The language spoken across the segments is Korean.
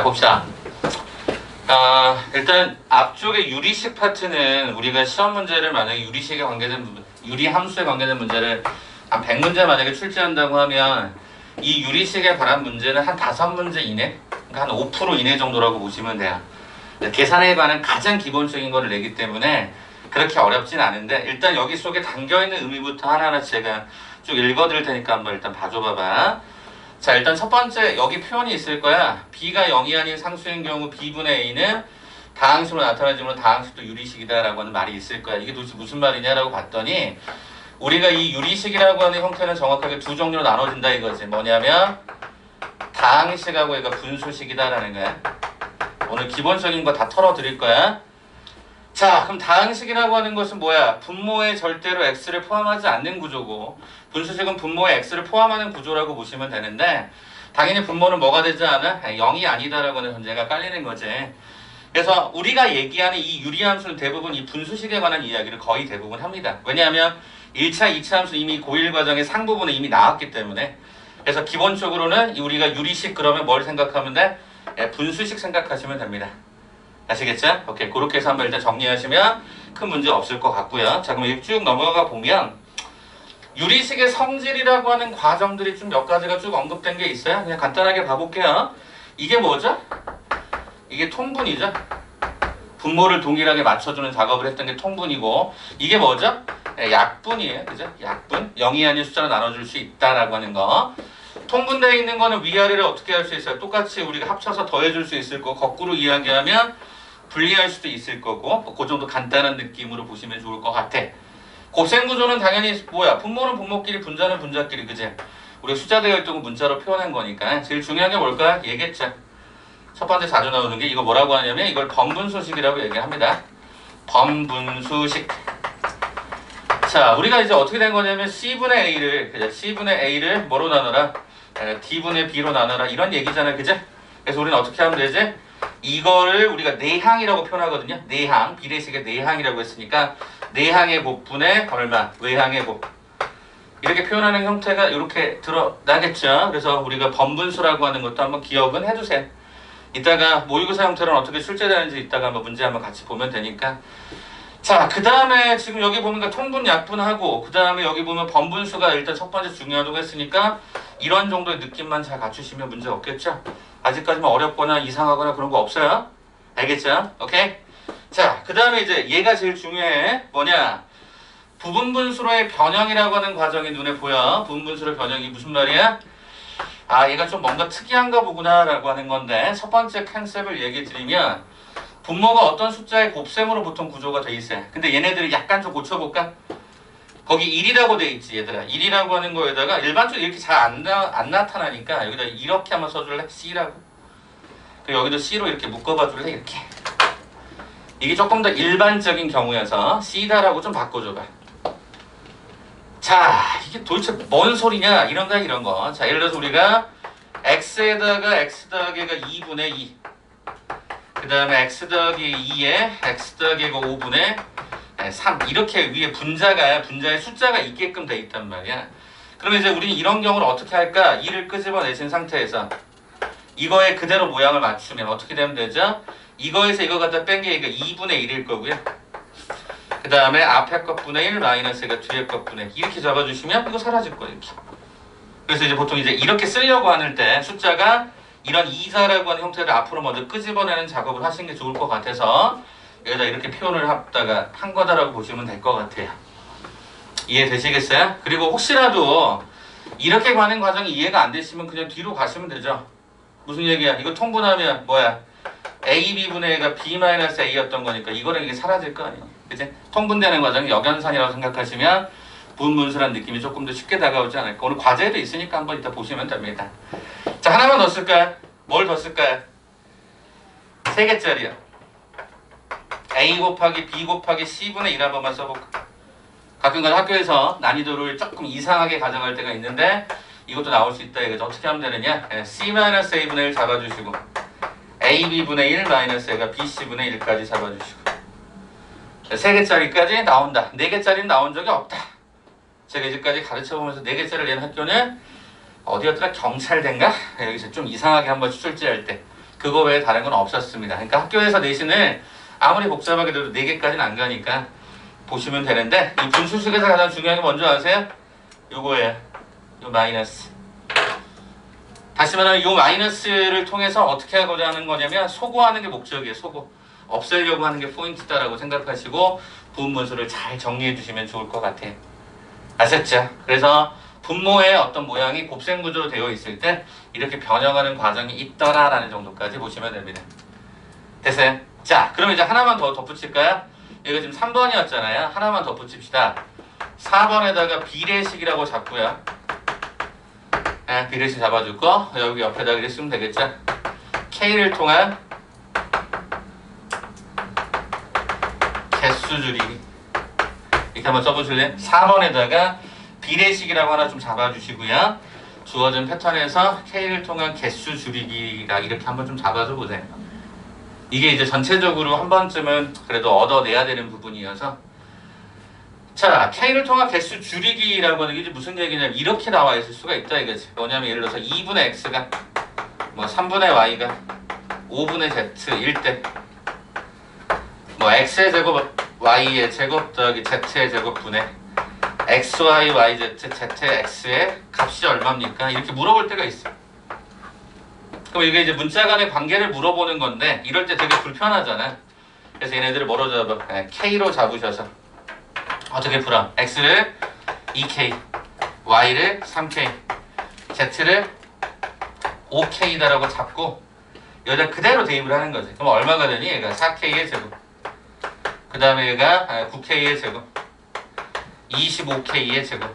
봅시다. 일단 앞쪽에 유리식 파트는 우리가 시험 문제를 만약에 유리식에 관계된 부분, 유리함수에 관계된 문제를 한 100문제 만약에 출제한다고 하면 이 유리식에 관한 문제는 한 5문제 이내? 그러니까 한 5% 이내 정도라고 보시면 돼요. 계산에 관한 가장 기본적인 거를 내기 때문에 그렇게 어렵진 않은데 일단 여기 속에 담겨있는 의미부터 하나하나 제가 쭉 읽어드릴 테니까 한번 일단 봐줘봐봐. 자, 일단 첫 번째 여기 표현이 있을 거야. B가 0이 아닌 상수인 경우 B분의 A는 다항식으로 나타나지만 다항식도 유리식이다 라고 하는 말이 있을 거야. 이게 도대체 무슨 말이냐라고 봤더니 우리가 이 유리식이라고 하는 형태는 정확하게 두 종류로 나눠진다 이거지. 뭐냐면 다항식하고 얘가 분수식이다라는 거야. 오늘 기본적인 거 다 털어드릴 거야. 자, 그럼 다항식이라고 하는 것은 뭐야? 분모에 절대로 x를 포함하지 않는 구조고 분수식은 분모에 x를 포함하는 구조라고 보시면 되는데 당연히 분모는 뭐가 되지 않아? 0이 아니다라고 하는 전제가 깔리는 거지. 그래서 우리가 얘기하는 이 유리함수는 대부분 이 분수식에 관한 이야기를 거의 대부분 합니다. 왜냐하면 1차, 2차 함수 이미 고1 과정의 상부분에 이미 나왔기 때문에. 그래서 기본적으로는 우리가 유리식 그러면 뭘 생각하면 돼? 분수식 생각하시면 됩니다. 아시겠죠? 오케이. 그렇게 해서 한번 일단 정리하시면 큰 문제 없을 것 같고요. 자, 그럼 쭉 넘어가 보면 유리식의 성질이라고 하는 과정들이 좀 몇 가지가 쭉 언급된 게 있어요. 그냥 간단하게 봐볼게요. 이게 뭐죠? 이게 통분이죠. 분모를 동일하게 맞춰주는 작업을 했던 게 통분이고 이게 뭐죠? 약분이에요. 그죠? 약분. 0이 아닌 숫자로 나눠줄 수 있다라고 하는 거. 통분되어 있는 거는 위아래를 어떻게 할 수 있어요? 똑같이 우리가 합쳐서 더해줄 수 있을 거고 거꾸로 이야기하면 분리할 수도 있을 거고 그 정도 간단한 느낌으로 보시면 좋을 것 같아. 곱셈 구조는 당연히 뭐야? 분모는 분모끼리, 분자는 분자끼리, 그지? 우리 숫자 대열동은 문자로 표현한 거니까 제일 중요한 게 뭘까? 얘겠죠. 첫 번째 자주 나오는 게 이거 뭐라고 하냐면 이걸 번분수식이라고 얘기합니다. 번분수식. 자, 우리가 이제 어떻게 된 거냐면 C분의 A를, 그죠? C분의 A를 뭐로 나눠라? D분의 B로 나눠라. 이런 얘기잖아요. 그죠? 그래서 우리는 어떻게 하면 되지? 이거를 우리가 내항이라고 표현하거든요. 내항. 비례식의 내항이라고 했으니까 내항의 곱분의 얼마? 외항의 곱. 이렇게 표현하는 형태가 이렇게 드러나겠죠. 그래서 우리가 번분수라고 하는 것도 한번 기억은 해두세요. 이따가 모의고사 형태로는 어떻게 출제되는지 이따가 한번 문제 한번 같이 보면 되니까. 자, 그 다음에 지금 여기 보면 통분, 약분하고 그 다음에 여기 보면 번분수가 일단 첫 번째 중요하다고 했으니까 이런 정도의 느낌만 잘 갖추시면 문제 없겠죠? 아직까지만 어렵거나 이상하거나 그런 거 없어요? 알겠죠? 오케이? 자, 그 다음에 이제 얘가 제일 중요해. 뭐냐? 부분분수로의 변형이라고 하는 과정이 눈에 보여. 부분분수로의 변형이 무슨 말이야? 아, 얘가 좀 뭔가 특이한가 보구나 라고 하는 건데 첫 번째 컨셉을 얘기 드리면 분모가 어떤 숫자의 곱셈으로 보통 구조가 돼 있어요. 근데 얘네들이 약간 좀 고쳐볼까? 거기 1이라고 돼 있지 얘들아. 1이라고 하는 거에다가 일반적으로 이렇게 잘 안 나타나니까 여기다 이렇게 한번 써줄래? C라고. 그리고 여기도 C로 이렇게 묶어봐 줄래? 이렇게. 이게 조금 더 일반적인 경우여서 C다라고 좀 바꿔줘봐. 자, 이게 도대체 뭔 소리냐? 이런 거. 자, 예를 들어서 우리가 X에다가 X 더하기가 2분의 2. 그 다음에 X 더하기 2에 X 더하기가 5분의 3. 이렇게 위에 분자의 숫자가 있게끔 돼 있단 말이야. 그러면 이제 우리는 이런 경우를 어떻게 할까? 2를 끄집어내신 상태에서 이거에 그대로 모양을 맞추면 어떻게 되면 되죠? 이거에서 이거 갖다 뺀 게 2분의 1일 거고요. 그 다음에 앞에 것분의 1 마이너스가 뒤에 것분의 2 이렇게 잡아주시면 이거 사라질 거예요. 이렇게. 그래서 이제 보통 이제 이렇게 쓰려고 하는 때 숫자가 이런 2사라고 하는 형태를 앞으로 먼저 끄집어내는 작업을 하시는 게 좋을 것 같아서 여기다 이렇게 표현을 하다가 한 거다라고 보시면 될 것 같아요. 이해되시겠어요? 그리고 혹시라도 이렇게 가는 과정이 이해가 안 되시면 그냥 뒤로 가시면 되죠. 무슨 얘기야? 이거 통분하면 뭐야? AB분의 A가 B-A였던 거니까 이거는 이게 사라질 거 아니에요. 그치? 통분되는 과정이 역연산이라고 생각하시면 분분수란 느낌이 조금 더 쉽게 다가오지 않을까. 오늘 과제도 있으니까 한번 이따 보시면 됩니다. 자, 하나만 더 쓸까요? 뭘 더 쓸까요? 3개짜리야. A 곱하기 B 곱하기 C분의 1 한 번만 써볼까? 가끔가다 학교에서 난이도를 조금 이상하게 가져갈 때가 있는데 이것도 나올 수 있다. 이거죠. 어떻게 하면 되느냐? C-A분의 1 잡아주시고 AB분의 1 마이너스 A가 BC분의 1까지 잡아주시고 3개짜리까지 나온다. 4개짜리는 나온 적이 없다. 제가 이제까지 가르쳐보면서 4개짜리를 낸 학교는 어디였더라? 경찰대인가? 여기서 좀 이상하게 한번 출제할 때 그거 외에 다른 건 없었습니다. 그러니까 학교에서 내신을 아무리 복잡하게 돼도 4개까지는 안 가니까 보시면 되는데, 이 분수식에서 가장 중요한 게 뭔지 아세요? 요거예요. 요 마이너스. 다시 말하면 요 마이너스를 통해서 어떻게 하고자 하는 거냐면 소거하는 게 목적이에요. 소거. 없애려고 하는 게 포인트다라고 생각하시고 부분분수를 잘 정리해 주시면 좋을 것 같아요. 아셨죠? 그래서 분모의 어떤 모양이 곱셈 구조로 되어 있을 때 이렇게 변형하는 과정이 있더라라는 정도까지 보시면 됩니다. 됐어요? 자, 그럼 이제 하나만 더 덧붙일까요? 이거 지금 3번이었잖아요. 하나만 덧붙입시다. 4번에다가 비례식이라고 잡고요. 네, 비례식 잡아줄 거 여기 옆에다 이렇게 쓰면 되겠죠? K를 통한 개수 줄이기 이렇게 한번 써보실래요? 4번에다가 비례식이라고 하나 좀 잡아주시고요. 주어진 패턴에서 K를 통한 개수 줄이기라 이렇게 한번 좀 잡아줘 보세요. 이게 이제 전체적으로 한 번쯤은 그래도 얻어내야 되는 부분이어서, 자, K를 통한 개수 줄이기라고 하는 게 이제 무슨 얘기냐면 이렇게 나와 있을 수가 있다 이거지. 뭐냐면 예를 들어서 2분의 X가 뭐 3분의 Y가 5분의 Z 1대 뭐 X의 제곱 Y의 제곱 더하기 Z의 제곱 분의 XY, YZ, Z의 X의 값이 얼마입니까? 이렇게 물어볼 때가 있어. 그럼 이게 이제 문자 간의 관계를 물어보는 건데 이럴 때 되게 불편하잖아. 그래서 얘네들을 뭐로 잡아? K로 잡으셔서 어떻게 풀어? X를 2K, Y를 3K, Z를 5K다라고 잡고 여기다 그대로 대입을 하는 거지. 그럼 얼마가 되니? 얘가 4K의 제곱, 그 다음에 얘가 9K의 제곱, 25K의 제곱,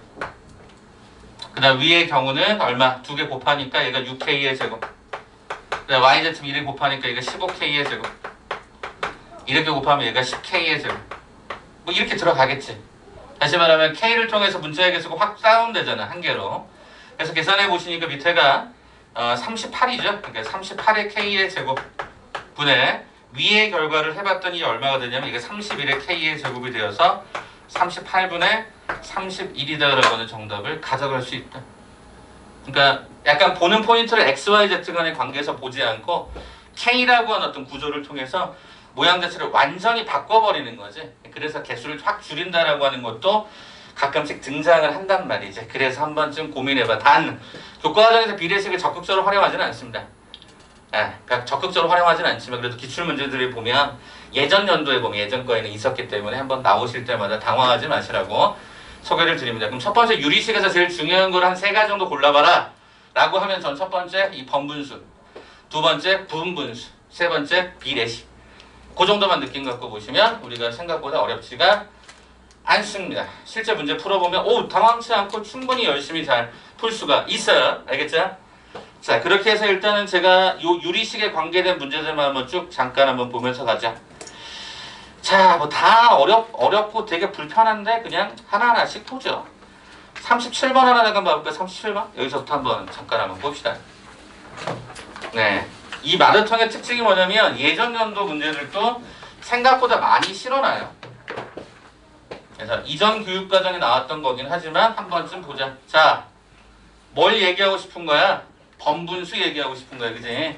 그 다음 위의 경우는 얼마? 2개 곱하니까 얘가 6K의 제곱, 그 다음 YZ 1을 곱하니까 얘가 15K의 제곱, 이렇게 곱하면 얘가 10K의 제곱, 뭐 이렇게 들어가겠지. 다시 말하면 K를 통해서 문자의 개수가 확 다운되잖아, 한 개로. 그래서 계산해 보시니까 밑에가 38이죠. 그러니까 38의 K의 제곱 분의 위의 결과를 해봤더니 얼마가 되냐면 이게 31의 K의 제곱이 되어서 38분의 31이다라고 하는 정답을 가져갈 수 있다. 그러니까 약간 보는 포인트를 X, Y, Z 간의 관계에서 보지 않고 K라고 하는 어떤 구조를 통해서 모양 자체를 완전히 바꿔버리는 거지. 그래서 개수를 확 줄인다라고 하는 것도 가끔씩 등장을 한단 말이지. 그래서 한 번쯤 고민해봐. 단 교과과정에서 비례식을 적극적으로 활용하지는 않습니다. 그러니까 적극적으로 활용하지는 않지만 그래도 기출문제들을 보면 예전 연도에 보면 예전 거에는 있었기 때문에 한번 나오실 때마다 당황하지 마시라고 소개를 드립니다. 그럼 첫 번째 유리식에서 제일 중요한 걸 한 3가지 정도 골라봐라 라고 하면 전 첫 번째 이 번분수, 두 번째 부분분수, 세 번째 비례식, 그 정도만 느낌 갖고 보시면 우리가 생각보다 어렵지가 않습니다. 실제 문제 풀어보면 당황치 않고 충분히 열심히 잘 풀 수가 있어요. 알겠죠? 자, 그렇게 해서 일단은 제가 요 유리식에 관계된 문제들만 한번 쭉 잠깐 한번 보면서 가자. 자, 뭐 다 어렵고 되게 불편한데 그냥 하나하나씩 보죠. 37번 하나 잠깐 봐볼까? 37번? 여기서부터 한번 잠깐 한번 봅시다. 네, 이 마라톤의 특징이 뭐냐면 예전 연도 문제들도 생각보다 많이 실어놔요. 그래서 이전 교육과정에 나왔던 거긴 하지만 한 번쯤 보자. 자, 뭘 얘기하고 싶은 거야? 번분수 얘기하고 싶은 거야, 그지?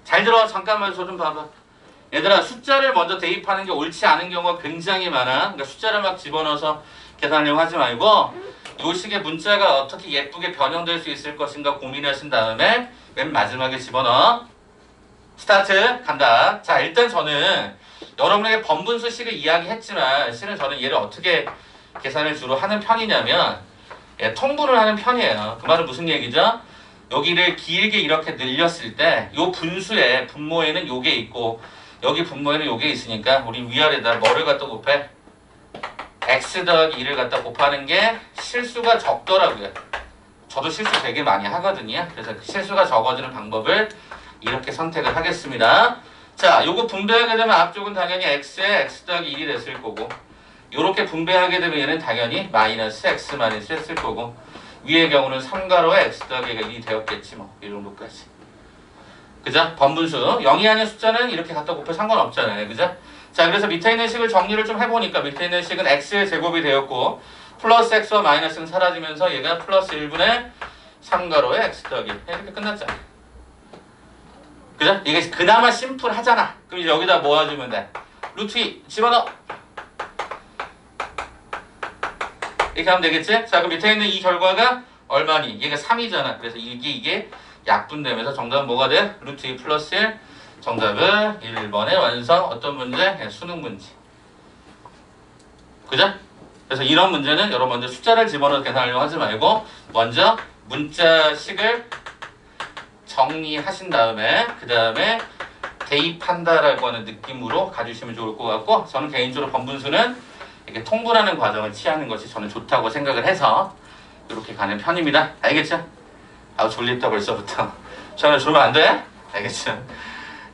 잘 들어. 잠깐만 저 좀 봐봐. 얘들아, 숫자를 먼저 대입하는 게 옳지 않은 경우가 굉장히 많아. 그러니까 숫자를 막 집어넣어서 계산하려고 하지 말고 요 식의 문자가 어떻게 예쁘게 변형될 수 있을 것인가 고민하신 다음에 맨 마지막에 집어넣어. 스타트 간다. 자, 일단 저는 여러분에게 번분수식을 이야기했지만 실은 저는 얘를 어떻게 계산을 주로 하는 편이냐면 통분을 하는 편이에요. 그 말은 무슨 얘기죠? 여기를 길게 이렇게 늘렸을 때 요 분수에 분모에는 요게 있고 여기 분모에는 요게 있으니까 우리 위아래다 뭐를 갖다 곱해? x 더하기 2를 갖다 곱하는 게 실수가 적더라고요. 저도 실수 되게 많이 하거든요. 그래서 실수가 적어지는 방법을 이렇게 선택을 하겠습니다. 자, 요거 분배하게 되면 앞쪽은 당연히 x에 x 더하기 1이 됐을 거고 요렇게 분배하게 되면 얘는 당연히 마이너스 x 마이너스 했을 거고 위의 경우는 3가로에 x 더하기 1이 되었겠지 뭐. 이 정도까지. 그죠? 번분수. 0이 아닌 숫자는 이렇게 갖다 곱해 상관없잖아요. 그죠? 자, 그래서 밑에 있는 식을 정리를 좀 해보니까 밑에 있는 식은 x의 제곱이 되었고 플러스 x와 마이너스는 사라지면서 얘가 플러스 1분의 3가로에 x 더하기 이렇게 끝났잖아요. 그죠? 이게 그나마 심플하잖아. 그럼 이제 여기다 모아주면 돼. 루트 2 집어넣어. 이렇게 하면 되겠지? 자, 그럼 밑에 있는 이 결과가 얼마니? 얘가 3이잖아. 그래서 이게 약분되면서 정답은 뭐가 돼? 루트 2 플러스 1. 정답은 1번의 완성. 어떤 문제? 수능 문제. 그죠? 그래서 이런 문제는 여러분 먼저 숫자를 집어넣어서 계산하려고 하지 말고 먼저 문자식을 정리하신 다음에 그 다음에 대입한다라고 하는 느낌으로 가주시면 좋을 것 같고, 저는 개인적으로 번분수는 이렇게 통분하는 과정을 취하는 것이 저는 좋다고 생각을 해서 이렇게 가는 편입니다. 알겠죠? 아우 졸립다 벌써부터. 저는 졸면 안 돼? 알겠죠?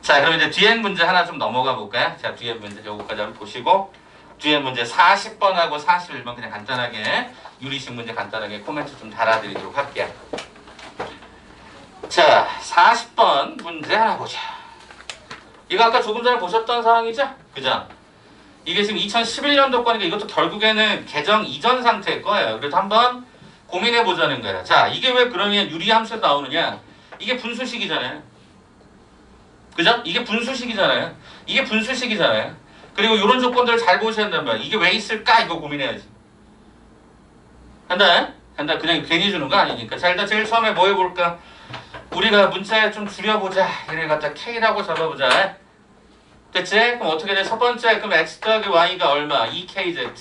자, 그럼 이제 뒤에 문제 하나 좀 넘어가 볼까요? 자, 뒤에 문제 요거까지 한번 보시고 뒤에 문제 40번하고 41번 그냥 간단하게 유리식 문제 간단하게 코멘트 좀 달아드리도록 할게요. 자, 40번 문제 하나 보자. 이거 아까 조금 전에 보셨던 상황이죠? 그죠? 이게 지금 2011년도 거니까 이것도 결국에는 개정 이전 상태일 거예요. 그래서 한번 고민해 보자는 거예요. 자, 이게 왜 그러면 유리함수에서 나오느냐? 이게 분수식이잖아요. 그죠? 이게 분수식이잖아요. 이게 분수식이잖아요. 그리고 이런 조건들을 잘 보셔야 된단 말이야. 이게 왜 있을까? 이거 고민해야지. 간다? 간다. 그냥 괜히 주는 거 아니니까. 자, 일단 제일 처음에 뭐 해볼까? 우리가 문자에 좀 줄여보자. 얘를 갖다 K라고 잡아보자. 됐지? 그럼 어떻게 돼? 첫 번째, 그럼 X 더하기 Y가 얼마? 2KZ.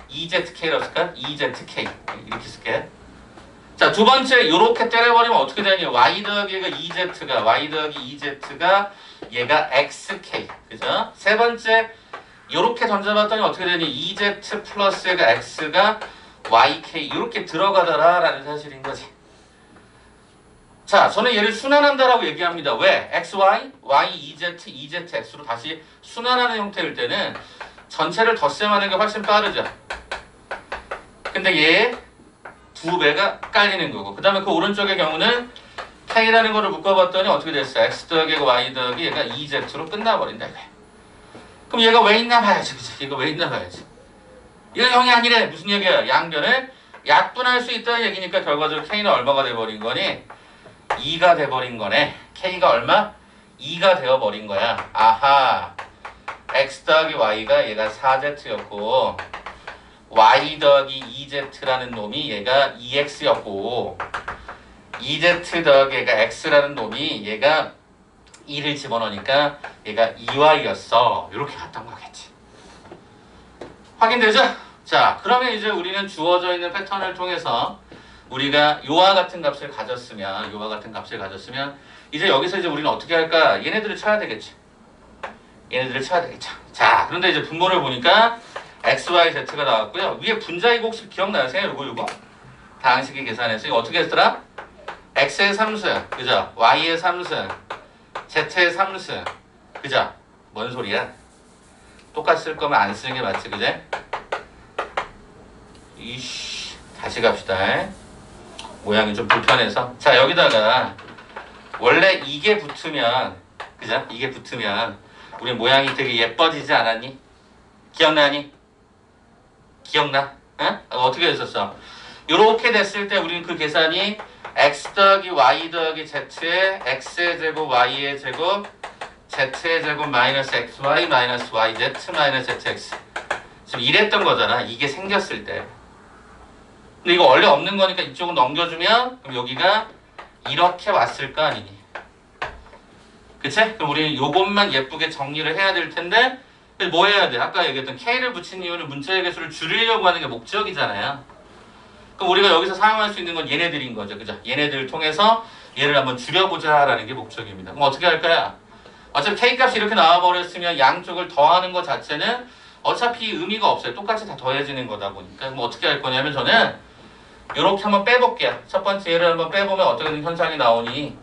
2ZK라고 쓸까? 2ZK. 이렇게 쓸게. 자, 두 번째, 요렇게 때려버리면 어떻게 되니? Y 더하기가 2Z가, Y 더하기 2Z가 얘가 XK. 그죠? 세 번째, 요렇게 던져봤더니 어떻게 되니? 2Z 플러스 얘가 X가 YK. 요렇게 들어가더라. 라는 사실인 거지. 자, 저는 얘를 순환한다라고 얘기합니다. 왜? XY, Y, EZ, EZX로 다시 순환하는 형태일 때는 전체를 덧셈하는 게 훨씬 빠르죠. 근데 얘 두 배가 깔리는 거고, 그 다음에 그 오른쪽의 경우는 K라는 거를 묶어봤더니 어떻게 됐어? X 더하기 Y 더하기 얘가 EZ로 끝나버린다. 이래. 그럼 얘가 왜 있나 봐야지. 그치? 얘가 왜 있나 봐야지. 이거 0이 아니래. 무슨 얘기야? 양변을 약분할 수 있다는 얘기니까 결과적으로 K는 얼마가 돼버린 거니? 2가 돼버린 거네. K가 얼마? 2가 되어버린 거야. 아하. X 더하기 Y가 얘가 4Z였고 Y 더하기 2Z라는 놈이 얘가 2X였고 2Z 더하기 얘가 X라는 놈이 얘가 2를 집어넣으니까 얘가 2Y였어. 이렇게 갔던 거겠지. 확인되죠? 자, 그러면 이제 우리는 주어져 있는 패턴을 통해서 우리가 요와 같은 값을 가졌으면 이제 여기서 이제 우리는 어떻게 할까? 얘네들을 쳐야 되겠지. 얘네들을 쳐야 되겠죠. 자, 그런데 이제 분모를 보니까 X, Y, Z가 나왔고요. 위에 분자이고 혹시 기억나세요? 요거 다항식이 계산해서 이거 어떻게 했더라? X의 3승, 그죠? Y의 3승, Z의 3승, 그죠? 뭔 소리야? 똑같이 쓸 거면 안 쓰는 게 맞지, 그제? 이씨, 다시 갑시다. 모양이 좀 불편해서. 자, 여기다가 원래 이게 붙으면, 그죠? 이게 붙으면 우리 모양이 되게 예뻐지지 않았니? 기억나니? 기억나? 응? 어떻게 됐었어? 요렇게 됐을 때 우리는 그 계산이 X 더하기 Y 더하기 Z의 X의 제곱 Y의 제곱 Z의 제곱 마이너스 XY 마이너스 YZ 마이너스 ZX 지금 이랬던 거잖아. 이게 생겼을 때. 근데 이거 원래 없는 거니까 이쪽은 넘겨주면 그럼 여기가 이렇게 왔을 거 아니니? 그치? 그럼 우리는 요것만 예쁘게 정리를 해야 될 텐데 뭐 해야 돼? 아까 얘기했던 K를 붙인 이유는 문자의 개수를 줄이려고 하는 게 목적이잖아요. 그럼 우리가 여기서 사용할 수 있는 건 얘네들인 거죠. 그죠? 얘네들을 통해서 얘를 한번 줄여보자라는 게 목적입니다. 그럼 어떻게 할까요? 어차피 K값이 이렇게 나와버렸으면 양쪽을 더하는 것 자체는 어차피 의미가 없어요. 똑같이 다 더해지는 거다 보니까. 그럼 어떻게 할 거냐면 저는 이렇게 한번 빼볼게요. 첫 번째 얘를 한번 빼보면 어떤 현상이 나오니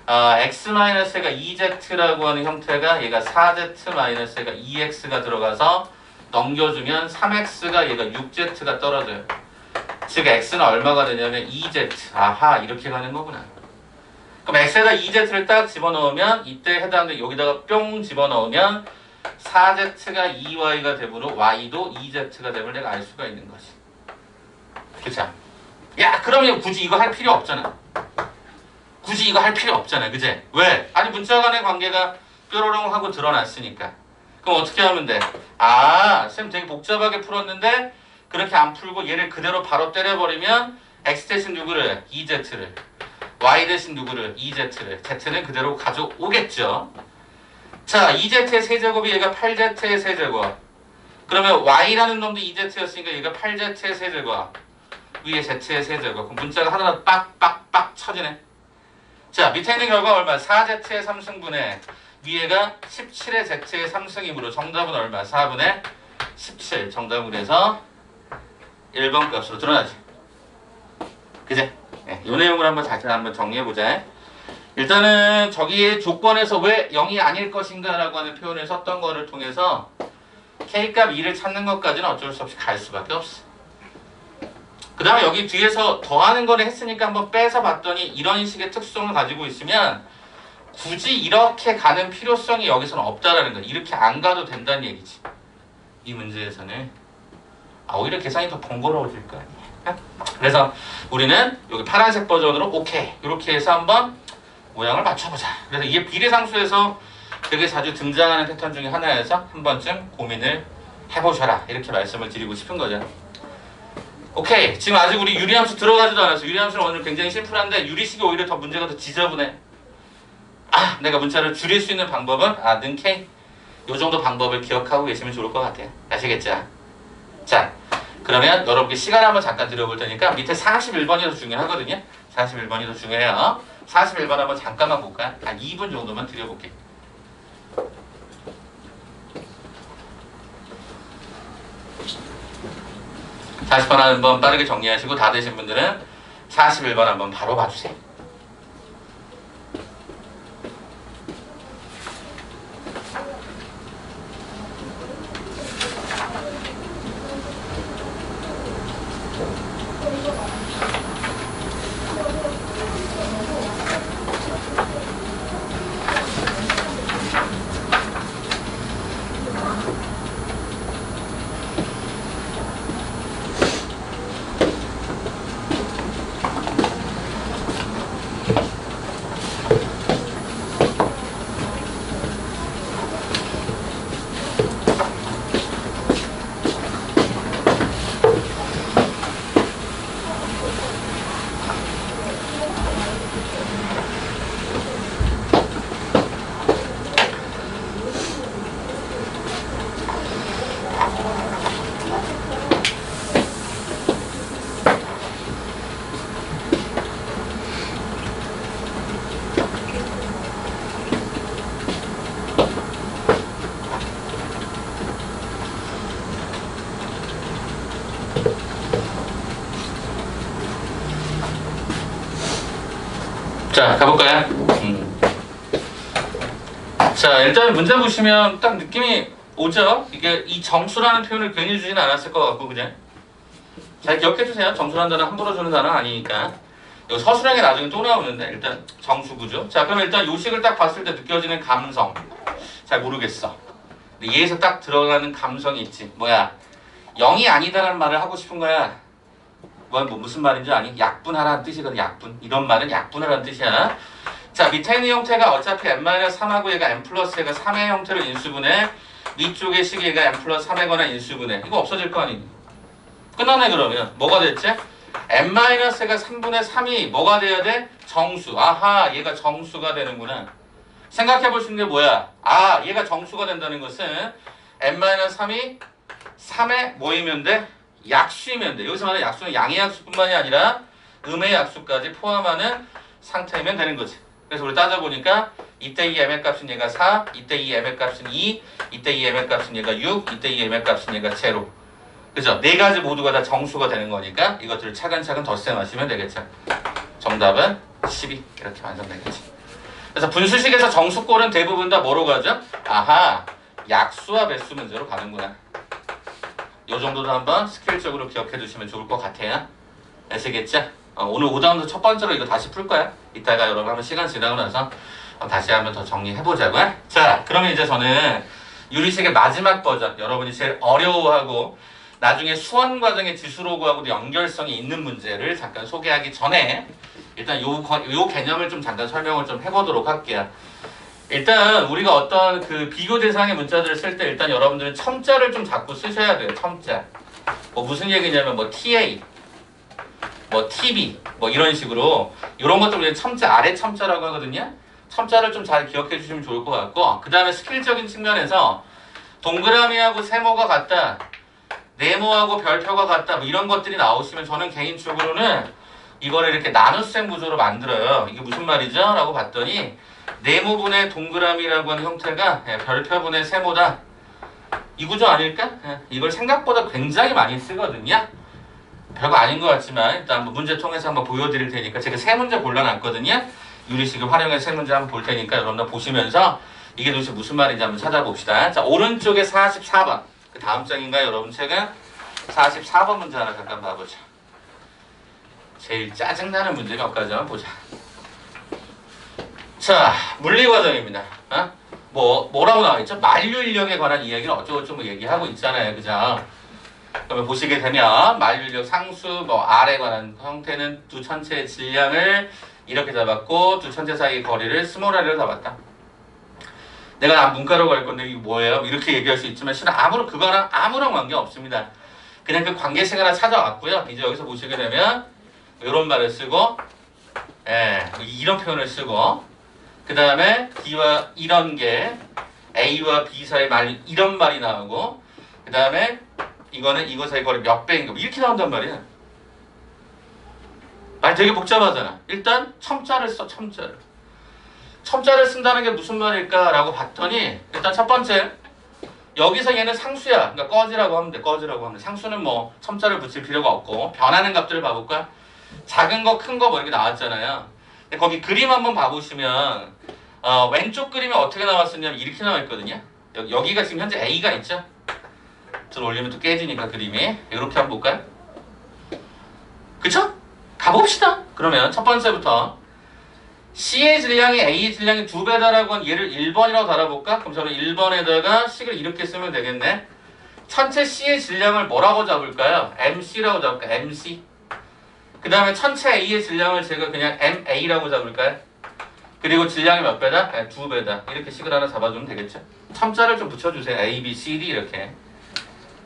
X-가 2Z라고 하는 형태가 얘가 4Z-가 2X가 들어가서 넘겨주면 3X가 얘가 6Z가 떨어져요. 즉 X는 얼마가 되냐면 2Z. 아하, 이렇게 가는 거구나. 그럼 X에다 2Z를 딱 집어넣으면 이때 해당되는 여기다가 뿅 집어넣으면 4Z가 2Y가 되므로 Y도 2Z가 됨을 내가 알 수가 있는 거지. 그쵸? 야, 그러면 굳이 이거 할 필요 없잖아. 굳이 이거 할 필요 없잖아요. 그제? 왜? 아니 문자 간의 관계가 뾰로롱 하고 드러났으니까. 그럼 어떻게 하면 돼? 아, 쌤 되게 복잡하게 풀었는데 그렇게 안 풀고 얘를 그대로 바로 때려버리면 x 대신 누구를? 2z를. y 대신 누구를? 2z를. z는 그대로 가져오겠죠. 자, 2z의 세제곱이 얘가 8z의 세제곱. 그러면 y라는 놈도 2z였으니까 얘가 8z의 세제곱. 위에 z의 세제곱. 그럼 문자가 하나로 빡빡빡 쳐지네. 자, 밑에 있는 결과 얼마? 4z의 3승분의 위에가 17의 z의 3승이므로 정답은 얼마? 4분의 17. 정답은 그래서 1번 값으로 드러나지. 그제? 네, 이 내용을 한번 정리해보자. 일단은 저기 조건에서 왜 0이 아닐 것인가 라고 하는 표현을 썼던 거를 통해서 K값 2를 찾는 것까지는 어쩔 수 없이 갈 수밖에 없어. 그 다음에 여기 뒤에서 더하는 거를 했으니까 한번 빼서 봤더니 이런 식의 특성을 가지고 있으면 굳이 이렇게 가는 필요성이 여기서는 없다라는 거야. 이렇게 안 가도 된다는 얘기지. 이 문제에서는. 오히려 계산이 더 번거로워질 거 아니야. 그래서 우리는 여기 파란색 버전으로 오케이 이렇게 해서 한번 모양을 맞춰보자. 그래서 이게 비례상수에서 되게 자주 등장하는 패턴 중에 하나여서 한 번쯤 고민을 해보셔라 이렇게 말씀을 드리고 싶은 거죠. 오케이, 지금 아직 우리 유리함수 들어가지도 않았어. 유리함수는 오늘 굉장히 심플한데 유리식이 오히려 더 문제가 더 지저분해. 내가 문자를 줄일 수 있는 방법은 는 K 요 정도 방법을 기억하고 계시면 좋을 것 같아요. 아시겠죠? 자, 그러면 여러분께 시간 한번 잠깐 드려볼 테니까 밑에 41번이 더 중요하거든요. 41번이 더 중요해요. 41번 한번 잠깐만 볼까요? 2분 정도만 드려볼게요. (40번) 한번 빠르게 정리하시고 다 되신 분들은 41번 한번 바로 봐주세요. 자, 가볼까요? 자, 일단 문제 보시면 딱 느낌이 오죠? 이게 이 정수라는 표현을 괜히 주진 않았을 것 같고, 그냥. 잘 기억해주세요. 정수라는 단어 함부로 주는 단어 아니니까. 여기 서술형이 나중에 또 나오는데, 일단 정수구죠. 자, 그럼 일단 요 식을 딱 봤을 때 느껴지는 감성. 잘 모르겠어. 근데 얘에서 딱 들어가는 감성이 있지. 뭐야? 0이 아니다라는 말을 하고 싶은 거야. 무슨 말인지 아니? 약분하라는 뜻이거든. 약분. 이런 말은 약분하라는 뜻이야. 자, 밑에 있는 형태가 어차피 n-3하고 얘가 n 플러스 얘가 3의 형태로 인수분해. 위쪽의 식이 얘가 n 플러스 3이거나 인수분해. 이거 없어질 거 아니? 끝나네. 그러면 뭐가 됐지? n-가 3분의 3이 뭐가 돼야 돼? 정수. 아하, 얘가 정수가 되는구나. 생각해 볼 수 있는 게 뭐야? 얘가 정수가 된다는 것은 n-3이 3에 모이면 돼? 약수이면 돼. 여기서 말하는 약수는 양의 약수뿐만이 아니라 음의 약수까지 포함하는 상태이면 되는 거지. 그래서 우리 따져보니까 이때 이 m의 값은 얘가 4, 이때 이 m의 값은 2, 이때 이 m의 값은 얘가 6, 이때 이 m의 값은 얘가 0. 그죠? 네 가지 모두가 다 정수가 되는 거니까 이것들을 차근차근 덧셈하시면 되겠죠. 정답은 12 이렇게 완성되겠지. 그래서 분수식에서 정수꼴은 대부분 다 뭐로 가죠? 약수와 배수 문제로 가는구나. 요 정도도 한번 스킬적으로 기억해 두시면 좋을 것 같아요. 아시겠죠? 오늘 5단원도 첫 번째로 이거 다시 풀 거야. 이따가 여러분 한번 시간 지나고 나서 다시 한번 더 정리해보자고요. 자, 그러면 이제 저는 유리식의 마지막 버전, 여러분이 제일 어려워하고 나중에 수원 과정의 지수로그하고도 연결성이 있는 문제를 잠깐 소개하기 전에 일단 요 개념을 좀 잠깐 설명을 좀 해보도록 할게요. 일단 우리가 어떤 그 비교 대상의 문자들을 쓸 때 일단 여러분들은 첨자를 좀 자꾸 쓰셔야 돼요. 첨자. 뭐 무슨 얘기냐면 뭐 TA, 뭐 TB, 뭐 이런 식으로 이런 것들 첨자 아래 첨자라고 하거든요. 첨자를 좀 잘 기억해 주시면 좋을 것 같고, 그 다음에 스킬적인 측면에서 동그라미하고 세모가 같다, 네모하고 별표가 같다, 뭐 이런 것들이 나오시면 저는 개인적으로는 이거를 이렇게 나눗셈 구조로 만들어요. 이게 무슨 말이죠? 라고 봤더니 네모분의 동그라미라고 하는 형태가 별표분의 세모다, 이 구조 아닐까? 이걸 생각보다 굉장히 많이 쓰거든요. 별거 아닌 것 같지만 일단 한번 문제 통해서 한번 보여드릴 테니까, 제가 세 문제 골라놨거든요. 유리식을 활용해서 세 문제 한번 볼 테니까 여러분들 보시면서 이게 도대체 무슨 말인지 한번 찾아봅시다. 자, 오른쪽에 44번. 그 다음 장인가요, 여러분 책은? 44번 문제 하나 잠깐 봐보자. 제일 짜증나는 문제가 몇 가지만 보자. 자, 물리과정입니다. 뭐라고 나와있죠? 만류인력에 관한 이야기를 어쩌고저쩌고 얘기하고 있잖아요. 그죠? 그러면 보시게 되면 만류인력 상수 뭐 R에 관한 형태는 두 천체의 질량을 이렇게 잡았고 두 천체 사이의 거리를 스몰 r로 잡았다. 내가 문과로 갈 건데 이게 뭐예요? 이렇게 얘기할 수 있지만 실은 그거랑 아무런 관계 없습니다. 그냥 그 관계식 하나 찾아왔고요. 이제 여기서 보시게 되면 이런 말을 쓰고, 이런 표현을 쓰고, 그 다음에 D와 이런 게 A와 B 사이 말 이런 말이 나오고, 그 다음에 이거는 이거 사이 거리 몇 배인가 이렇게 나온단 말이야. 말 되게 복잡하잖아. 일단 첨자를 써. 첨자를 쓴다는 게 무슨 말일까 라고 봤더니, 일단 첫 번째, 여기서 얘는 상수야. 그러니까 꺼지라고 하면 돼. 상수는 뭐 첨자를 붙일 필요가 없고, 변하는 값들을 봐볼까? 작은 거, 큰 거 뭐 이렇게 나왔잖아요. 근데 거기 그림 한번 봐보시면 왼쪽 그림이 어떻게 나왔었냐면 이렇게 나와 있거든요. 여기가 지금 현재 A가 있죠. 들어 올리면 또 깨지니까 그림이 이렇게 한번 볼까요? 그쵸? 가봅시다. 그러면 첫 번째부터 C의 질량이 A의 질량이 2배다라고 한 얘를 1번이라고 달아볼까? 그럼 저는 1번에다가 식을 이렇게 쓰면 되겠네. 천체 C의 질량을 뭐라고 잡을까요? MC라고 잡을까? MC. 그 다음에 천체 A의 질량을 제가 그냥 MA라고 잡을까요? 그리고 질량이 몇 배다? 2배다. 이렇게 식을 하나 잡아주면 되겠죠? 첨자를 좀 붙여주세요. A, B, C, D 이렇게.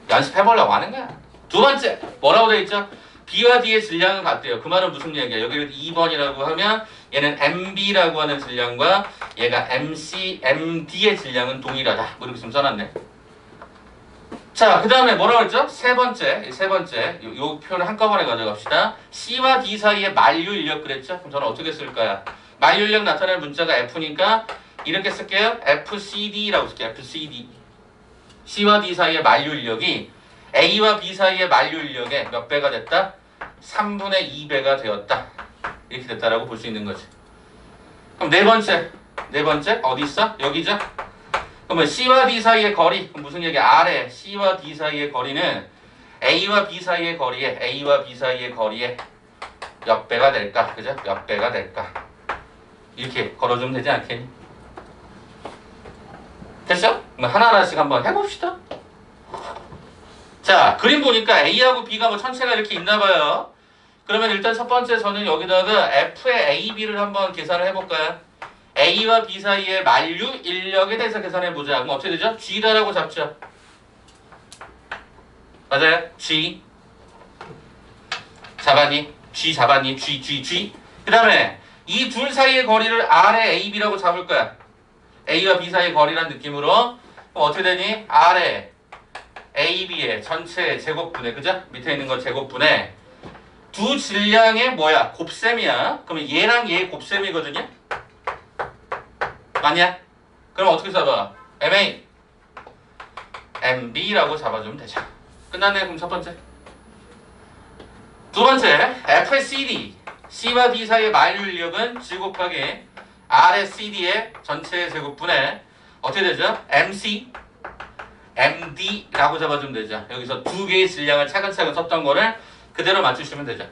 연습해보려고 하는 거야. 두 번째, 뭐라고 되어 있죠? B와 D의 질량은 같대요. 그 말은 무슨 얘기야? 여기를 2번이라고 하면 얘는 MB라고 하는 질량과 얘가 MC, MD의 질량은 동일하다. 뭐 이렇게 좀 써놨네. 자, 그 다음에 뭐라고 했죠? 세 번째, 요 표현을 한꺼번에 가져갑시다. C와 D 사이의 만류인력 그랬죠? 그럼 저는 어떻게 쓸까요? 만류인력 나타낼 문자가 F니까 이렇게 쓸게요. FCD라고 쓸게요. FCD. C와 D 사이의 만류인력이 A와 B 사이의 만류인력의 몇 배가 됐다? 3분의 2배가 되었다. 이렇게 됐다라고 볼 수 있는 거지. 그럼 네 번째 어디 있어? 여기죠? 그러면 C와 D 사이의 거리, 그럼 무슨 얘기야? R에 C와 D 사이의 거리는 A와 B 사이의 거리에 몇 배가 될까? 그죠? 몇 배가 될까? 이렇게 걸어주면 되지 않겠니? 됐죠? 그럼 하나하나씩 한번 해봅시다. 자, 그림 보니까 A하고 B가 뭐 천체가 이렇게 있나봐요. 그러면 일단 첫 번째 저는 여기다가 F의 A, B를 한번 계산을 해볼까요? A와 B 사이의 만류 인력에 대해서 계산해보자. 그럼 어떻게 되죠? G다라고 잡죠. 맞아요? G. 잡았니? G 잡았니? G. 그 다음에 이 둘 사이의 거리를 R의 A, B라고 잡을 거야. A와 B 사이의 거리란 느낌으로. 그럼 어떻게 되니? R의 A, B의 전체 제곱분의, 그죠? 밑에 있는 거 제곱분의 두 질량의 뭐야? 곱셈이야. 그러면 얘랑 얘의 곱셈이거든요? 맞냐? 그럼 어떻게 잡아? MA, MB라고 잡아주면 되죠. 끝났네. 그럼 첫 번째. 두 번째, FCD. C와 D 사이의 만류인력은 G 곱하기 R의 CD의 전체 제곱분의 어떻게 되죠? MC, MD라고 잡아주면 되죠. 여기서 두 개의 질량을 차근차근 썼던 거를 그대로 맞추시면 되죠.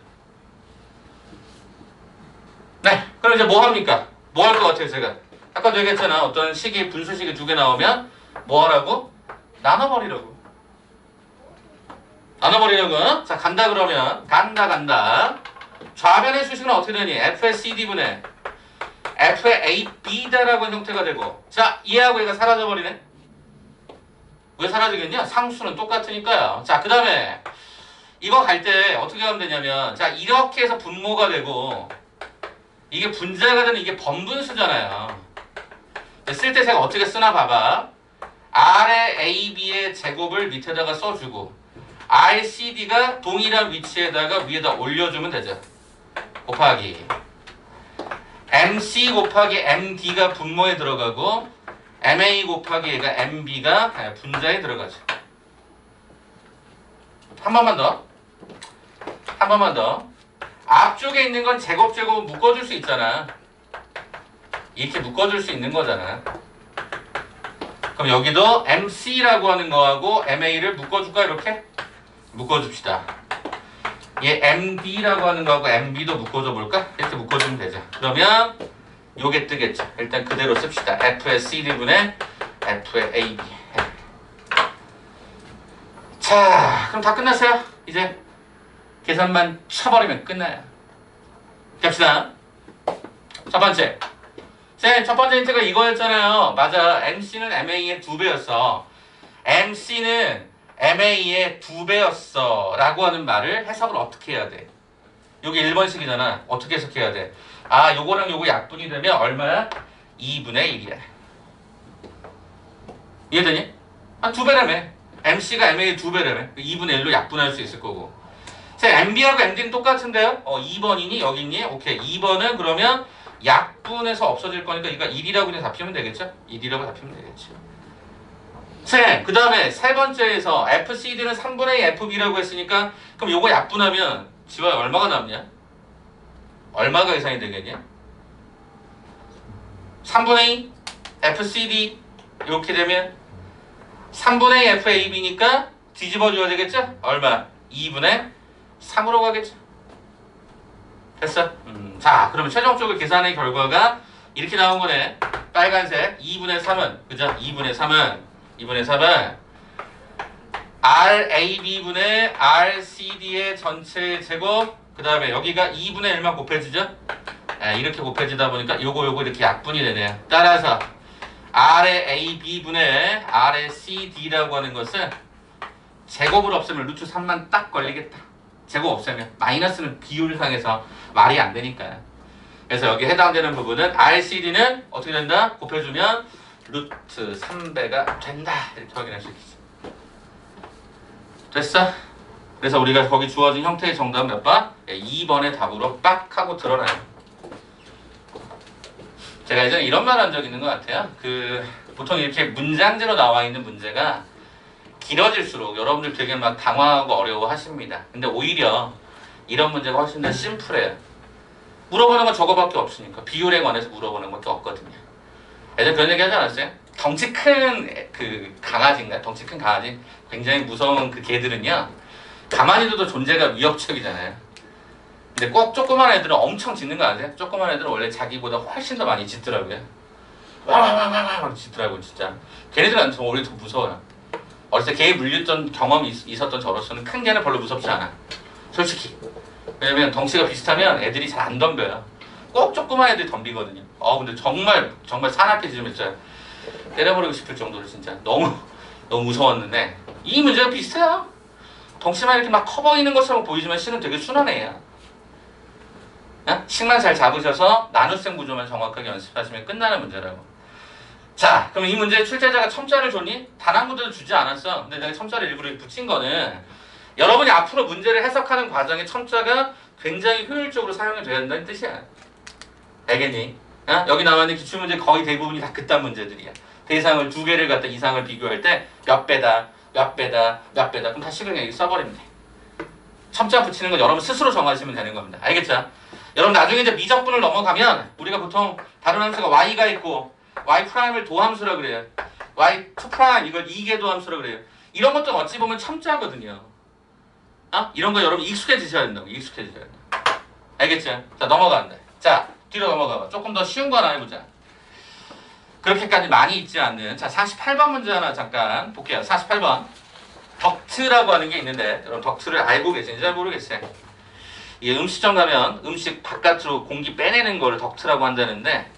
네, 그럼 이제 뭐 합니까? 뭐 할 것 같아요, 제가? 아까도 얘기했잖아. 어떤 식이, 분수식이 두 개 나오면 뭐 하라고? 나눠버리라고. 나눠버리려고. 자, 간다 그러면 간다. 좌변의 수식은 어떻게 되니? F의 CD분의 F의 AB다라고 하는 형태가 되고, 자, 얘하고 얘가 사라져버리네. 왜 사라지겠냐? 상수는 똑같으니까요. 자, 그 다음에 이거 갈 때 어떻게 하면 되냐면, 자, 이렇게 해서 분모가 되고 이게 분자가 되는 이게 번분수잖아요. 쓸 때 제가 어떻게 쓰나 봐봐. R의 AB의 제곱을 밑에다가 써주고 RCD가 동일한 위치에다가 위에다 올려주면 되죠. 곱하기 MC 곱하기 MD가 분모에 들어가고 MA 곱하기 얘가 MB가 분자에 들어가죠. 한 번만 더. 앞쪽에 있는 건 제곱 묶어줄 수 있잖아. 이렇게 묶어줄 수 있는 거잖아. 그럼 여기도 MC라고 하는 거하고 MA를 묶어줄까? 이렇게? 묶어줍시다. 얘 MD라고 하는 거하고 MB도 묶어줘 볼까? 이렇게 묶어주면 되죠. 그러면 요게 뜨겠죠. 일단 그대로 씁시다. F의 CD분의 F의 AB. 자, 그럼 다 끝났어요. 이제 계산만 쳐버리면 끝나요. 갑시다. 첫 번째. 쌤, 첫 번째 힌트가 이거였잖아요. 맞아. MC는 MA의 2배였어. MC는 MA의 2배였어. 라고 하는 말을 해석을 어떻게 해야 돼? 여기 1번식이잖아. 어떻게 해석해야 돼? 아, 요거랑 요거 약분이 되면 얼마야? 2분의 1이야. 이해되니? 아, 2배라며. MC가 MA의 2배라며. 2분의 1로 약분할 수 있을 거고. 자, MB하고 MD는 똑같은데요? 2번이니? 여기 있니? 오케이. 2번은 그러면 약분해서 없어질 거니까 이거 1이라고 그냥 답히면 되겠죠? 1이라고 답히면 되겠죠. 쌤, 그 다음에 세 번째에서 FCD는 3분의 2 FB라고 했으니까 그럼 요거 약분하면 지와 얼마가 남냐? 얼마가 계산이 되겠냐? 3분의 2 FCD 이렇게 되면 3분의 2 FAB니까 뒤집어줘야 되겠죠? 얼마? 2분의 3으로 가겠죠? 됐어? 자, 그러면 최종적으로 계산의 결과가 이렇게 나온 거네. 빨간색 2분의 3은 그죠? 2분의 3은 RAB분의 RCD의 전체 제곱 그 다음에 여기가 2분의 1만 곱해지죠? 이렇게 곱해지다 보니까 요거 이렇게 약분이 되네요. 따라서 R의 AB분의 R의 CD라고 하는 것은 제곱을 없애면 루트 3만 딱 걸리겠다. 제곱 없애면 마이너스는 비율상에서 말이 안 되니까요. 그래서 여기 해당되는 부분은 RCD는 어떻게 된다? 곱해주면 루트 3배가 된다. 이렇게 확인할 수 있겠어. 됐어? 그래서 우리가 거기 주어진 형태의 정답은 몇 번? 2번의 답으로 빡 하고 드러나요. 제가 예전에 이런 말 한 적 있는 것 같아요. 보통 이렇게 문장제로 나와 있는 문제가 길어질수록 여러분들 되게 막 당황하고 어려워 하십니다. 근데 오히려 이런 문제가 훨씬 더 심플해요. 물어보는 건 저거밖에 없으니까. 비율에 관해서 물어보는 것도 없거든요. 예전에 그런 얘기 하지 않았어요? 덩치 큰 강아지인가? 덩치 큰 강아지? 굉장히 무서운 그 개들은요. 가만히 둬도 존재가 위협적이잖아요. 근데 꼭 조그만 애들은 엄청 짖는 거 아세요? 조그만 애들은 원래 자기보다 훨씬 더 많이 짖더라고요. 와와와와 짖더라고요, 진짜. 걔네들은 오히려 더 무서워요. 어렸을 때 개에 물렸던 경험이 있었던 저로서는 큰 개는 별로 무섭지 않아. 솔직히. 왜냐면 덩치가 비슷하면 애들이 잘 안 덤벼요. 꼭 조그만 애들이 덤비거든요. 근데 정말 사납해지면 진짜 때려버리고 싶을 정도로 진짜 너무 무서웠는데 이 문제가 비슷해요. 덩치만 이렇게 막 커 보이는 것처럼 보이지만 실은 되게 순한 애야. 식만 잘 잡으셔서 나눗셈 구조만 정확하게 연습하시면 끝나는 문제라고. 자, 그럼 이 문제에 출제자가 첨자를 줬니? 단 한 군데도 주지 않았어. 근데 내가 첨자를 일부러 붙인 거는 여러분이 앞으로 문제를 해석하는 과정에 첨자가 굉장히 효율적으로 사용이 돼야 된다는 뜻이야. 알겠니? 여기 나와 있는 기출문제 거의 대부분이 다 그딴 문제들이야. 대상을 두 개를 갖다 이상을 비교할 때 몇 배다. 그럼 다 식을 여기 써버리면 돼. 첨자 붙이는 건 여러분 스스로 정하시면 되는 겁니다. 알겠죠? 여러분 나중에 이제 미적분을 넘어가면 우리가 보통 다른 함수가 y가 있고 y''을 도함수라 그래요. y2' 이걸 이계 도함수라 그래요. 이런 것도 어찌 보면 첨자거든요. 이런 거 여러분 익숙해지셔야 된다고. 익숙해지셔야 된다. 알겠죠? 자, 넘어간다. 자, 뒤로 넘어가봐. 조금 더 쉬운 거 하나 해보자. 그렇게까지 많이 있지 않는. 자, 48번 문제 하나 잠깐 볼게요. 48번. 덕트라고 하는 게 있는데 여러분 덕트를 알고 계신지 잘 모르겠어요. 이게 음식점 가면 음식 바깥으로 공기 빼내는 거를 덕트라고 한다는데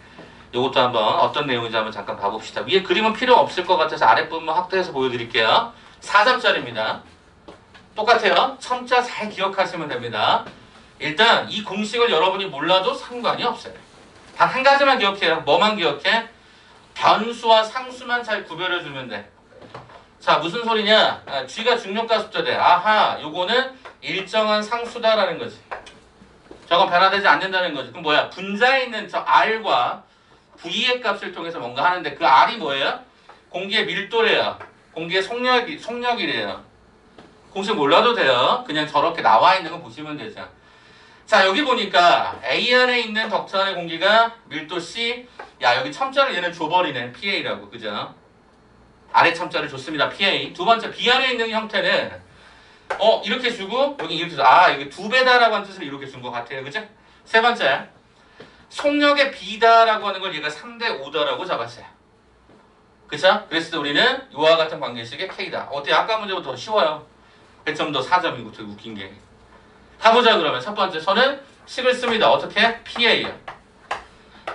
이것도 한번 어떤 내용인지 한번 잠깐 봐봅시다. 위에 그림은 필요 없을 것 같아서 아랫부분만 확대해서 보여드릴게요. 4점짜리입니다. 똑같아요. 첨자 잘 기억하시면 됩니다. 일단 이 공식을 여러분이 몰라도 상관이 없어요. 단 한 가지만 기억해요. 뭐만 기억해? 변수와 상수만 잘 구별해주면 돼. 자, 무슨 소리냐? G가 중력가속도대. 아하, 요거는 일정한 상수다라는 거지. 저건 변화되지 않는다는 거지. 그럼 뭐야? 분자에 있는 저 R과 V의 값을 통해서 뭔가 하는데 그 R이 뭐예요? 공기의 밀도래요. 공기의 속력이래요. 공식 몰라도 돼요. 그냥 저렇게 나와 있는 거 보시면 되죠. 자, 여기 보니까 A 안에 있는 덕트 안의 공기가 밀도 C. 야, 여기 첨자를 얘는 줘버리네. PA라고. 그죠? 아래 첨자를 줬습니다. PA. 두 번째, B 안에 있는 형태는 이렇게 주고 여기 이렇게 줘. 아, 여기 2배다라고 하는 뜻을 이렇게 준 것 같아요. 그죠? 세 번째, 속력의 B다라고 하는 걸 얘가 3대 5다라고 잡았어요. 그쵸? 그래서 우리는 이와 같은 관계식의 K다. 어때요? 아까 문제보다 더 쉬워요. 100점 더 4점이고 되게 웃긴 게. 가보자 그러면. 첫 번째, 저는 식을 씁니다. 어떻게? PA요.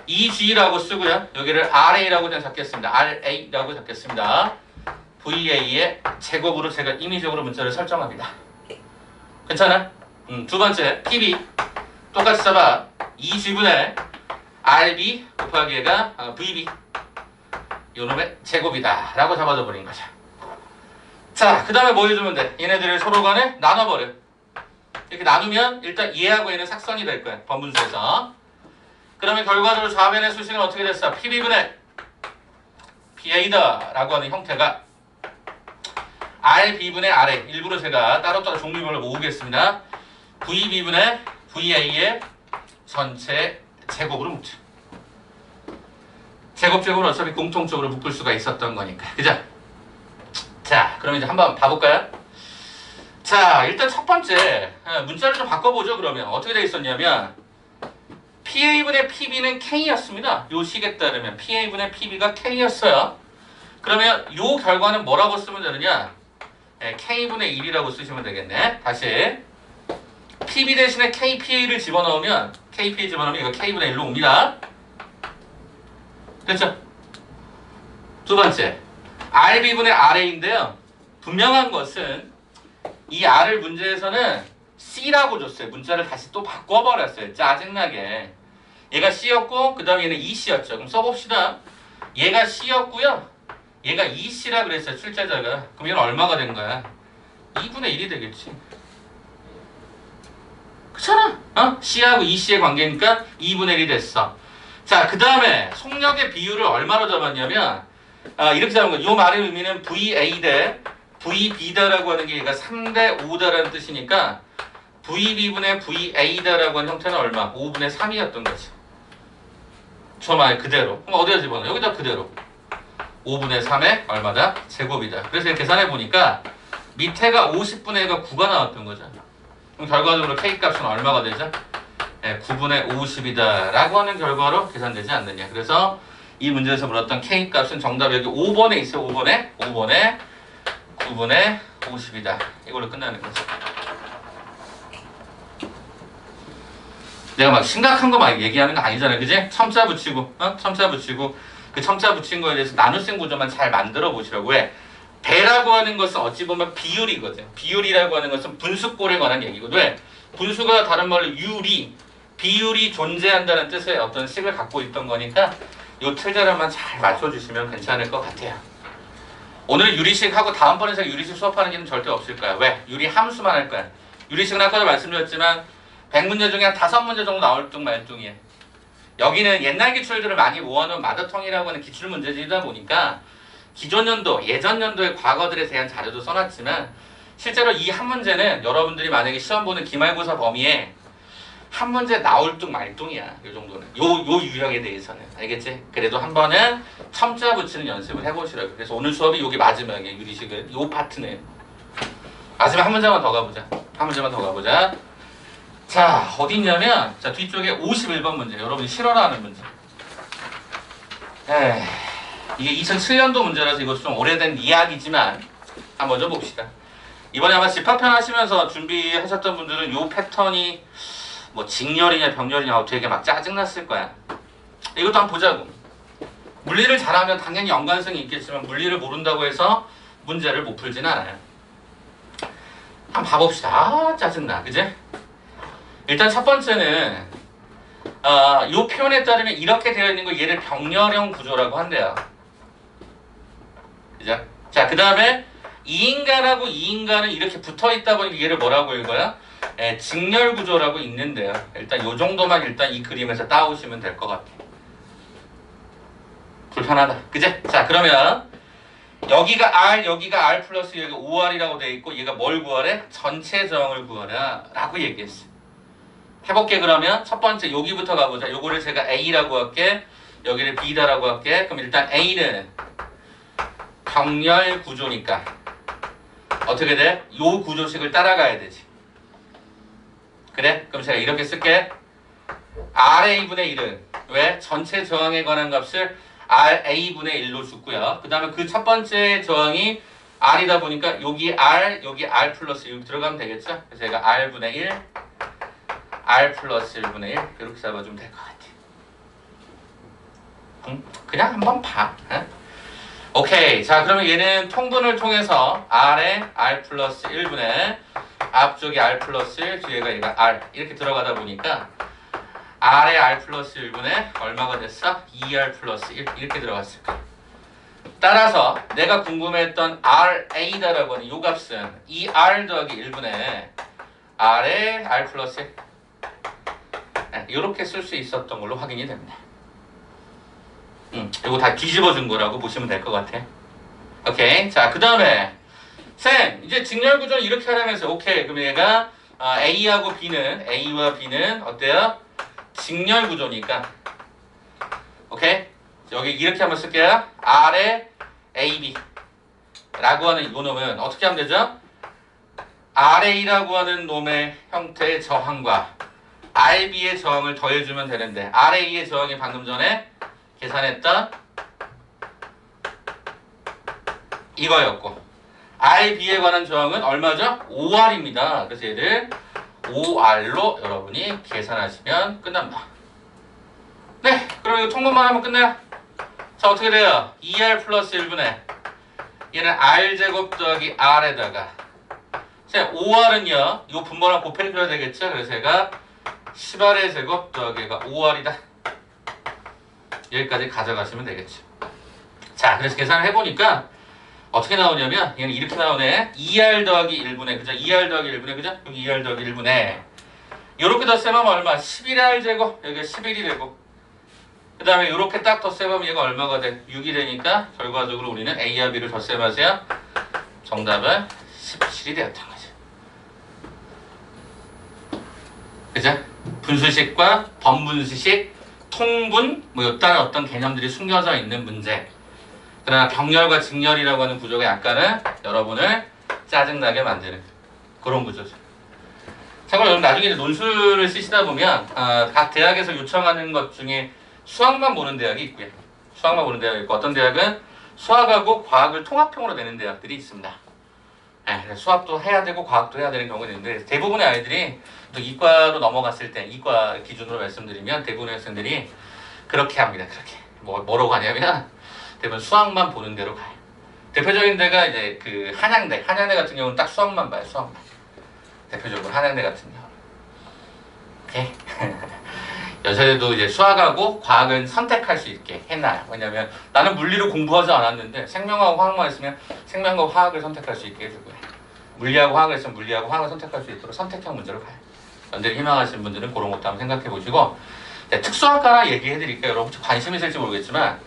EG라고 쓰고요. 여기를 RA라고 그냥 잡겠습니다. RA라고 잡겠습니다. VA의 제곱으로 제가 임의적으로 문자를 설정합니다. 괜찮아? 두 번째, PB. 똑같이 잡아. EG분의 RB 곱하기 얘가 VB. 요놈의 제곱이다. 라고 잡아줘 버린 거죠. 자, 그 다음에 뭐 해주면 돼? 얘네들을 서로 간에 나눠버려. 이렇게 나누면 일단 얘하고 얘는 삭선이 될 거야. 번분수에서. 그러면 결과적으로 좌변의 수식은 어떻게 됐어? PB분의 PA다 라고 하는 형태가 RB분의 RA. 일부러 제가 따로따로 종류별로 모으겠습니다. VB분의 VA의 전체 제곱으로 묶죠. 제곱제곱은 어차피 공통적으로 묶을 수가 있었던 거니까. 그죠? 자, 그럼 이제 한번 봐볼까요? 자, 일단 첫 번째 문자를 좀 바꿔보죠. 그러면 어떻게 되어 있었냐면 PA분의 PB는 K였습니다. 요 식에 따르면 PA분의 PB가 K였어요. 그러면 요 결과는 뭐라고 쓰면 되느냐? K분의 1이라고 쓰시면 되겠네. 다시 PB 대신에 KPA를 집어넣으면 KPA 집어넣으면 이거 K분의 1로 옵니다. 됐죠? 두 번째, RB분의 RA인데요. 분명한 것은 이 R을 문제에서는 C라고 줬어요. 문자를 다시 또 바꿔버렸어요. 짜증나게. 얘가 C였고 그 다음에 얘는 EC였죠. 그럼 써봅시다. 얘가 C였고요. 얘가 EC라 그랬어요. 출제자가. 그럼 얘는 얼마가 된 거야? 2분의 1이 되겠지. 그렇잖아. C하고 EC의 관계니까 2분의 1이 됐어. 자, 그 다음에 속력의 비율을 얼마로 잡았냐면 이렇게 잡은 거예요. 이 말의 의미는 VA 대 VB다라고 하는 게 얘가 3대 5다라는 뜻이니까 VB분의 VA다라고 하는 형태는 얼마? 5분의 3이었던 거지. 저 말 그대로. 그럼 어디다 집어넣어? 여기다 그대로. 5분의 3의 얼마다? 제곱이다. 그래서 이렇게 계산해 보니까 밑에가 50분의 1가 9가 나왔던 거죠. 그럼 결과적으로 K값은 얼마가 되죠? 9분의 50이다 라고 하는 결과로 계산되지 않느냐. 그래서 이 문제에서 물었던 K값은 정답 여기 5번에 있어요. 5번에 9분의 50이다. 이걸로 끝나는 거죠. 내가 막 심각한 거 막 얘기하는 거 아니잖아요. 그지? 첨자 붙이고 첨자 붙이고 그 첨자 붙인 거에 대해서 나눗셈 구조만 잘 만들어 보시라고 해. 배라고 하는 것은 어찌 보면 비율이거든. 비율이라고 하는 것은 분수꼴에 관한 얘기거든. 왜? 분수가 다른 말로 유리, 비율이 존재한다는 뜻의 어떤 식을 갖고 있던 거니까 이 틀대로만 잘 맞춰주시면 괜찮을 것 같아요. 오늘 유리식 하고 다음번에 제가 유리식 수업하는 일은 절대 없을 거야. 왜? 유리 함수만 할 거야. 유리식은 아까도 말씀드렸지만 100문제 중에 한 5문제 정도 나올 둥 말둥이에요. 여기는 옛날 기출들을 많이 모아놓은 마더텅이라고 하는 기출문제지이다 보니까 기존 연도, 예전 연도의 과거들에 대한 자료도 써놨지만 실제로 이 한 문제는 여러분들이 만약에 시험 보는 기말고사 범위에 한 문제 나올 둥 말둥이야. 요 정도는. 요 유형에 대해서는. 알겠지? 그래도 한 번은 첨자 붙이는 연습을 해보시라고. 그래서 오늘 수업이 요게 마지막이에요. 유리식은. 요 파트는. 마지막 한 문제만 더 가보자. 한 문제만 더 가보자. 자, 어디 있냐면 자 뒤쪽에 51번 문제. 여러분이 싫어하는 문제. 이게 2007년도 문제라서 이것도 좀 오래된 이야기지만 한번 먼저 봅시다. 이번에 아마 집합편 하시면서 준비하셨던 분들은 요 패턴이 뭐 직렬이냐 병렬이냐 되게 막 짜증났을 거야. 이것도 한번 보자고. 물리를 잘하면 당연히 연관성이 있겠지만 물리를 모른다고 해서 문제를 못 풀진 않아요. 한번 봐봅시다. 아, 짜증나. 그지? 일단 첫 번째는 요 표현에 따르면 이렇게 되어 있는 거 얘를 병렬형 구조라고 한대요. 그죠? 자, 그 다음에 이 인간하고 이 인간은 이렇게 붙어 있다 보니까 얘를 뭐라고 읽어요? 직렬 구조라고 읽는데요. 일단 요 정도만 일단 이 그림에서 따오시면 될 것 같아요. 불편하다. 그지? 자, 그러면 여기가 R, 여기가 R 플러스 여기 OR이라고 되어 있고 얘가 뭘 구하래? 전체 저항을 구하라 라고 얘기했어. 해볼게. 그러면 첫 번째 여기부터 가보자. 요거를 제가 A라고 할게. 여기를 B다라고 할게. 그럼 일단 A는 병렬 구조니까 어떻게 돼? 요 구조식을 따라가야 되지. 그래? 그럼 제가 이렇게 쓸게. RA분의 1은 왜? 전체 저항에 관한 값을 RA분의 1로 줬고요. 그 다음에 그 첫 번째 저항이 R이다 보니까 여기 R 플러스 1 들어가면 되겠죠? 그래서 제가 R분의 1, R 플러스 1분의 1 이렇게 잡아주면 될 것 같아. 그냥 한번 봐. 오케이. 자, 그러면 얘는 통분을 통해서 R에 R 플러스 1분의 앞쪽이 R 플러스 1, 뒤에가 얘가 R 이렇게 들어가다 보니까 R에 R 플러스 1분의 얼마가 됐어? 2R 플러스 1 이렇게 들어갔을 거야. 따라서 내가 궁금했던 RA다라고 하는 이 값은 2R 더하기 1분의 R에 R 플러스 1 이렇게 쓸 수 있었던 걸로 확인이 됩니다. 이거 다 뒤집어 준 거라고 보시면 될 것 같아. 오케이. 자, 그 다음에 쌤, 이제 직렬 구조는 이렇게 하라면서 오케이. 그럼 얘가 A하고 B는 A와 B는 어때요? 직렬 구조니까 오케이. 여기 이렇게 한번 쓸게요. R에 AB 라고 하는 이 놈은 어떻게 하면 되죠? RA라고 하는 놈의 형태의 저항과 RB의 저항을 더해주면 되는데 RA의 저항이 방금 전에 계산했던 이거였고 RB에 관한 저항은 얼마죠? 5R입니다. 그래서 얘를 5R로 여러분이 계산하시면 끝납니다. 네, 그럼 이거 통분만 하면 끝나요. 자, 어떻게 돼요? 2R 플러스 1분의 얘는 R제곱 더하기 R에다가 자, 5R은요 이 분모랑 곱해줘야 되겠죠? 그래서 제가 10R의 제곱 더하기가 5R이다. 여기까지 가져가시면 되겠죠. 자, 그래서 계산을 해보니까 어떻게 나오냐면 얘는 이렇게 나오네. 2R 더하기 1분의 그죠? 2R 더하기 1분의 그죠? 여기 2R 더하기 1분의 요렇게 덧셈하면 얼마? 11R 제곱 여기가 11이 되고 그 다음에 요렇게 딱 덧셈하면 얘가 얼마가 돼? 6이 되니까 결과적으로 우리는 A와 B를 덧셈하세요. 정답은 17이 되었던 거죠. 그죠? 분수식과 번분수식, 통분 뭐 이딴 어떤 개념들이 숨겨져 있는 문제. 그러나 병렬과 직렬이라고 하는 구조가 약간은 여러분을 짜증나게 만드는 그런 구조죠. 참고로 여러분 나중에 논술을 쓰시다 보면 각 대학에서 요청하는 것 중에 수학만 보는 대학이 있고요. 수학만 보는 대학이 있고 어떤 대학은 수학하고 과학을 통합형으로 내는 대학들이 있습니다. 수학도 해야 되고 과학도 해야 되는 경우가 있는데 대부분의 아이들이 또 이과로 넘어갔을 때 이과 기준으로 말씀드리면 대부분의 학생들이 그렇게 합니다. 그렇게 뭐라고 하냐면 대부분 수학만 보는 대로 가요. 대표적인 데가 이제 그 한양대 같은 경우는 딱 수학만 봐요. 수학만. 대표적으로 한양대 같은 경우. 오케이. 여자들도 이제 수학하고 과학은 선택할 수 있게 해놔요. 왜냐면 나는 물리를 공부하지 않았는데 생명하고 화학만 있으면 생명과 화학을 선택할 수 있게 해주고요. 물리하고 화학을 있으면 물리하고 화학을 선택할 수 있도록 선택형 문제로 가요. 연대를 희망하시는 분들은 그런 것도 한번 생각해 보시고 특수학과나 얘기해 드릴게요. 여러분 관심 있을지 모르겠지만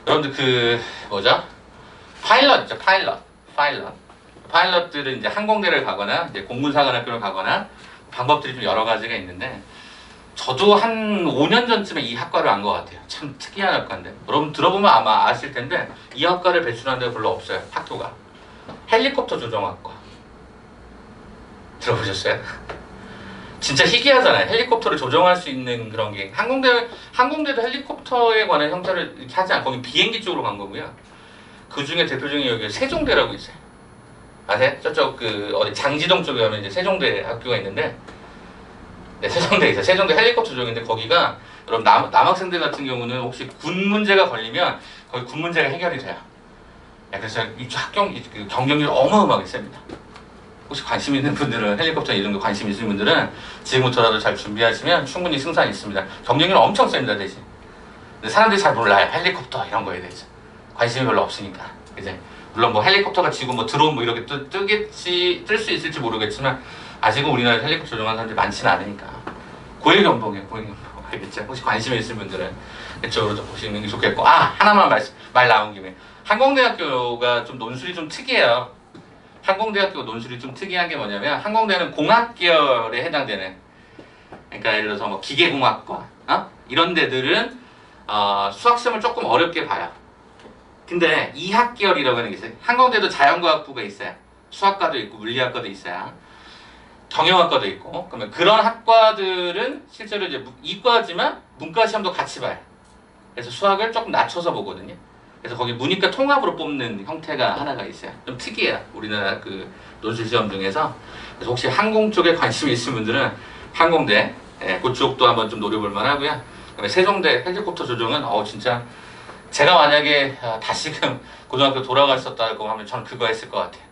여러분들 그 뭐죠? 파일럿 있죠. 파일럿들은 이제 항공대를 가거나 이제 공군사관학교를 가거나 방법들이 좀 여러 가지가 있는데 저도 한 5년 전쯤에 이 학과를 안 것 같아요. 참 특이한 학과인데 여러분 들어보면 아마 아실 텐데 이 학과를 배출하는 데가 별로 없어요. 학교가 헬리콥터 조종학과 들어보셨어요? 진짜 희귀하잖아요. 헬리콥터를 조종할 수 있는 그런 게 항공대도 헬리콥터에 관한 형태를 이렇게 하지 않고 거기 비행기 쪽으로 간 거고요. 그 중에 대표적인 여기 세종대라고 있어요. 아세요? 저쪽 그 어디 장지동 쪽에 가면 이제 세종대 학교가 있는데, 네, 세종대에 있어요. 세종대 헬리콥터 조종인데 거기가 여러분 남학생들 같은 경우는 혹시 군 문제가 걸리면 거기 군 문제가 해결이 돼요. 네, 그래서 이 그 경쟁률이 어마어마하게 셉니다. 혹시 관심 있는 분들은 헬리콥터 이런 거 관심 있으신 분들은 지금부터라도 잘 준비하시면 충분히 승산이 있습니다. 경쟁률 엄청 셉니다 대신. 근데 사람들이 잘 몰라요. 헬리콥터 이런 거에 대해서 관심이 별로 없으니까. 이제 물론 뭐 헬리콥터가 지금 뭐 드론 뭐 이렇게 뜨겠지 뜰 수 있을지 모르겠지만 아직은 우리나라에 헬리콥터 조종하는 사람들이 많지는 않으니까 고액연봉이에요. 고액연봉. 알겠죠? 혹시 관심이 있으신 분들은 이쪽으로 좀 보시는 게 좋겠고, 아 하나만 말 나온 김에 항공대학교가 좀 논술이 좀 특이해요. 항공대학교 논술이 좀 특이한 게 뭐냐면 항공대는 공학 계열에 해당되는, 그러니까 예를 들어서 뭐 기계공학과 이런 데들은 수학 시험을 조금 어렵게 봐요. 근데 이학 계열이라고 하는 게 있어요. 항공대도 자연과학부가 있어요. 수학과도 있고 물리학과도 있어요. 경영학과도 있고. 그러면 그런 학과들은 실제로 이제 이과지만 문과 시험도 같이 봐요. 그래서 수학을 조금 낮춰서 보거든요. 그래서 거기 문이과 통합으로 뽑는 형태가 하나가 있어요. 좀 특이해요. 우리나라 그 논술 시험 중에서. 그래서 혹시 항공 쪽에 관심이 있으신 분들은 항공대, 그쪽도 한번 좀 노려볼 만하고요. 그다음에 세종대 헬리콥터 조종은 진짜 제가 만약에 다시금 고등학교 돌아갔었다고 하면 저는 그거 했을 것 같아요.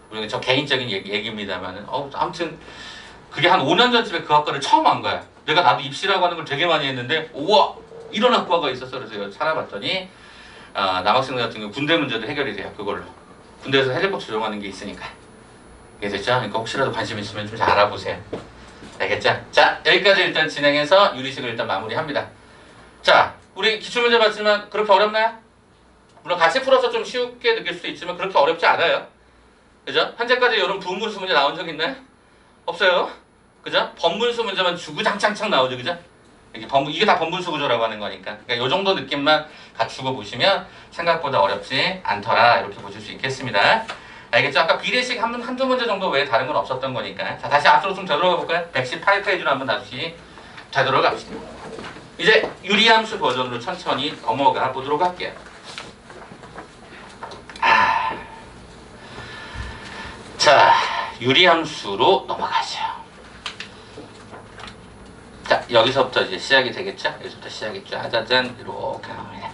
물론 저 개인적인 얘기입니다만은 아무튼 그게 한 5년 전쯤에 그 학과를 처음 한 거야. 내가 나도 입시라고 하는 걸 되게 많이 했는데 우와 이런 학과가 있었어. 그래서 제가 찾아봤더니 남학생들 같은 경우 군대 문제도 해결이 돼요. 그걸로 군대에서 헬리콥터 조종하는 게 있으니까. 이해됐죠? 그러니까 혹시라도 관심 있으면 좀 잘 알아보세요. 알겠죠? 자 여기까지 일단 진행해서 유리식을 일단 마무리합니다. 자 우리 기출문제 봤지만 그렇게 어렵나요? 물론 같이 풀어서 좀 쉽게 느낄 수도 있지만 그렇게 어렵지 않아요. 그죠? 현재까지 이런 부분수 문제 나온 적 있나요? 없어요. 그죠? 번분수 문제만 주구장창창 나오죠. 그죠? 이게 다 번분수 구조라고 하는 거니까. 그러니까 이 정도 느낌만 갖추고 보시면 생각보다 어렵지 않더라. 이렇게 보실 수 있겠습니다. 알겠죠? 아까 비례식 한두 문제 정도 외에 다른 건 없었던 거니까. 자, 다시 앞으로 좀 되돌아가 볼까요? 118페이지로 한번 다시 되돌아가 봅시다. 이제 유리함수 버전으로 천천히 넘어가 보도록 할게요. 자, 유리함수로 넘어가죠. 자, 여기서부터 이제 시작이 되겠죠? 여기서부터 시작이 짜자잔 이렇게 나옵니다.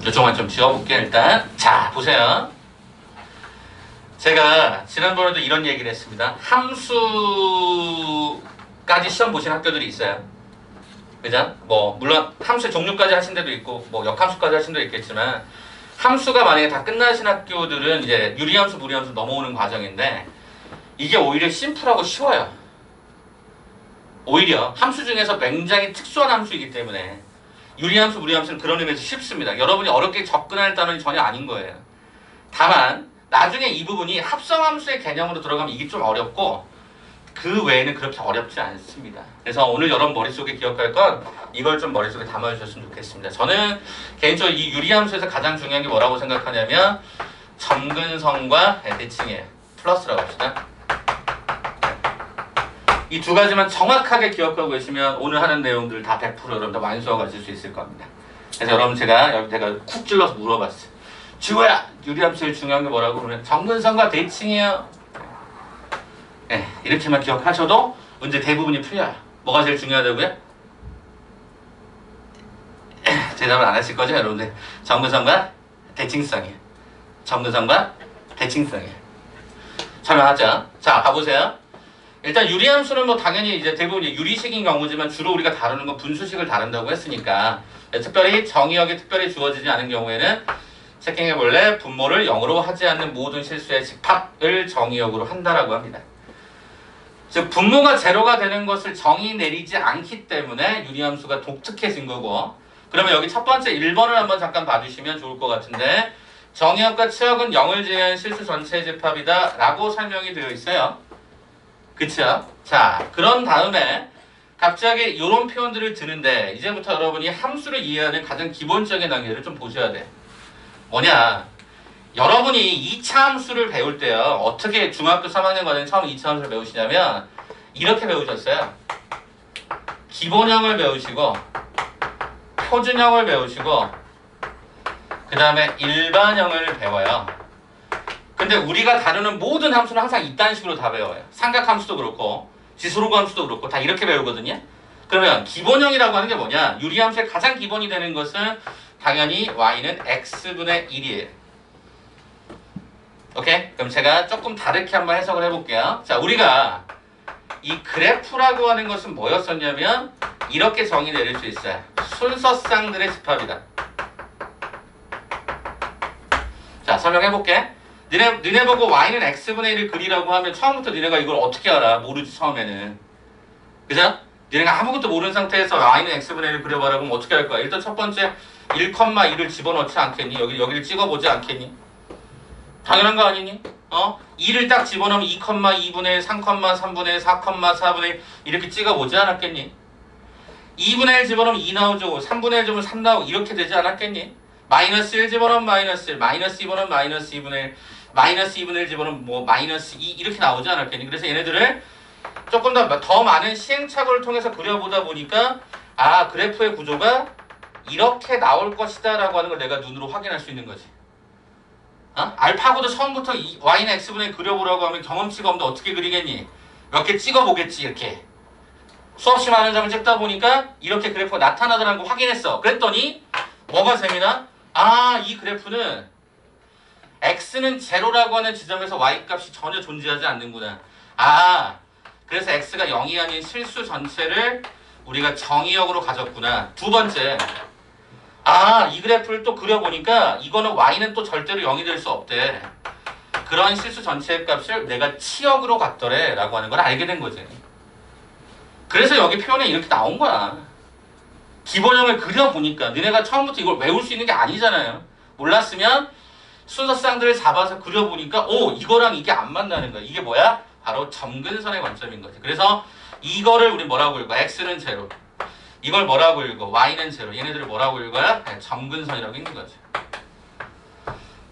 이쪽만 좀 지워볼게요, 일단. 자, 보세요. 제가 지난번에도 이런 얘기를 했습니다. 함수까지 시험 보신 학교들이 있어요. 그죠? 뭐, 물론 함수 종류까지 하신 데도 있고, 뭐, 역함수까지 하신 데도 있겠지만, 함수가 만약에 다 끝나신 학교들은 이제 유리함수, 무리함수 넘어오는 과정인데, 이게 오히려 심플하고 쉬워요. 오히려 함수 중에서 굉장히 특수한 함수이기 때문에 유리함수, 무리함수는 그런 의미에서 쉽습니다. 여러분이 어렵게 접근할 단어는 전혀 아닌 거예요. 다만 나중에 이 부분이 합성함수의 개념으로 들어가면 이게 좀 어렵고 그 외에는 그렇게 어렵지 않습니다. 그래서 오늘 여러분 머릿속에 기억할 건 이걸 좀 머릿속에 담아주셨으면 좋겠습니다. 저는 개인적으로 이 유리함수에서 가장 중요한 게 뭐라고 생각하냐면 점근성과 대칭이에요. 플러스라고 합시다. 이 두 가지만 정확하게 기억하고 계시면 오늘 하는 내용들 다 100% 여러분 다 완수하고 가실 수 있을 겁니다. 그래서 여러분 제가 쿡 찔러서 물어봤어요. 지호야! 유리함수의 중요한 게 뭐라고? 그러면 점근성과 대칭이에요. 네, 이렇게만 기억하셔도 문제 대부분이 풀려요. 뭐가 제일 중요하다고요? 대답을 안 하실 거죠 여러분들? 점근성과 대칭성이에요. 점근성과 대칭성이에요. 설명하죠. 자, 가보세요. 일단 유리함수는 뭐 당연히 이제 대부분 유리식인 경우지만 주로 우리가 다루는 건 분수식을 다룬다고 했으니까 특별히 정의역이 특별히 주어지지 않은 경우에는 체킹해 볼래 분모를 0으로 하지 않는 모든 실수의 집합을 정의역으로 한다라고 합니다. 즉 분모가 제로가 되는 것을 정의 내리지 않기 때문에 유리함수가 독특해진 거고, 그러면 여기 첫 번째 1번을 한번 잠깐 봐주시면 좋을 것 같은데 정의역과 치역은 0을 제외한 실수 전체의 집합이다 라고 설명이 되어 있어요. 그쵸? 자, 그런 다음에 갑자기 이런 표현들을 드는데 이제부터 여러분이 함수를 이해하는 가장 기본적인 단계를 좀 보셔야 돼. 뭐냐? 여러분이 2차 함수를 배울 때요. 어떻게 중학교 3학년 과정에 처음 2차 함수를 배우시냐면 이렇게 배우셨어요. 기본형을 배우시고 표준형을 배우시고 그 다음에 일반형을 배워요. 근데 우리가 다루는 모든 함수는 항상 이딴 식으로 다 배워요. 삼각함수도 그렇고 지수로그 함수도 그렇고 다 이렇게 배우거든요. 그러면 기본형이라고 하는 게 뭐냐? 유리함수의 가장 기본이 되는 것은 당연히 y는 x분의 1이에요. 오케이? 그럼 제가 조금 다르게 한번 해석을 해볼게요. 자, 우리가 이 그래프라고 하는 것은 뭐였었냐면 이렇게 정의 내릴 수 있어요. 순서쌍들의 집합이다. 자, 설명해볼게. 니네 보고 y는 x분의 1을 그리라고 하면 처음부터 니네가 이걸 어떻게 알아? 모르지, 처음에는. 그죠? 니네가 아무것도 모르는 상태에서 y는 x분의 1을 그려봐라 그러면 어떻게 할 거야? 일단 첫 번째 1,1을 집어넣지 않겠니? 여기를 찍어보지 않겠니? 당연한 거 아니니? 2를 딱 집어넣으면 2,2분의 1, 3,3분의 1, 4,4분의 1 이렇게 찍어보지 않았겠니? 2분의 1 집어넣으면 2 나오죠. 3분의 1 집어넣으면 3 나오고 이렇게 되지 않았겠니? 마이너스 1 집어넣으면 마이너스 1, 마이너스 2 집어넣으면 마이너스 2분의 1, 마이너스 2분의 1 집어넣으면 뭐 마이너스 2 이렇게 나오지 않았겠니? 그래서 얘네들을 조금 더 많은 시행착오를 통해서 그려보다 보니까 아, 그래프의 구조가 이렇게 나올 것이다 라고 하는 걸 내가 눈으로 확인할 수 있는 거지. 알파고도 처음부터 y는 x분의 1 그려보라고 하면 경험치가 없는데 어떻게 그리겠니? 몇 개 찍어보겠지 이렇게. 수없이 많은 점을 찍다 보니까 이렇게 그래프가 나타나더라는 걸 확인했어. 그랬더니 뭐가 재미나? 아, 이 그래프는 x는 제로라고 하는 지점에서 y 값이 전혀 존재하지 않는구나. 아, 그래서 x가 0이 아닌 실수 전체를 우리가 정의역으로 가졌구나. 두 번째, 아, 이 그래프를 또 그려보니까 이거는 y는 또 절대로 0이 될 수 없대. 그런 실수 전체의 값을 내가 치역으로 갔더래 라고 하는 걸 알게 된 거지. 그래서 여기 표현에 이렇게 나온 거야. 기본형을 그려보니까 너네가 처음부터 이걸 외울 수 있는 게 아니잖아요. 몰랐으면 순서쌍들을 잡아서 그려보니까 오, 이거랑 이게 안 만나는 거야. 이게 뭐야? 바로 점근선의 관점인 거지. 그래서 이거를 우리 뭐라고 읽어? x는 제로. 이걸 뭐라고 읽어? y는 제로. 얘네들을 뭐라고 읽어야? 점근선이라고 읽는 거지.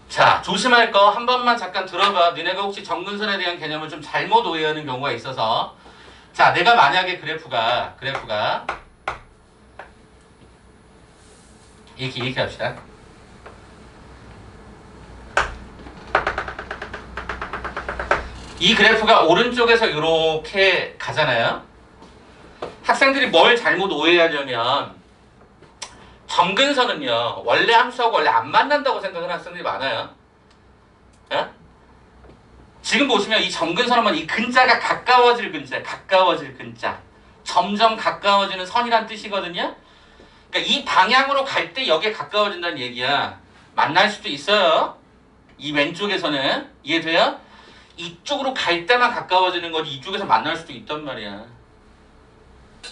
자, 조심할 거 한 번만 잠깐 들어봐. 너네가 혹시 점근선에 대한 개념을 좀 잘못 오해하는 경우가 있어서, 자, 내가 만약에 그래프가 이렇게 합시다. 이 그래프가 오른쪽에서 이렇게 가잖아요. 학생들이 뭘 잘못 오해하냐면 점근선은요, 원래 함수하고 원래 안 만난다고 생각하는 학생들이 많아요. 예? 지금 보시면 이 점근선은 이 근자가 가까워질 근자. 점점 가까워지는 선이란 뜻이거든요. 그러니까 이 방향으로 갈 때 여기에 가까워진다는 얘기야. 만날 수도 있어요. 이 왼쪽에서는. 이해돼요? 이쪽으로 갈 때만 가까워지는 거지 이쪽에서 만날 수도 있단 말이야.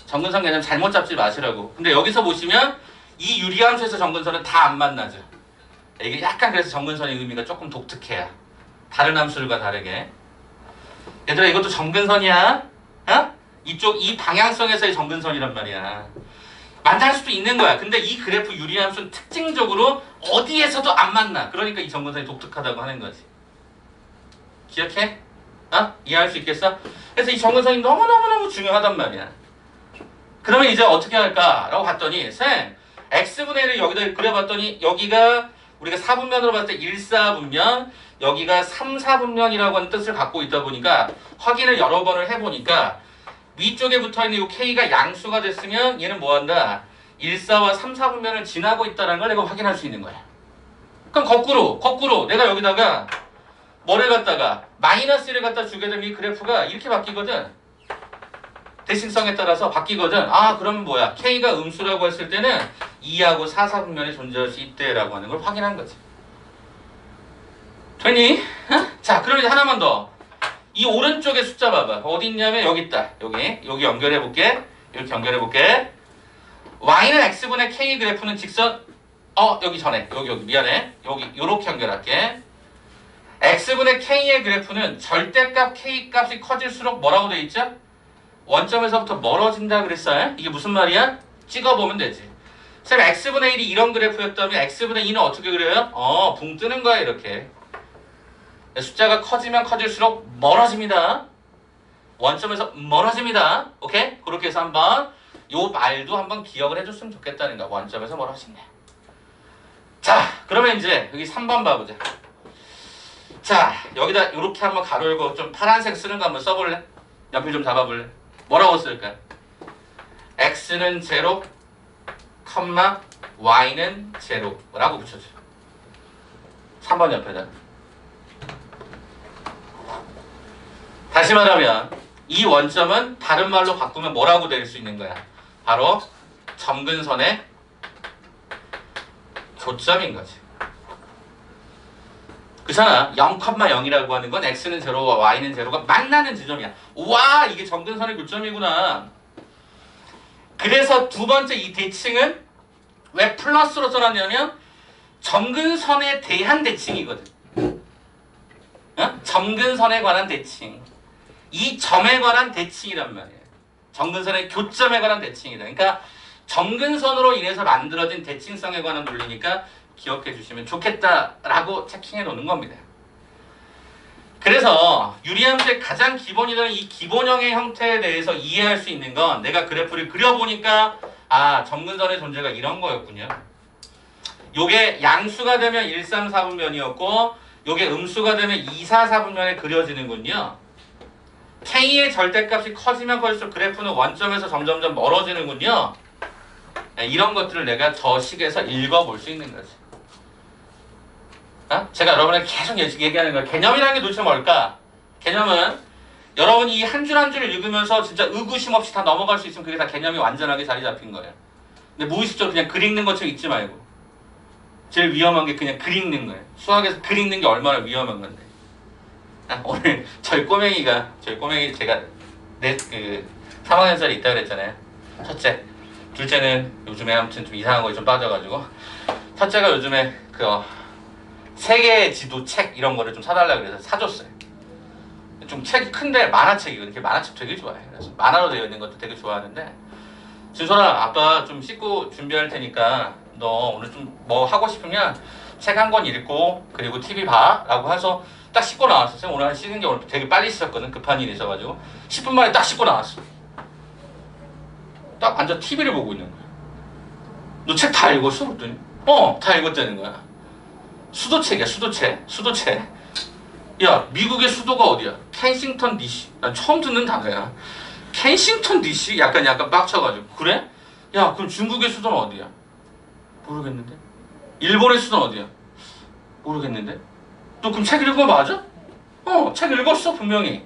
점근선 개념 잘못 잡지 마시라고. 근데 여기서 보시면 이 유리함수에서 점근선은 다 안 만나죠. 이게 약간 그래서 점근선의 의미가 조금 독특해요. 다른 함수들과 다르게. 얘들아, 이것도 점근선이야. 이쪽 이 방향성에서의 점근선이란 말이야. 만날 수도 있는 거야. 근데 이 그래프 유리함수는 특징적으로 어디에서도 안 만나. 그러니까 이 점근선이 독특하다고 하는 거지. 기억해? 이해할 수 있겠어? 그래서 이 점근선이 너무너무너무 중요하단 말이야. 그러면 이제 어떻게 할까? 라고 봤더니 쌤, x분의 1을 여기다 그려봤더니 여기가 우리가 4분면으로 봤을 때 1,4분면, 여기가 3,4분면이라고 하는 뜻을 갖고 있다 보니까 확인을 여러 번을 해보니까 위쪽에 붙어있는 이 k가 양수가 됐으면 얘는 뭐한다? 1,4와 3,4분면을 지나고 있다는 걸 내가 확인할 수 있는 거야. 그럼 거꾸로 내가 여기다가 뭐를 갖다가 마이너스를 갖다 주게 되면 이 그래프가 이렇게 바뀌거든. 대칭성에 따라서 바뀌거든. 아, 그러면 뭐야? k가 음수라고 했을 때는 2하고 4, 4분면이 존재할 수 있대라고 하는 걸 확인한 거지. 됐니? 자, 그럼 이제 하나만 더. 이 오른쪽에 숫자 봐봐. 어디 있냐면 여기 있다. 여기 연결해 볼게. 이렇게 연결해 볼게. y는 x분의 k 그래프는 직선 여기 전에 여기 미안해. 여기 요렇게 연결할게. x분의 k의 그래프는 절대값 k 값이 커질수록 뭐라고 돼 있죠? 원점에서부터 멀어진다 그랬어요. 이게 무슨 말이야? 찍어보면 되지. 쌤, x분의 1이 이런 그래프였다면 x분의 2는 어떻게 그려요? 붕 뜨는 거야 이렇게. 숫자가 커지면 커질수록 멀어집니다. 원점에서 멀어집니다. 오케이? 그렇게 해서 한번 요 말도 한번 기억을 해줬으면 좋겠다는 거야. 원점에서 멀어진다. 자, 그러면 이제 여기 3번 봐보자. 자, 여기다 이렇게 한번 가로 열고 좀 파란색 쓰는 거 한번 써볼래? 옆에 좀 잡아볼래? 뭐라고 쓸까? x는 0, y는 0라고 붙여줘. 3번 옆에다. 다시 말하면 이 원점은 다른 말로 바꾸면 뭐라고 될 수 있는 거야? 바로 점근선의 교점인 거지. 그렇잖아. 0,0이라고 하는 건 x는 0와 y는 0가 만나는 지점이야. 와, 이게 점근선의 교점이구나. 그래서 두 번째 이 대칭은 왜 플러스로 써놨냐면 점근선에 대한 대칭이거든. 어? 점근선에 관한 대칭. 이 점에 관한 대칭이란 말이에요. 점근선의 교점에 관한 대칭이다. 그러니까 점근선으로 인해서 만들어진 대칭성에 관한 논리니까 기억해 주시면 좋겠다라고 체킹해 놓는 겁니다. 그래서 유리함수의 가장 기본이라는 이 기본형의 형태에 대해서 이해할 수 있는 건 내가 그래프를 그려보니까 아, 점근선의 존재가 이런 거였군요. 요게 양수가 되면 1, 3, 4분면이었고 요게 음수가 되면 2, 4, 4분면에 그려지는군요. K의 절대값이 커지면 커질수록 그래프는 원점에서 점점점 멀어지는군요. 이런 것들을 내가 저 식에서 읽어볼 수 있는 거지. 어? 제가 여러분에게 계속 얘기하는 거야. 개념이라는 게 도대체 뭘까? 개념은 여러분이 이 한 줄 한 줄을 읽으면서 진짜 의구심 없이 다 넘어갈 수 있으면 그게 다 개념이 완전하게 자리 잡힌 거예요. 근데 무의식적으로 그냥 글 읽는 것처럼 읽지 말고 제일 위험한 게 그냥 글 읽는 거예요. 수학에서 글 읽는 게 얼마나 위험한 건데. 아, 오늘 저희 꼬맹이 제가 내 3학년짜리 있다 그랬잖아요. 첫째, 둘째는 요즘에 아무튼 좀 이상한 거에 좀 빠져가지고 첫째가 요즘에 세계 지도 책 이런 거를 좀 사달라 그래서 사줬어요. 좀 책이 큰데 만화책이거든요. 이렇게 만화책 되게 좋아해. 그래서 만화로 되어 있는 것도 되게 좋아하는데 진솔아, 아빠 좀 씻고 준비할 테니까 너 오늘 좀 뭐 하고 싶으면 책 한 권 읽고 그리고 TV 봐 라고 해서 딱 씻고 나왔어요. 오늘 씻는 게 오늘 되게 빨리 씻었거든. 급한 일이 있어가지고 10분 만에 딱 씻고 나왔어. 딱 앉아 TV를 보고 있는 거야. 너 책 다 읽었어? 그랬더니 다 읽었다는 거야. 수도책이야. 수도책. 야, 미국의 수도가 어디야? 켄싱턴 DC. 난 처음 듣는 단어야. 켄싱턴 DC? 약간 빡쳐가지고. 그래? 야, 그럼 중국의 수도는 어디야? 모르겠는데. 일본의 수도는 어디야? 모르겠는데. 너 그럼 책 읽은 거 맞아? 책 읽었어 분명히.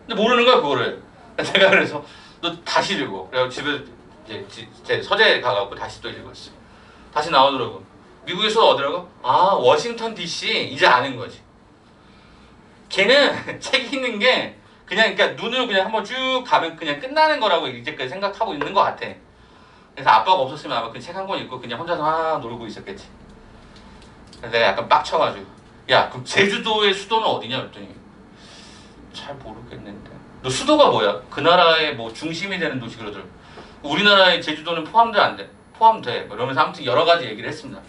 근데 모르는 거야 그거를. 제가 그래서 너 다시 읽어. 그래서 집에 이제 서재 가갖고 다시 또 읽었어. 다시 나오더라고. 미국의 수도 어디라고? 아, 워싱턴 DC. 이제 아는 거지. 걔는 책 읽는 게 그냥 그러니까 눈으로 그냥 한번 쭉 가면 그냥 끝나는 거라고 이제까지 생각하고 있는 것 같아. 그래서 아빠가 없었으면 아마 그 책 한 권 읽고 그냥 혼자서 놀고 있었겠지. 그래서 내가 약간 빡쳐가지고 야, 그럼 제주도의 수도는 어디냐 그랬더니 잘 모르겠는데. 너 수도가 뭐야? 그 나라의 뭐 중심이 되는 도시 그러더라고. 우리나라의 제주도는 포함돼 안 돼? 포함돼. 이러면서 아무튼 여러 가지 얘기를 했습니다.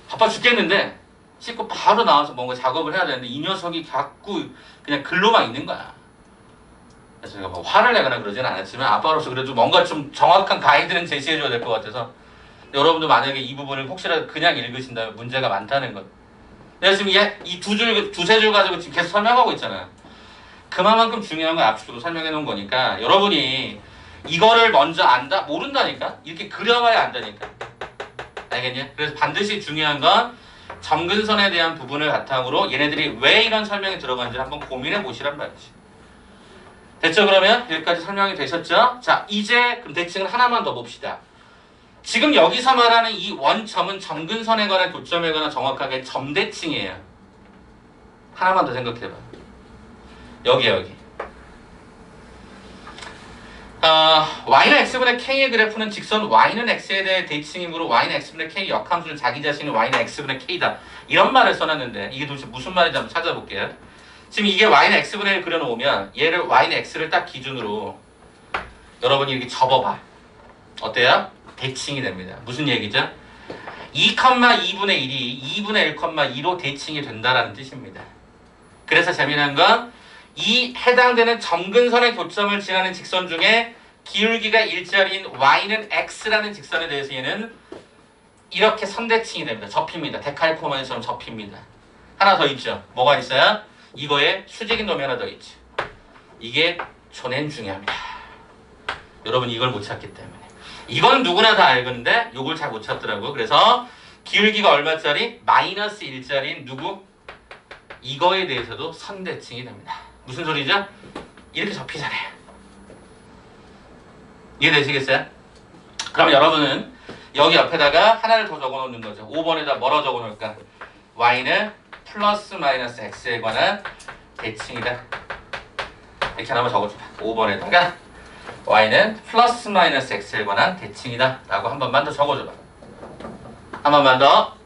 바빠 죽겠는데 씻고 바로 나와서 뭔가 작업을 해야 되는데 이 녀석이 자꾸 그냥 글로만 있는 거야. 그래서 제가 뭐 화를 내거나 그러진 않았지만 아빠로서 그래도 뭔가 좀 정확한 가이드는 제시해줘야 될 것 같아서 여러분도 만약에 이 부분을 혹시라도 그냥 읽으신다면 문제가 많다는 것. 내가 지금 이 두세 줄 가지고 지금 계속 설명하고 있잖아요. 그만큼 중요한 걸 압축으로 설명해 놓은 거니까 여러분이 이거를 먼저 안다? 모른다니까? 이렇게 그려봐야 안다니까. 알겠냐? 그래서 반드시 중요한 건 점근선에 대한 부분을 바탕으로 얘네들이 왜 이런 설명이 들어간지 한번 고민해 보시란 말이지. 됐죠? 그러면 여기까지 설명이 되셨죠? 자, 이제 그럼 대칭을 하나만 더 봅시다. 지금 여기서 말하는 이 원점은 점근선에 관한 교점에 관한 정확하게 점대칭이에요. 하나만 더 생각해봐. 여기. y는 x분의 k의 그래프는 직선 y는 x에 대해 대칭이므로 y는 x분의 k 역함수는 자기 자신이 y는 x분의 k다. 이런 말을 써놨는데 이게 도대체 무슨 말인지 한번 찾아볼게요. 지금 이게 y는 x분의 1 그려놓으면 얘를 y는 x를 딱 기준으로 여러분이 이렇게 접어봐. 어때요? 대칭이 됩니다. 무슨 얘기죠? 2,2분의 1이 2분의 1,2로 대칭이 된다라는 뜻입니다. 그래서 재미난 건 이 해당되는 점근선의 교점을 지나는 직선 중에 기울기가 일자리인 y는 x라는 직선에 대해서 얘는 이렇게 선대칭이 됩니다. 접힙니다. 데칼코마니처럼 접힙니다. 하나 더 있죠. 뭐가 있어요? 이거에 수직인 놈이 하나 더 있죠. 이게 존엔 중요합니다. 여러분 이걸 못 찾기 때문에. 이건 누구나 다 알건데 요걸 잘 못 찾더라고요. 그래서 기울기가 얼마짜리? 마이너스 1짜리인 누구? 이거에 대해서도 선대칭이 됩니다. 무슨 소리죠? 이렇게 접히잖아요. 이해되시겠어요? 그럼 여러분은 여기 옆에다가 하나를 더 적어놓는 거죠. 5번에다 뭐라 적어놓을까? y는 플러스 마이너스 x에 관한 대칭이다. 이렇게 하나만 적어줘봐. 5번에다가 y는 플러스 마이너스 x에 관한 대칭이다 라고 한 번만 더 적어줘봐. 한 번만 더.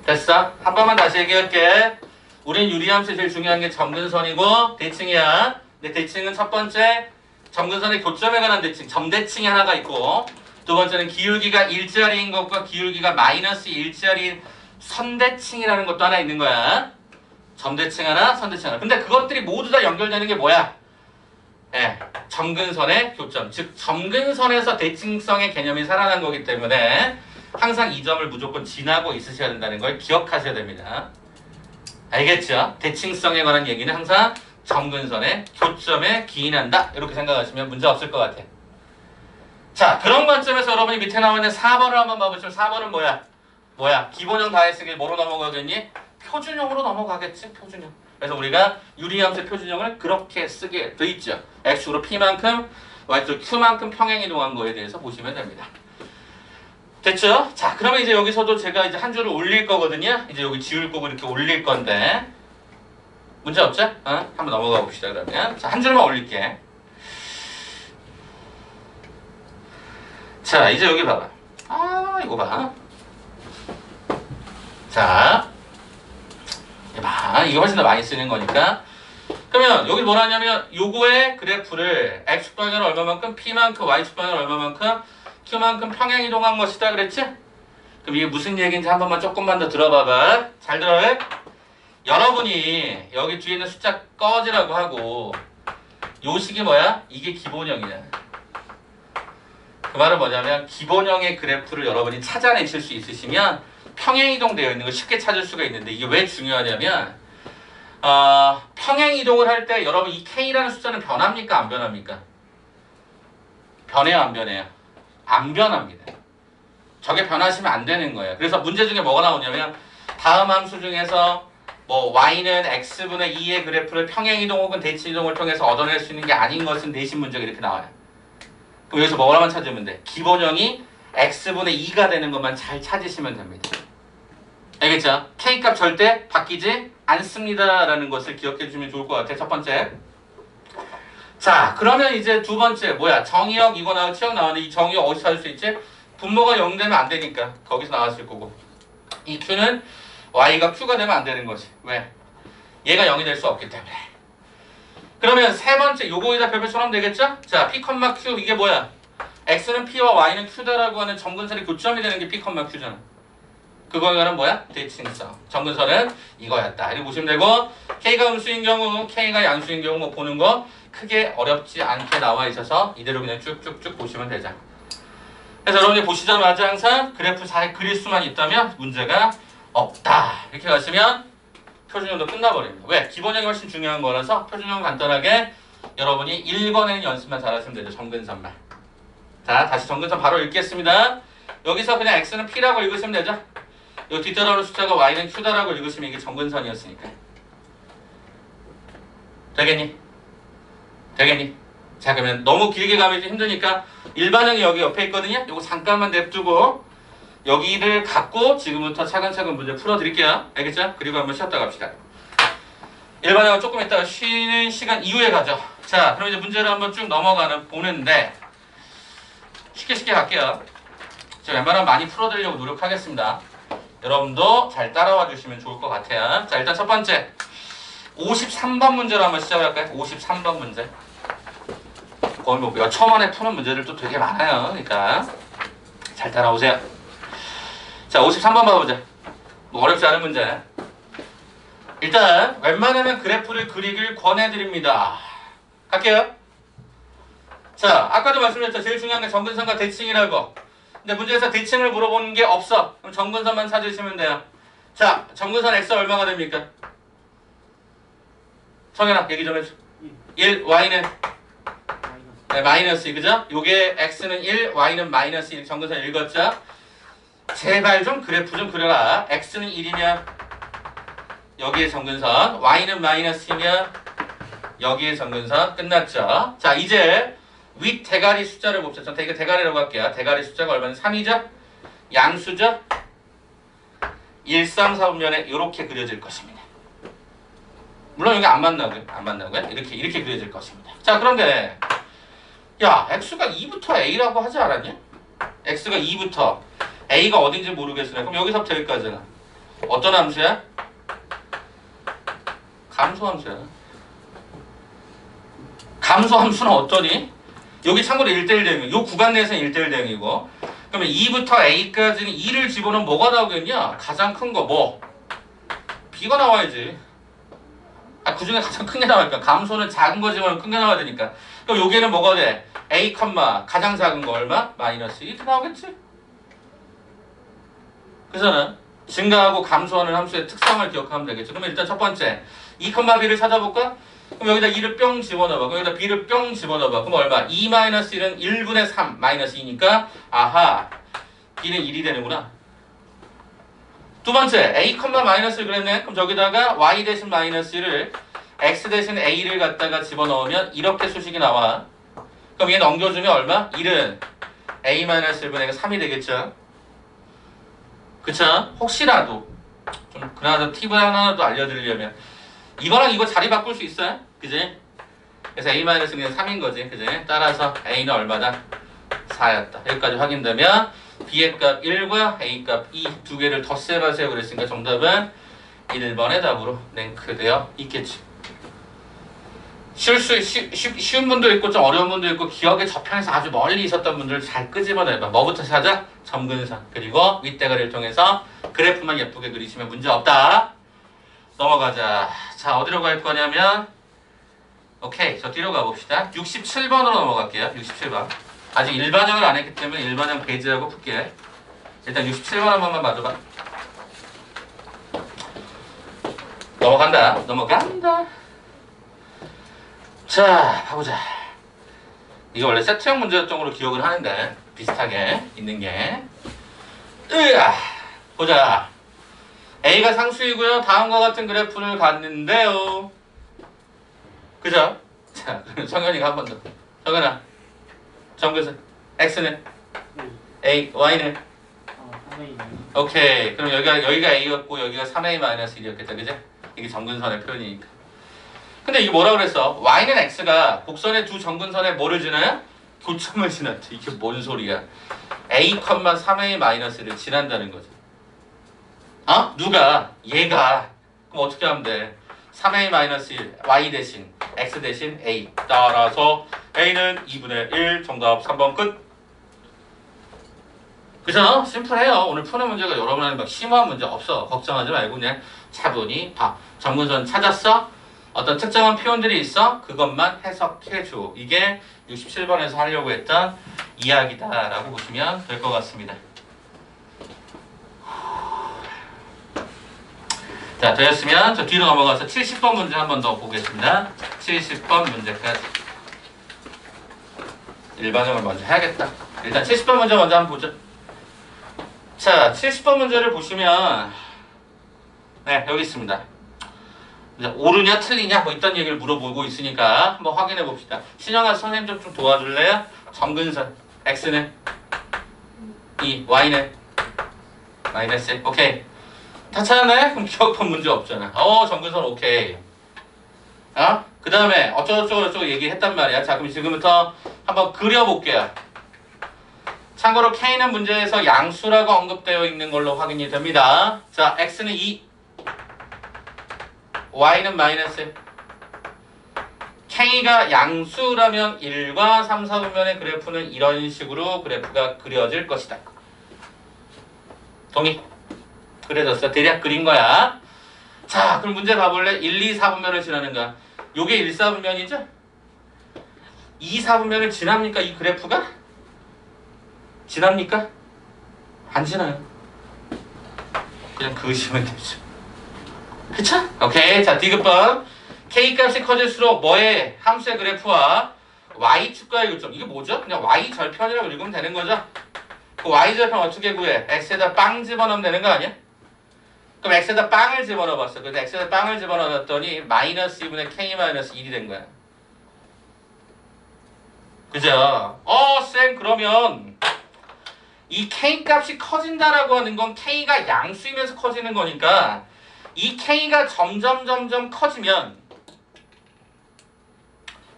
됐어? 한 번만 다시 얘기할게. 우린 유리함수 제일 중요한 게 점근선이고 대칭이야. 근데 대칭은 첫 번째 점근선의 교점에 관한 대칭, 점대칭이 하나가 있고, 두 번째는 기울기가 1짜리인 것과 기울기가 마이너스 1짜리인 선대칭이라는 것도 하나 있는 거야. 점대칭 하나, 선대칭 하나. 근데 그것들이 모두 다 연결되는 게 뭐야? 예, 점근선의 교점. 즉 점근선에서 대칭성의 개념이 살아난 거기 때문에 항상 이 점을 무조건 지나고 있으셔야 된다는 걸 기억하셔야 됩니다. 알겠죠? 대칭성에 관한 얘기는 항상 점근선의 교점에 기인한다. 이렇게 생각하시면 문제 없을 것 같아요. 자, 그런 관점에서 여러분이 밑에 나와 있는 4번을 한번 봐보시면 4번은 뭐야? 기본형 다 했으니 뭐로 넘어가겠니? 표준형으로 넘어가겠지? 표준형. 그래서 우리가 유리함수 표준형을 그렇게 쓰게 돼 있죠. x축으로 p만큼, y축으로 q만큼 평행이동한 거에 대해서 보시면 됩니다. 됐죠? 자, 그러면 이제 여기서도 제가 이제 한 줄을 올릴 거거든요. 이제 여기 지울 거고 이렇게 올릴 건데 문제 없죠? 한번 넘어가 봅시다. 그러면 자, 한 줄만 올릴게. 자, 이제 여기 봐봐. 이거 봐. 자, 이게 훨씬 더 많이 쓰는 거니까. 그러면 여기 뭐라 하냐면 요거의 그래프를 x 방향으로 얼마만큼, p만큼, y 방향으로 얼마만큼, q만큼 평행 이동한 것이다 그랬지? 그럼 이게 무슨 얘기인지 한 번만 조금만 더 들어봐봐. 잘 들어요? 여러분이 여기 뒤에 있는 숫자 꺼지라고 하고 요 식이 뭐야? 이게 기본형이야. 그 말은 뭐냐면 기본형의 그래프를 여러분이 찾아내실 수 있으시면 평행이동되어 있는 걸 쉽게 찾을 수가 있는데 이게 왜 중요하냐면 평행이동을 할 때 여러분 이 k라는 숫자는 변합니까? 안 변합니까? 변해요? 안 변해요? 안 변합니다. 저게 변하시면 안 되는 거예요. 그래서 문제 중에 뭐가 나오냐면 다음 함수 중에서 뭐 y는 x분의 2의 그래프를 평행이동 혹은 대칭이동을 통해서 얻어낼 수 있는 게 아닌 것은 내신 문제가 이렇게 나와요. 그럼 여기서 뭐라만 찾으면 돼? 기본형이 x분의 2가 되는 것만 잘 찾으시면 됩니다. 알겠죠? k값 절대 바뀌지 않습니다 라는 것을 기억해 주시면 좋을 것 같아요. 첫 번째. 자, 그러면 이제 두 번째 뭐야? 정의역 이거 나오고 치역 나오는데 이 정의역 어디서 찾을 수 있지? 분모가 0 되면 안 되니까 거기서 나왔을 거고 이 q는 y가 q가 되면 안 되는 거지. 왜? 얘가 0이 될 수 없기 때문에. 그러면 세 번째 요거에다 별표처럼 되겠죠? 자, p, q 이게 뭐야? x는 p와 y는 q다라고 하는 점근선의 교점이 되는 게 p, q잖아. 그거에 관한 뭐야? 대칭성. 점근선은 이거였다. 이렇게 보시면 되고 k가 음수인 경우, k가 양수인 경우 뭐 보는 거 크게 어렵지 않게 나와 있어서 이대로 그냥 쭉쭉쭉 보시면 되죠. 그래서 여러분이 보시자마자 항상 그래프 잘 그릴 수만 있다면 문제가 없다. 이렇게 가시면 표준형도 끝나버립니다. 왜? 기본형이 훨씬 중요한 거라서 표준형 간단하게 여러분이 읽어내는 연습만 잘하시면 되죠. 점근선만. 자, 다시 점근선 바로 읽겠습니다. 여기서 그냥 x는 p라고 읽으시면 되죠. 이 뒤따라오는 숫자가 y는 q다라고 읽으시면 이게 점근선이었으니까. 되겠니? 되겠니? 자, 그러면 너무 길게 가면 좀 힘드니까 일반형이 여기 옆에 있거든요. 이거 잠깐만 냅두고 여기를 갖고 지금부터 차근차근 문제 풀어드릴게요. 알겠죠? 그리고 한번 쉬었다 갑시다. 일반형은 조금 이따가 쉬는 시간 이후에 가죠. 자, 그럼 이제 문제를 한번 쭉 보는데 쉽게 갈게요. 제가 웬만하면 많이 풀어드리려고 노력하겠습니다. 여러분도 잘 따라와 주시면 좋을 것 같아요. 자, 일단 첫 번째 53번 문제로 한번 시작할까요? 53번 문제. 거의 뭐 몇 초 만에 푸는 문제들도 되게 많아요. 그러니까 잘 따라오세요. 자, 53번 봐보자. 뭐 어렵지 않은 문제. 일단 웬만하면 그래프를 그리길 권해드립니다. 갈게요. 자, 아까도 말씀드렸죠. 제일 중요한 게 정근선과 대칭이라고. 근데 문제에서 대칭을 물어보는 게 없어. 그럼 정근선만 찾으시면 돼요. 자, 정근선 x 얼마가 됩니까? 성현아, 얘기 좀 해줘. 1, y는? 네, 마이너스 2, 그죠? 요게 x는 1, y는 마이너스 1. 정근선 읽었죠? 제발 좀 그래프 좀 그려라. x는 1이면 여기에 정근선, y는 마이너스 2면 여기에 정근선. 끝났죠? 자, 이제 윗 대가리 숫자를 봅시다. 전 이거 대가리라고 할게요. 대가리 숫자가 얼마나? 3이죠? 양수죠? 1, 3, 4분면에 이렇게 그려질 것입니다. 물론 여기 안 만나고요. 이렇게 그려질 것입니다. 자, 그런데 야, x가 2부터 a라고 하지 않았냐? x가 2부터 a가 어딘지 모르겠으네. 그럼 여기서부터 여기까지는 어떤 함수야? 감소함수야. 감소함수는 어떠니? 여기 참고로 1대1 대응이고 요 구간 내에서는 1대1 대응이고 그러면 2부터 a까지는 2를 집어넣으면 뭐가 나오겠냐? 가장 큰 거 뭐? b가 나와야지. 아, 그 중에 가장 큰 게 나와니까 감소는 작은 거 집어넣으면 큰 게 나와야 되니까 그럼 여기에는 뭐가 돼? a, 가장 작은 거 얼마? 마이너스 2 이렇게 나오겠지? 그래서는 증가하고 감소하는 함수의 특성을 기억하면 되겠죠. 그러면 일단 첫 번째 2, b를 찾아볼까? 그럼 여기다 2를 뿅 집어넣어봐. 그럼 여기다 b를 뿅 집어넣어봐. 그럼 얼마? 2-1은 1분의 3 마이너스 2니까 아하 b는 1이 되는구나. 두 번째 a, 마이너스를 그랬네. 그럼 저기다가 y 대신 마이너스 1을 x 대신 a를 갖다가 집어넣으면 이렇게 수식이 나와. 그럼 얘 넘겨주면 얼마? 1은 a 마이너스 1분의 3이 되겠죠. 그쵸? 혹시라도 좀 그나마 팁을 하나라도 알려드리려면 이거랑 이거 자리 바꿀 수 있어요? 그지? 그래서 a-는 그냥 3인 거지. 그지? 따라서 a는 얼마다? 4였다. 여기까지 확인되면 b의 값 1과 a 값 2 두 개를 덧셈하세요 그랬으니까 정답은 1번의 답으로 랭크되어 있겠지. 쉬운 분도 있고 좀 어려운 분도 있고 기억의 저편에서 아주 멀리 있었던 분들을 잘 끄집어내봐. 뭐부터 찾아? 점근선. 그리고 윗대가리를 통해서 그래프만 예쁘게 그리시면 문제 없다. 넘어가자. 자, 어디로 갈 거냐면 오케이, 저 뒤로 가봅시다. 67번으로 넘어갈게요. 67번. 아직 일반형을 안 했기 때문에 일반형 배제하고 풀게. 일단 67번 한 번만 봐줘봐. 넘어간다. 자, 가보자. 이게 원래 세트형 문제점으로 기억을 하는데 비슷하게 있는 게 보자. A가 상수이고요. 다음과 같은 그래프를 갖는데요. 그죠? 자, 그럼 성현이가 한 번 더. 성현아, 정근선. X는? A, Y는? 3A. 오케이. 그럼 여기가 A였고 여기가 3A-1이었겠다. 그죠? 이게 정근선의 표현이니까. 근데 이게 뭐라 그랬어? Y는 X가 곡선의 두 정근선에 뭐를 지나요? 교점을 지났대. 이게 뭔 소리야? A, 3A-를 지난다는 거지. 어? 누가? 얘가. 그럼 어떻게 하면 돼? 3A-1 Y 대신 X 대신 A. 따라서 A는 2분의 1 정답 3번 끝. 그죠? 심플해요. 오늘 푸는 문제가 여러분한테 막 심오한 문제 없어. 걱정하지 말고 그냥 차분히 봐. 정근선 찾았어? 어떤 특정한 표현들이 있어? 그것만 해석해줘. 이게 67번에서 하려고 했던 이야기다라고 보시면 될 것 같습니다. 자, 되었으면 저 뒤로 넘어가서 70번 문제 한 번 더 보겠습니다. 70번 문제까지. 일반형을 먼저 해야겠다. 일단 70번 문제 먼저 한번 보죠. 자, 70번 문제를 보시면 네, 여기 있습니다. 옳으냐 틀리냐 뭐 이딴 얘기를 물어보고 있으니까 한번 확인해 봅시다. 신영아 선생님 좀 도와줄래요? 정근선 X는 2, Y는 마이너스 1. 오케이. 다 찾았네? 그럼 기억법 문제 없잖아. 정근선 오케이. 그 다음에 어쩌고저쩌고 얘기했단 말이야. 자, 그럼 지금부터 한번 그려볼게요. 참고로 K는 문제에서 양수라고 언급되어 있는 걸로 확인이 됩니다. 자, X는 2, Y는 마이너스 1. K가 양수라면 1과 3, 4분면의 그래프는 이런 식으로 그래프가 그려질 것이다. 동의? 그려졌어. 대략 그린 거야. 자, 그럼 문제 봐볼래? 1, 2, 4분면을 지나는 거야. 요게 1, 4분면이죠? 이 4분면을 지납니까? 이 그래프가? 지납니까? 안 지나요. 그냥 그으시면 되죠. 그쵸? 오케이. 자, 디귿번. K값이 커질수록 뭐의 함수의 그래프와 Y축과의 요점. 이게 뭐죠? 그냥 Y절편이라고 읽으면 되는 거죠? 그 Y절편 어떻게 구해? X에다 빵 집어넣으면 되는 거 아니야? 그럼 X에다 빵을 집어넣어봤어. 그래서 X에다 빵을 집어넣었더니 마이너스 2분의 K 마이너스 1이 된 거야. 그죠? 쌤, 그러면 이 K값이 커진다라고 하는 건 K가 양수이면서 커지는 거니까 이 K가 점점 커지면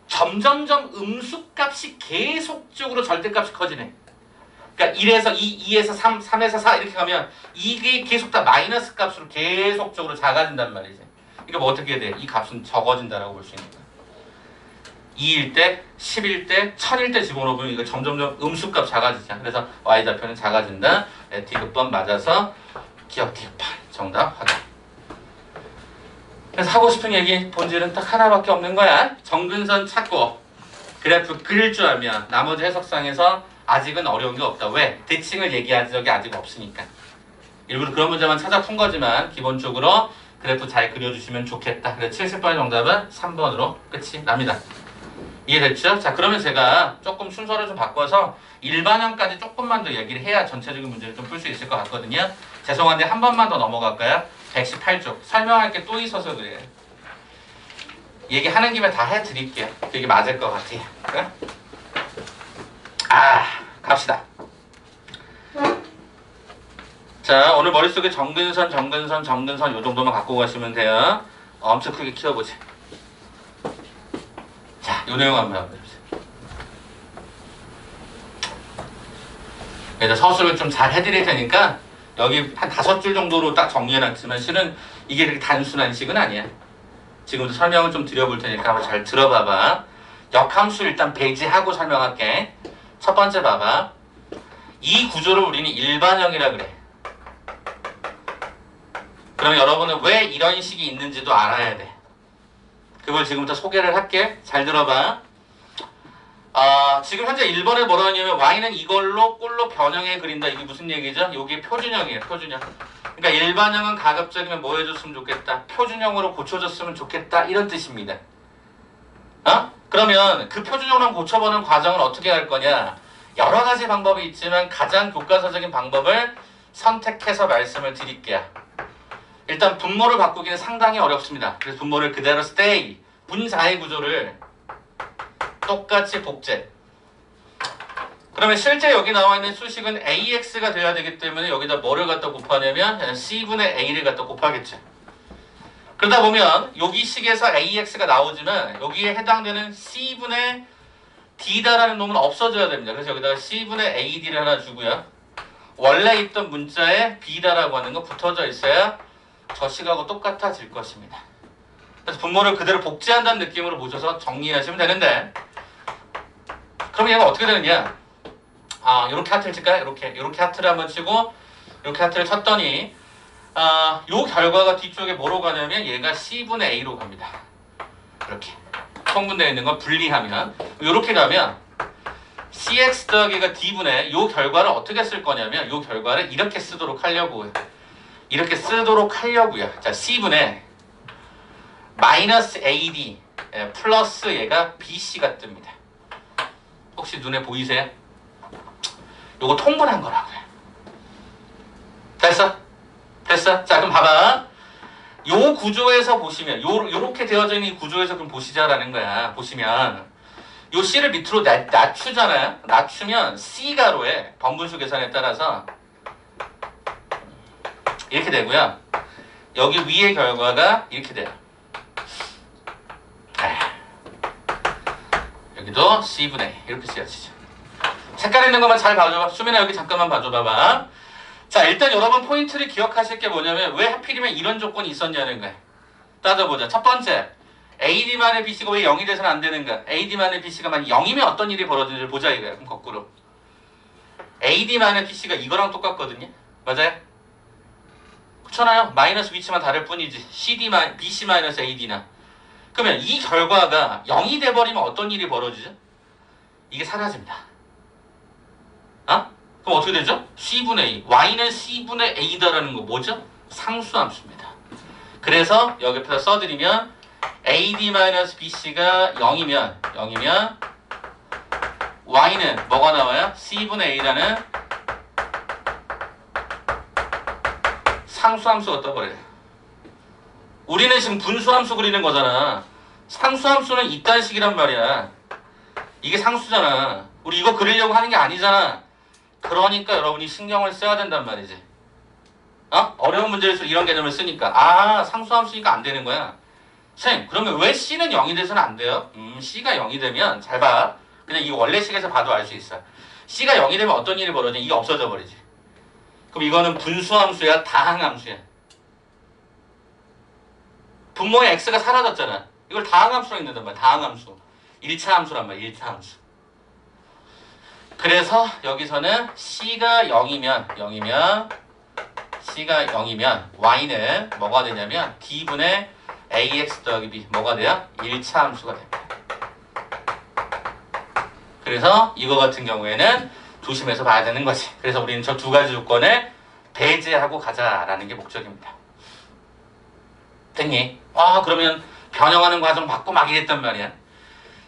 점점 음수값이 계속적으로 절대값이 커지네. 그러니까 1에서 2, 2에서 3, 3에서 4 이렇게 가면 이게 계속 다 마이너스 값으로 계속적으로 작아진단 말이지. 그러니까 뭐 어떻게 해야 돼? 이 값은 적어진다라고 볼 수 있는 거야. 2일 때, 10일 때, 1000일 때 집어넣으면 이거 점점 음수값 작아지죠. 그래서 Y좌표는 작아진다. 네, 디귿번 맞아서 기억 디귿번 정답 확인. 그래서 하고 싶은 얘기 본질은 딱 하나밖에 없는 거야. 정근선 찾고 그래프 그릴 줄 알면 나머지 해석상에서 아직은 어려운 게 없다. 왜? 대칭을 얘기한 적이 아직 없으니까. 일부러 그런 문제만 찾아 푼 거지만 기본적으로 그래프 잘 그려주시면 좋겠다. 그래서 70번의 정답은 3번으로 끝이 납니다. 이해됐죠? 자, 그러면 제가 조금 순서를 좀 바꿔서 일반형까지 조금만 더 얘기를 해야 전체적인 문제를 좀 풀 수 있을 것 같거든요. 죄송한데 한 번만 더 넘어갈까요? 118쪽. 설명할 게 또 있어서 그래요. 얘기하는 김에 다 해드릴게요. 그게 맞을 것 같아요. 그래? 갑시다. 자, 오늘 머릿속에 정근선 요 정도만 갖고 가시면 돼요. 엄청 크게 키워보자. 자, 요 내용 한번 해보세요. 그래서 서술을 좀 잘 해드릴 테니까 여기 한 5줄 정도로 딱 정리해놨지만 실은 이게 그렇게 단순한 식은 아니야. 지금부터 설명을 좀 드려볼 테니까 한번 잘 들어봐봐. 역함수 일단 배제하고 설명할게. 첫 번째 봐봐. 이 구조를 우리는 일반형이라 그래. 그럼 여러분은 왜 이런 식이 있는지도 알아야 돼. 그걸 지금부터 소개를 할게. 잘 들어봐. 지금 현재 1번에 뭐라고 하냐면 y는 이걸로 꼴로 변형해 그린다. 이게 무슨 얘기죠? 이게 표준형이에요. 표준형. 그러니까 일반형은 가급적이면 뭐 해줬으면 좋겠다. 표준형으로 고쳐줬으면 좋겠다. 이런 뜻입니다. 그러면 그 표준형으로 고쳐보는 과정을 어떻게 할 거냐. 여러 가지 방법이 있지만 가장 교과서적인 방법을 선택해서 말씀을 드릴게요. 일단 분모를 바꾸기는 상당히 어렵습니다. 그래서 분모를 그대로 stay, 분자의 구조를 똑같이 복제. 그러면 실제 여기 나와 있는 수식은 AX가 돼야 되기 때문에 여기다 뭐를 갖다 곱하냐면 C분의 A를 갖다 곱하겠죠. 그러다 보면 여기 식에서 AX가 나오지만 여기에 해당되는 C분의 D다라는 놈은 없어져야 됩니다. 그래서 여기다가 C분의 AD를 하나 주고요. 원래 있던 문자에 B다라고 하는 거 붙어져 있어야 저 식하고 똑같아질 것입니다. 그래서 분모를 그대로 복제한다는 느낌으로 보셔서 정리하시면 되는데 그럼 얘가 어떻게 되느냐. 이렇게 하트를 칠까요? 이렇게 하트를 한번 치고 이렇게 하트를 쳤더니 요 결과가 뒤쪽에 뭐로 가냐면 얘가 C분의 A로 갑니다. 이렇게 통분되어 있는 걸 분리하면 이렇게 가면 CX 더하기가 D분의 요 결과를 어떻게 쓸 거냐면 요 결과를 이렇게 쓰도록 하려고요. 자, C분의 마이너스 AD 플러스 얘가 BC가 뜹니다. 혹시 눈에 보이세요? 요거 통분한 거라고요. 됐어? 자, 그럼 봐봐. 요 구조에서 보시면 요렇게 되어져 있는 이 구조에서 그럼 보시자라는 거야. 보시면 요 C를 밑으로 낮추잖아요. 낮추면 C가로의 번분수 계산에 따라서 이렇게 되고요. 여기 위의 결과가 이렇게 돼요. 여기도 C분의 이렇게 쓰여지죠. 색깔 있는 것만 잘 봐줘봐. 수민아 여기 잠깐만 봐줘봐봐. 자, 일단 여러분 포인트를 기억하실 게 뭐냐면 왜 하필이면 이런 조건이 있었냐는 거야. 따져보자. 첫 번째, AD만의 BC가 왜 0이 돼서는 안 되는가? AD만의 BC가 만약 0이면 어떤 일이 벌어지는지 보자 이거야. 그럼 거꾸로. AD만의 BC가 이거랑 똑같거든요. 맞아요? 그렇잖아요. 마이너스 위치만 다를 뿐이지. BC-AD나. 그러면 이 결과가 0이 돼버리면 어떤 일이 벌어지죠? 이게 사라집니다. 어? 그럼 어떻게 되죠? C분의 A. Y는 C분의 A다라는 거 뭐죠? 상수함수입니다. 그래서 여기 옆에다 써드리면 AD-BC가 0이면 Y는 뭐가 나와요? C분의 A라는 상수함수가 떠버려요. 우리는 지금 분수함수 그리는 거잖아. 상수함수는 이딴 식이란 말이야. 이게 상수잖아. 우리 이거 그리려고 하는 게 아니잖아. 그러니까 여러분이 신경을 써야 된단 말이지. 어? 어려운 문제일수록 이런 개념을 쓰니까. 아, 상수함수니까 안 되는 거야. 쌤, 그러면 왜 C는 0이 돼서는 안 돼요? C가 0이 되면, 잘 봐. 그냥 이 원래식에서 봐도 알 수 있어. C가 0이 되면 어떤 일이 벌어져? 이게 없어져 버리지. 그럼 이거는 분수함수야? 다항함수야? 분모의 X가 사라졌잖아. 이걸 다항함수로 읽는단 말이야. 다항함수. 1차 함수란 말이야. 1차 함수. 그래서 여기서는 C가 0이면 C가 0이면 Y는 뭐가 되냐면 D분의 AX 더하기 B 뭐가 돼요? 1차 함수가 됩니다. 그래서 이거 같은 경우에는 조심해서 봐야 되는 거지. 그래서 우리는 저 두 가지 조건을 배제하고 가자라는 게 목적입니다. 됐니? 그러면 변형하는 과정 받고 막 이랬단 말이야.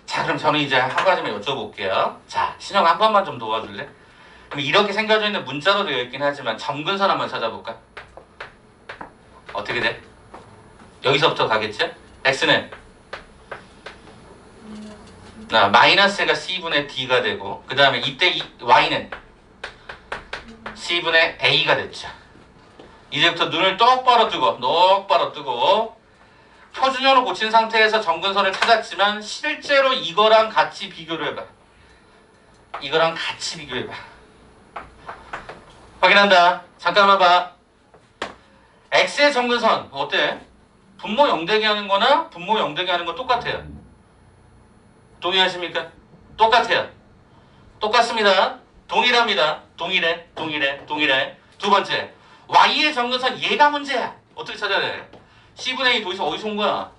자, 그럼 저는 이제 한 가지만 여쭤볼게요. 자, 신영 한 번만 좀 도와줄래? 그럼 이렇게 생겨져 있는 문자로 되어 있긴 하지만 점근선 한번 찾아볼까? 어떻게 돼? 여기서부터 가겠죠? X는 마이너스가 C분의 D가 되고 그 다음에 이때 Y는 C분의 A가 됐죠. 이제부터 눈을 똑바로 뜨고 표준형으로 고친 상태에서 점근선을 찾았지만 실제로 이거랑 같이 비교를 해봐. 이거랑 같이 비교해봐. 확인한다. 잠깐만 봐. X의 점근선 어때? 분모 0되게 하는 거나 분모 0되게 하는 거 똑같아요. 동의하십니까? 똑같아요. 똑같습니다. 동일합니다. 동일해. 두 번째, Y의 점근선 얘가 문제야. 어떻게 찾아야 돼? C분의 2 도대체 어디서 온 거야?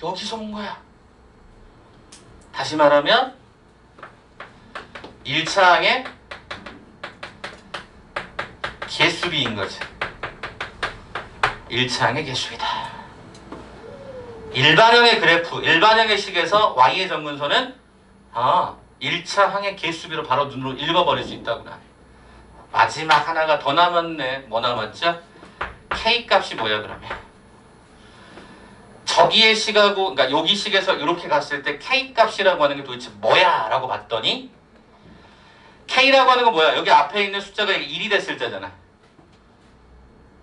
여기서 온 거야. 다시 말하면 1차항의 개수비인 거지. 1차항의 개수비다. 일반형의 그래프, 일반형의 식에서 Y의 점근선은 1차항의 개수비로 바로 눈으로 읽어버릴 수 있다구나. 마지막 하나가 더 남았네. 뭐 남았죠? K값이 뭐야 그러면? 저기의 식하고, 그러니까 여기 식에서 이렇게 갔을 때 K값이라고 하는 게 도대체 뭐야? 라고 봤더니 K라고 하는 건 뭐야? 여기 앞에 있는 숫자가 1이 됐을 때잖아.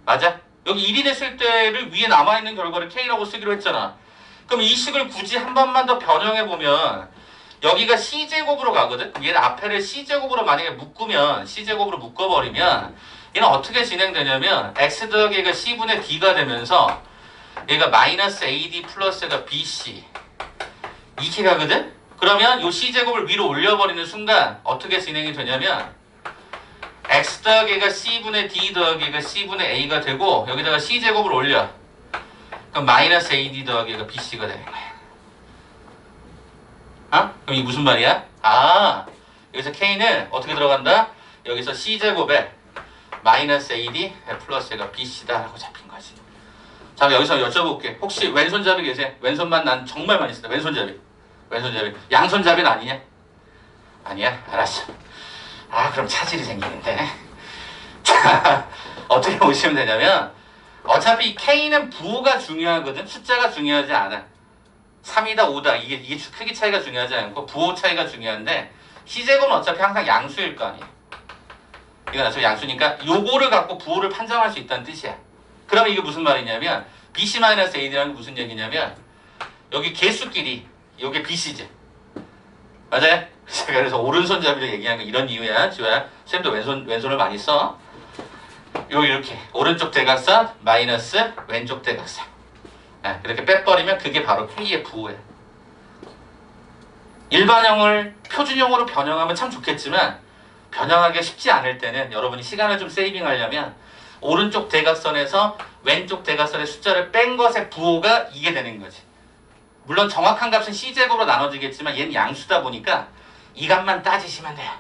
맞아? 여기 1이 됐을 때를 위에 남아있는 결과를 K라고 쓰기로 했잖아. 그럼 이 식을 굳이 한 번만 더 변형해보면 여기가 C제곱으로 가거든? 얘는 앞에를 C제곱으로 만약에 C제곱으로 묶어버리면 얘는 어떻게 진행되냐면 X 더하기 얘가 C분의 D가 되면서 얘가 마이너스 AD 플러스가 BC 이렇게 가거든? 그러면 이 C제곱을 위로 올려버리는 순간 어떻게 진행이 되냐면 X 더하기 얘가 C분의 D 더하기 얘가 C분의 A가 되고 여기다가 C제곱을 올려. 그럼 마이너스 AD 더하기 얘가 BC가 되는 거야. 그럼 이게 무슨 말이야? 여기서 K는 어떻게 들어간다? 여기서 C제곱에 마이너스 AD 플러스 얘가 BC다 라고 잡힌 거지. 자, 여기서 여쭤볼게. 혹시 왼손잡이 계세요? 왼손만 난 정말 많이 쓴다. 왼손잡이. 양손잡이는 아니냐? 아니야? 알았어. 그럼 차질이 생기는데. 자, 어떻게 보시면 되냐면 어차피 K는 부호가 중요하거든. 숫자가 중요하지 않아. 3이다 5다 이게 크기 차이가 중요하지 않고 부호 차이가 중요한데 C제곱은 어차피 항상 양수일 거 아니야. 이건 어차피 양수니까 요거를 갖고 부호를 판정할 수 있다는 뜻이야. 그러면 이게 무슨 말이냐면 BC-AD라는 게 무슨 얘기냐면 여기 개수끼리 요게 BC지. 맞아요? 제가 그래서 오른손잡이로 얘기한 거 이런 이유야. 지호야. 쌤도 왼손을 많이 써. 이렇게 오른쪽 대각선 마이너스 왼쪽 대각선. 이렇게 빼버리면 그게 바로 K의 부호야. 일반형을 표준형으로 변형하면 참 좋겠지만 변형하기 쉽지 않을 때는 여러분이 시간을 좀 세이빙하려면 오른쪽 대각선에서 왼쪽 대각선의 숫자를 뺀 것의 부호가 이게 되는 거지. 물론 정확한 값은 C제곱으로 나눠지겠지만 얘는 양수다 보니까 이 값만 따지시면 돼요.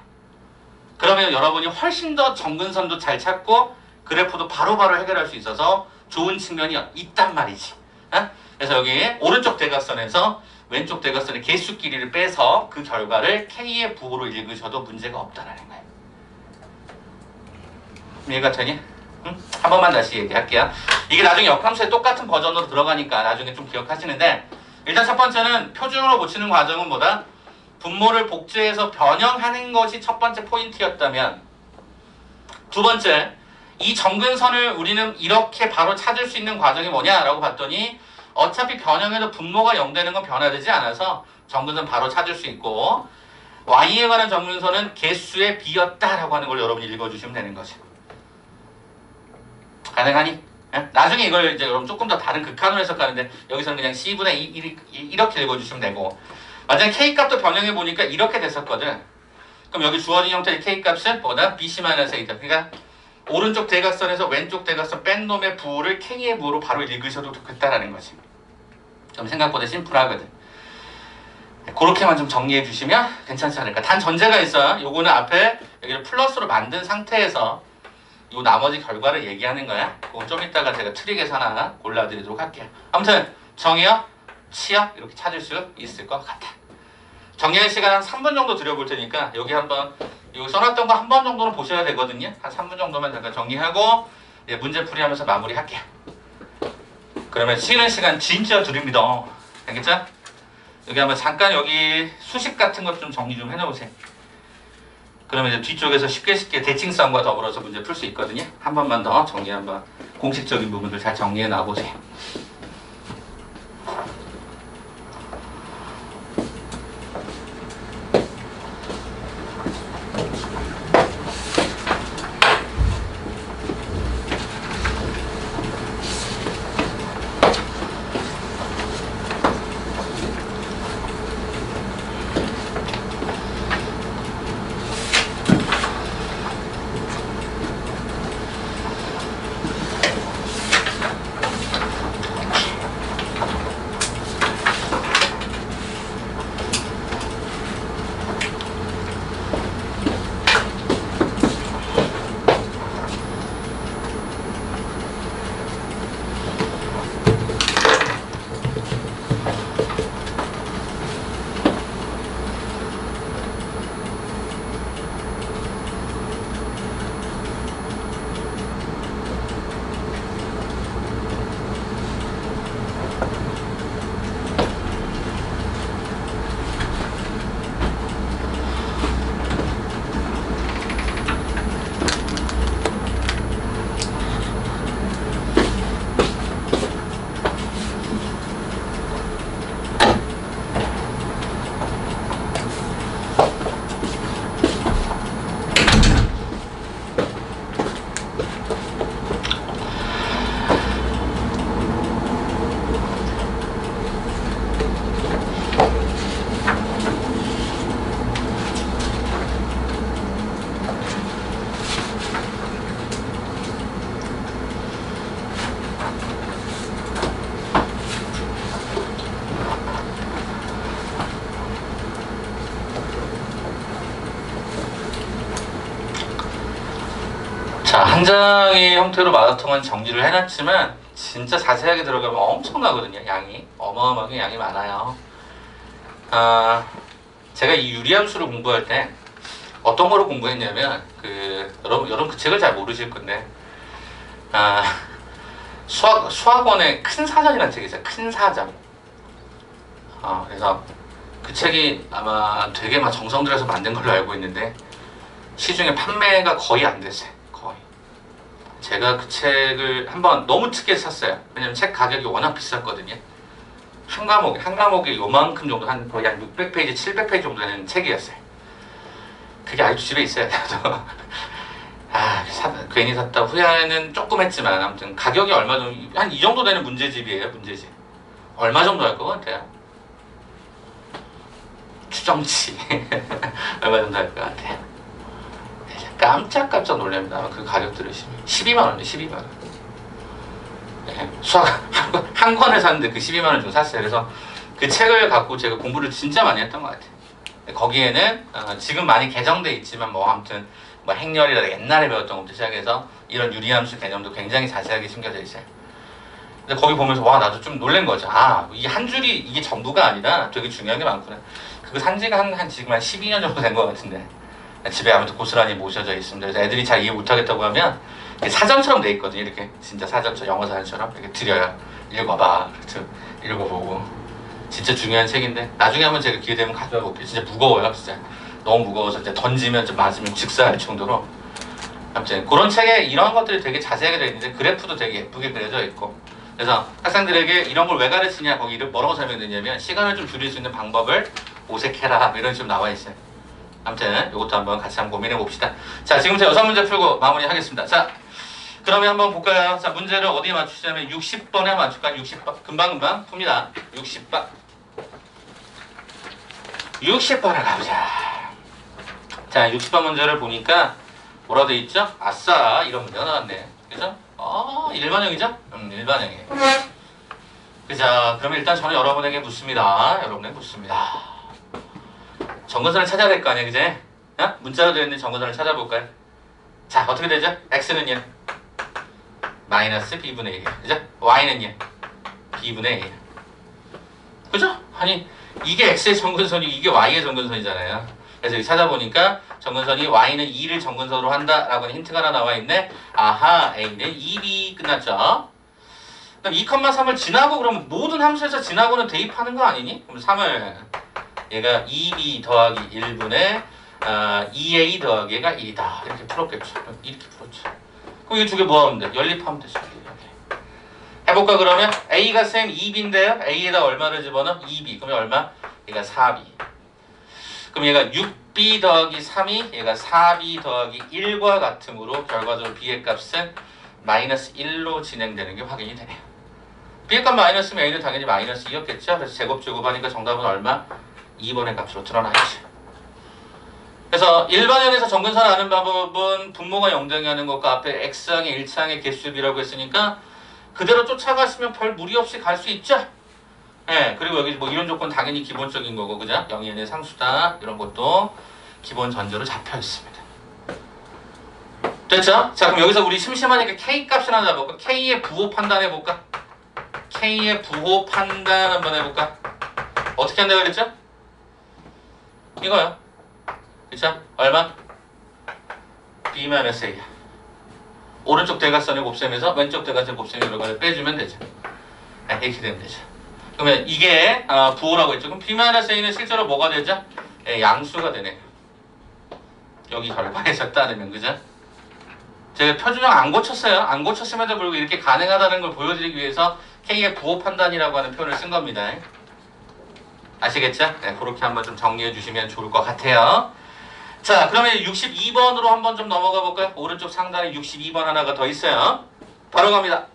그러면 여러분이 훨씬 더 점근선도 잘 찾고 그래프도 바로바로 해결할 수 있어서 좋은 측면이 있단 말이지. 그래서 여기 오른쪽 대각선에서 왼쪽 대각선의 개수 길이를 빼서 그 결과를 K의 부호로 읽으셔도 문제가 없다라는 거예요. 이해가 되니? 응? 한 번만 다시 얘기할게요. 이게 나중에 역함수의 똑같은 버전으로 들어가니까 나중에 좀 기억하시는데, 일단 첫 번째는 표준으로 고치는 과정은 뭐다? 분모를 복제해서 변형하는 것이 첫 번째 포인트였다면, 두 번째, 이 점근선을 우리는 이렇게 바로 찾을 수 있는 과정이 뭐냐라고 봤더니 어차피 변형해도 분모가 0 되는 건 변화되지 않아서 점근선 바로 찾을 수 있고, y에 관한 점근선은 개수의 b였다라고 하는 걸 여러분이 읽어주시면 되는 거죠. 가능하니? 나중에 이걸 이제 여러분 조금 더 다른 극한으로 해석하는데 여기서는 그냥 c분의 2 이렇게 읽어주시면 되고, 만약에 k값도 변형해 보니까 이렇게 됐었거든. 그럼 여기 주어진 형태의 k값은 뭐다? bc-a다. 그러니까 오른쪽 대각선에서 왼쪽 대각선 뺀 놈의 부호를 k의 부호로 바로 읽으셔도 좋겠다라는 거지. 좀 생각보다 심플하거든. 그렇게만 좀 정리해 주시면 괜찮지 않을까. 단 전제가 있어요. 요거는 앞에 여기를 플러스로 만든 상태에서 요 나머지 결과를 얘기하는 거야. 그건 좀 이따가 제가 트릭에서 하나 골라드리도록 할게요. 아무튼 정의역, 치역 이렇게 찾을 수 있을 것 같아. 정리할 시간 한 3분 정도 드려볼 테니까 여기 한번 요 써놨던 거 한 번 정도는 보셔야 되거든요. 한 3분 정도만 잠깐 정리하고 문제풀이 하면서 마무리할게요. 그러면 쉬는 시간 진짜 드립니다. 알겠죠? 여기 한번 잠깐 여기 수식 같은 것 좀 정리 좀 해놓으세요. 그러면 이제 뒤쪽에서 쉽게 대칭성과 더불어서 문제 풀 수 있거든요. 한 번만 더 정리 한번 공식적인 부분들 잘 정리해 놔보세요. 자, 한 장의 형태로 마라톤은 정리를 해놨지만 진짜 자세하게 들어가면 엄청나거든요. 양이 어마어마하게 양이 많아요. 제가 이 유리함수를 공부할 때 어떤 거로 공부했냐면 여러분 그 책을 잘 모르실 건데 수학원의 큰 사전이라는 책이 있어요. 큰 사전. 그래서 그 책이 아마 되게 막 정성 들여서 만든 걸로 알고 있는데 시중에 판매가 거의 안 됐어요. 거의. 제가 그 책을 한번 너무 특이해 샀어요. 왜냐면 책 가격이 워낙 비쌌거든요. 한 과목에 요만큼 정도, 거의 한 600페이지, 700페이지 정도 되는 책이었어요. 그게 아직도 집에 있어요. 괜히 샀다 후회는 조금 했지만 아무튼 가격이 얼마 정도, 한 이 정도 되는 문제집이에요. 문제집. 얼마 정도 할 것 같아요? 추정치. 얼마 정도 할 것 같아요? 깜짝깜짝 놀랍니다. 아마 그 가격 들으시면 12만원이에요. 12만원. 네, 수학 한 권을 샀는데 그 12만원 주고 샀어요. 그래서 그 책을 갖고 제가 공부를 진짜 많이 했던 것 같아요. 거기에는 지금 많이 개정돼 있지만 뭐 아무튼 뭐 행렬이라 옛날에 배웠던 것부터 시작해서 이런 유리함수 개념도 굉장히 자세하게 숨겨져 있어요. 근데 거기 보면서 와 나도 좀 놀란 거죠. 아 이게 한 줄이 이게 전부가 아니라 되게 중요한 게 많구나. 그거 산지가 한 지금 한 12년 정도 된 것 같은데 집에 아무튼 고스란히 모셔져 있습니다. 그래서 애들이 잘 이해 못하겠다고 하면 사전처럼 돼 있거든요. 이렇게 진짜 사전처럼 영어 사전처럼 이렇게 드려요. 읽어봐. 그렇죠. 읽어보고 진짜 중요한 책인데 나중에 한번 제가 기회 되면 가져와 볼게요. 진짜 무거워요. 진짜 너무 무거워서 이제 던지면 좀 맞으면 즉사할 정도로. 아무튼 그런 책에 이런 것들이 되게 자세하게 되어 있는데 그래프도 되게 예쁘게 그려져 있고 그래서 학생들에게 이런 걸 왜 가르치냐 거기 뭐라고 설명되냐면 시간을 좀 줄일 수 있는 방법을 모색해라 이런 식으로 나와 있어요. 아무튼 이것도 한번 같이 한번 고민해 봅시다. 자 지금부터 6문제 풀고 마무리 하겠습니다. 자 그러면 한번 볼까요? 자 문제를 어디에 맞추시냐면 60번에 맞출까요? 60번 금방금방 풉니다. 60번 60번을 가보자. 자 60번 문제를 보니까 뭐라고 돼 있죠? 아싸 이런 문제가 나왔네. 그죠? 일반형이죠? 일반형이에요. 그죠? 그러면 일단 저는 여러분에게 묻습니다. 여러분에게 묻습니다. 정근선을 찾아야 될 거 아니야, 그제? 문자로 되어 있는 정근선을 찾아볼까요? 자, 어떻게 되죠? x는요? 마이너스 b분의 1. 그죠? y는요? b분의 1. 그죠? 아니, 이게 x의 정근선이 이게 y의 정근선이잖아요. 그래서 여기 찾아보니까 정근선이 y는 2를 정근선으로 한다라고 하는 힌트가 하나 나와 있네. 아하, a는 2b 끝났죠? 그럼 2,3을 지나고 그러면 모든 함수에서 지나고는 대입하는 거 아니니? 그럼 3을 얘가 2b 더하기 1분의 2a 더하기 얘가 1이다. 이렇게 풀었겠죠. 이렇게 풀었죠. 그럼 이 두 개 모아보면 돼. 연립하면 되죠. 이렇게. 해볼까 그러면? a가 쌤 2b인데요. a에다 얼마를 집어넣어? 2b. 그러면 얼마? 얘가 4b. 그럼 얘가 6b 더하기 3이 얘가 4b 더하기 1과 같음으로 결과적으로 b의 값은 마이너스 1로 진행되는 게 확인이 되네요. b의 값 마이너스면 a는 당연히 마이너스 2였겠죠. 그래서 제곱제곱하니까 정답은 얼마? 2번의 값으로 드러나야지. 그래서 일반형에서 정근선 아는 방법은 분모가 0등이 하는 것과 앞에 x항의 1차항의 개수비라고 했으니까 그대로 쫓아가시면 별 무리 없이 갈 수 있죠. 예, 그리고 여기 뭐 이런 조건 당연히 기본적인 거고, 그죠? 0이 상수다. 이런 것도 기본 전제로 잡혀 있습니다. 됐죠? 자, 그럼 여기서 우리 심심하니까 k 값을 하나 잡아볼까? k의 부호 판단해볼까? k의 부호 판단 한번 해볼까? 어떻게 한다고 그랬죠? 이거요. 그쵸? 얼마? b-a. 오른쪽 대각선의 곱셈에서 왼쪽 대각선의 곱셈의 결과를 빼주면 되죠. 네, 이렇게 되면 되죠. 그러면 이게 부호라고 했죠. 그럼 b-a는 실제로 뭐가 되죠? 네, 양수가 되네요. 여기 결과에서 따르면, 그죠? 제가 표준형 안 고쳤어요. 안 고쳤음에도 불구하고 이렇게 가능하다는 걸 보여드리기 위해서 k의 부호 판단이라고 하는 표현을 쓴 겁니다. 아시겠죠? 네, 그렇게 한번 좀 정리해 주시면 좋을 것 같아요. 자, 그러면 62번으로 한번 좀 넘어가 볼까요? 오른쪽 상단에 62번 하나가 더 있어요. 바로 갑니다.